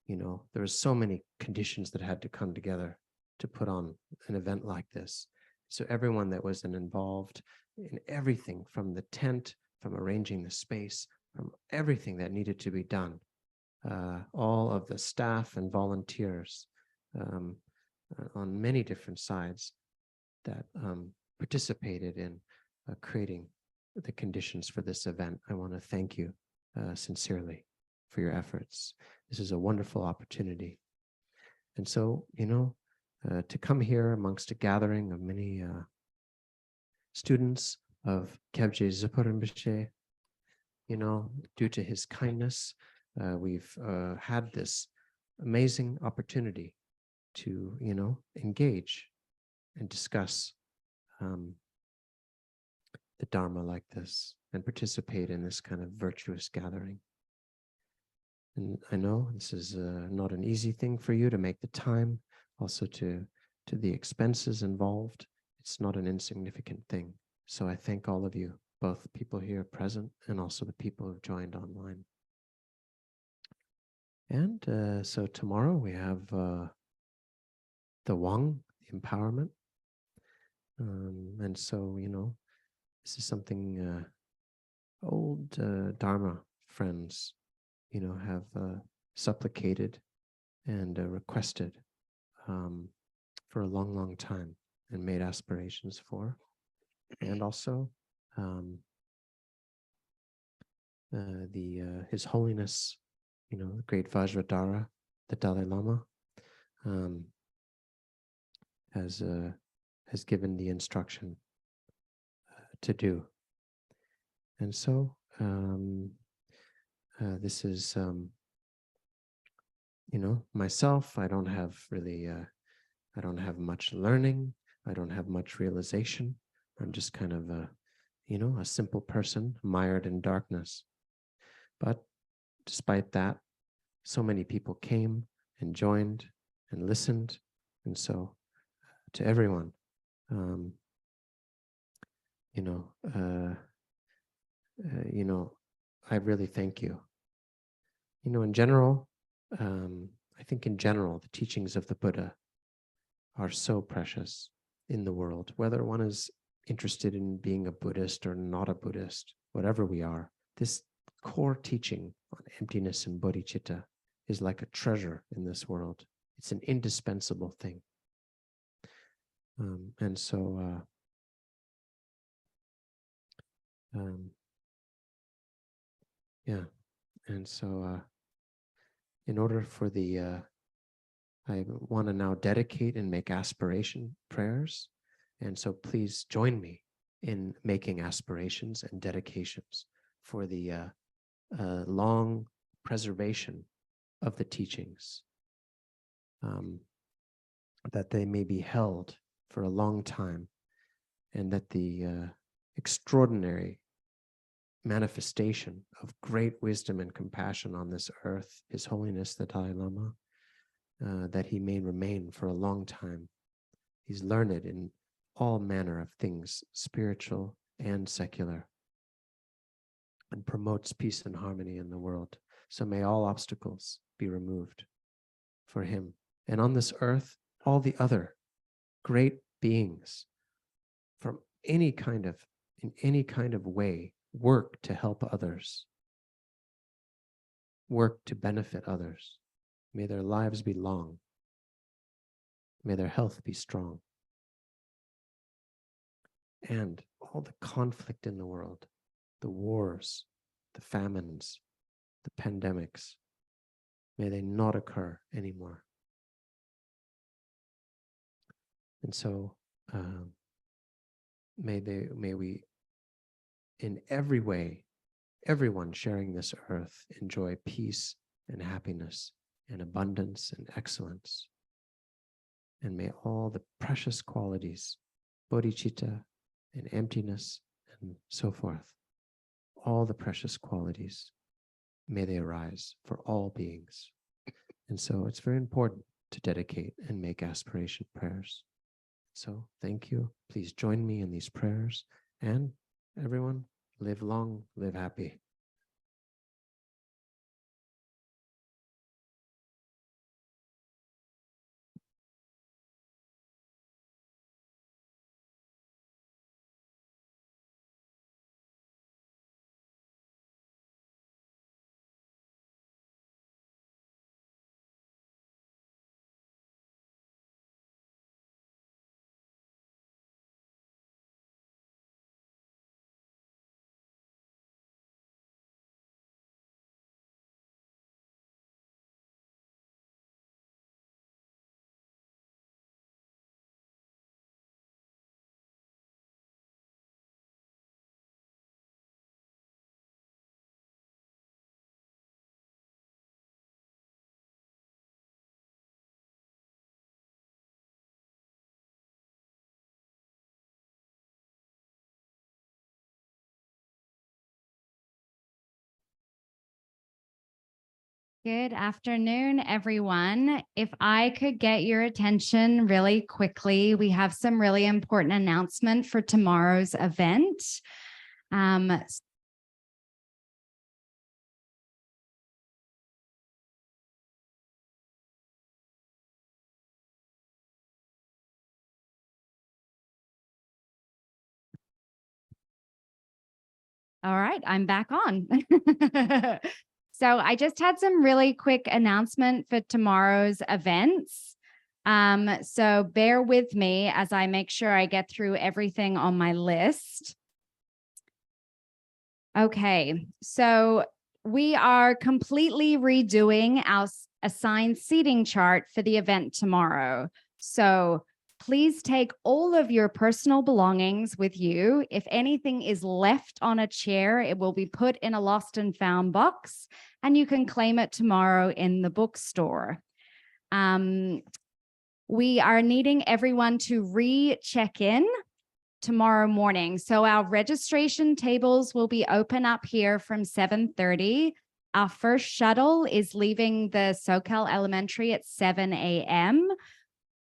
there were so many conditions that had to come together to put on an event like this. So everyone that was involved in everything, from the tent, from arranging the space, from everything that needed to be done, all of the staff and volunteers on many different sides that participated in creating the conditions for this event. I want to thank you sincerely for your efforts. This is a wonderful opportunity. And so, to come here amongst a gathering of many students of Kyabje Zaporinbishe, due to his kindness, we've had this amazing opportunity to, engage and discuss the Dharma like this and participate in this kind of virtuous gathering. And I know this is not an easy thing for you to make the time, also to the expenses involved. It's not an insignificant thing. So I thank all of you, both people here present and also the people who've joined online. And so tomorrow we have the Wang, the empowerment. And so, this is something old Dharma friends, have supplicated and requested for a long, long time and made aspirations for. And also His Holiness, the great Vajradhara, the Dalai Lama, has given the instruction to do. And so this is, myself. I don't have really, I don't have much learning. I don't have much realization. I'm just kind of a simple person mired in darkness. But despite that, so many people came and joined and listened. And so to everyone, I really thank you. In general, I think in general, the teachings of the Buddha are so precious in the world, whether one is interested in being a Buddhist or not a Buddhist, whatever we are. This core teaching on emptiness and bodhicitta is like a treasure in this world. It's an indispensable thing. And so in order for I want to now dedicate and make aspiration prayers. And so please join me in making aspirations and dedications for the long preservation of the teachings, that they may be held for a long time, and that the extraordinary manifestation of great wisdom and compassion on this earth, His Holiness the Dalai Lama, that he may remain for a long time. He's learned in all manner of things, spiritual and secular, and promotes peace and harmony in the world. So may all obstacles be removed for him. And on this earth, all the other great beings from in any kind of way, work to help others, work to benefit others. May their lives be long. May their health be strong. And all the conflict in the world, the wars, the famines, the pandemics, may they not occur anymore. And so may we, in every way, everyone sharing this earth, enjoy peace and happiness and abundance and excellence. And may all the precious qualities, bodhicitta and emptiness and so forth, all the precious qualities, may they arise for all beings. And so it's very important to dedicate and make aspiration prayers. So thank you. Please join me in these prayers, and everyone, live long, live happy. Good afternoon, everyone. If I could get your attention really quickly, we have some really important announcement for tomorrow's event. All right, I'm back on. So I just had some really quick announcement for tomorrow's events. So bear with me as I make sure I get through everything on my list. Okay, so we are completely redoing our assigned seating chart for the event tomorrow. So please take all of your personal belongings with you. If anything is left on a chair, it will be put in a lost and found box, and you can claim it tomorrow in the bookstore. We are needing everyone to re-check in tomorrow morning. So our registration tables will be open up here from 7:30. Our first shuttle is leaving the SoCal Elementary at 7 a.m.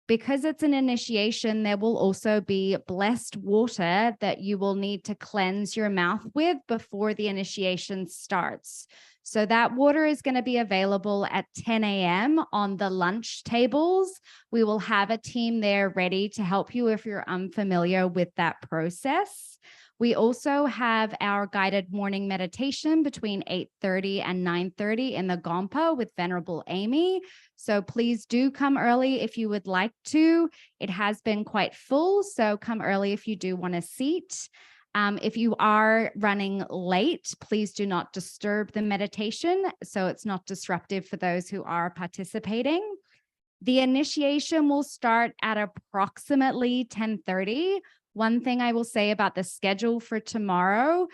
Because it's an initiation, there will also be blessed water that you will need to cleanse your mouth with before the initiation starts. So that water is going to be available at 10 a.m. on the lunch tables. We will have a team there ready to help you if you're unfamiliar with that process. We also have our guided morning meditation between 8:30 and 9:30 in the Gompa with Venerable Amy. So please do come early if you would like to. It has been quite full, so come early if you do want a seat. If you are running late, please do not disturb the meditation so it's not disruptive for those who are participating. The initiation will start at approximately 10:30. One thing I will say about the schedule for tomorrow,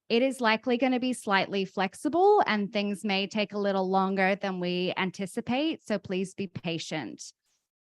it is likely going to be slightly flexible and things may take a little longer than we anticipate, so please be patient.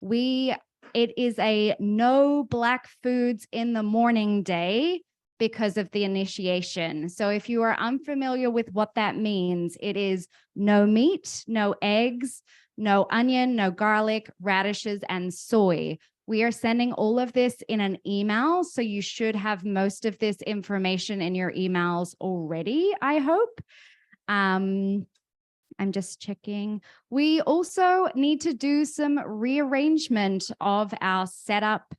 It is a no black foods in the morning day because of the initiation. So if you are unfamiliar with what that means, it is no meat, no eggs, no onion, no garlic, radishes, and soy. We are sending all of this in an email, so you should have most of this information in your emails already, I hope. I'm just checking. We also need to do some rearrangement of our setup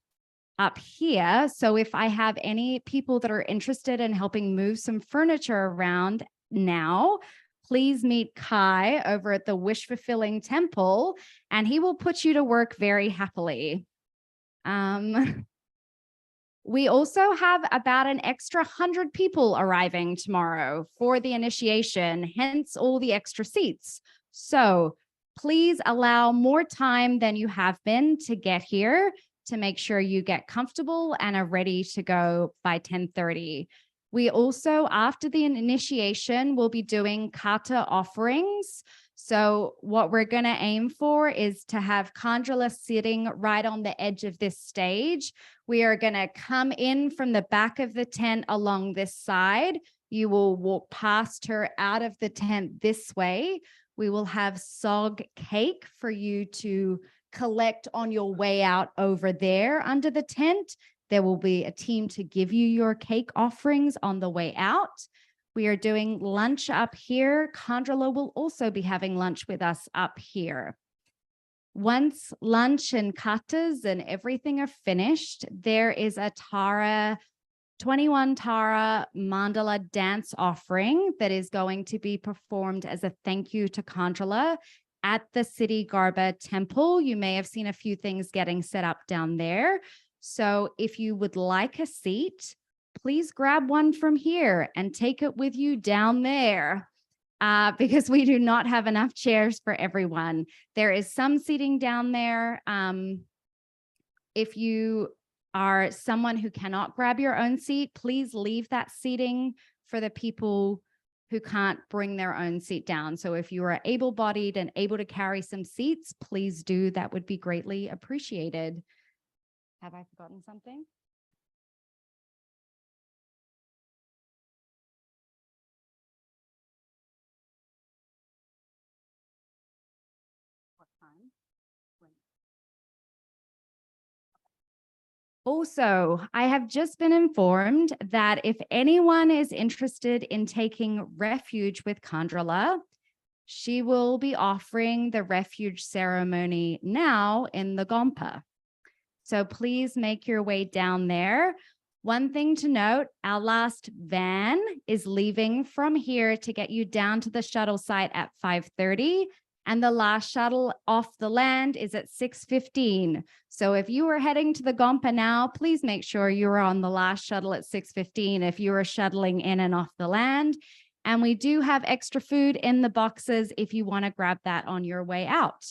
up here. So if I have any people that are interested in helping move some furniture around now, please meet Kai over at the Wish Fulfilling Temple, and he will put you to work very happily. We also have about an extra 100 people arriving tomorrow for the initiation, hence all the extra seats. So please allow more time than you have been to get here to make sure you get comfortable and are ready to go by 10:30. We also, after the initiation, will be doing kata offerings. So what we're going to aim for is to have Khandro-la sitting right on the edge of this stage. We are going to come in from the back of the tent along this side. You will walk past her out of the tent this way. We will have sog cake for you to collect on your way out over there under the tent. There will be a team to give you your cake offerings on the way out. We are doing lunch up here. Khandro-la will also be having lunch with us up here. Once lunch and katas and everything are finished, there is a 21 Tara mandala dance offering that is going to be performed as a thank you to Khandro-la at the City Garba Temple. You may have seen a few things getting set up down there. So if you would like a seat, please grab one from here and take it with you down there because we do not have enough chairs for everyone. There is some seating down there. If you are someone who cannot grab your own seat, please leave that seating for the people who can't bring their own seat down. So if you are able-bodied and able to carry some seats, please do. That would be greatly appreciated. Have I forgotten something? What time? When? Also, I have just been informed that if anyone is interested in taking refuge with Khandro-la, she will be offering the refuge ceremony now in the Gompa. So please make your way down there. One thing to note, our last van is leaving from here to get you down to the shuttle site at 5:30. And the last shuttle off the land is at 6:15. So if you are heading to the Gompa now, please make sure you're on the last shuttle at 6:15 if you are shuttling in and off the land. And we do have extra food in the boxes if you want to grab that on your way out.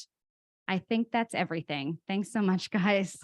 I think that's everything. Thanks so much, guys.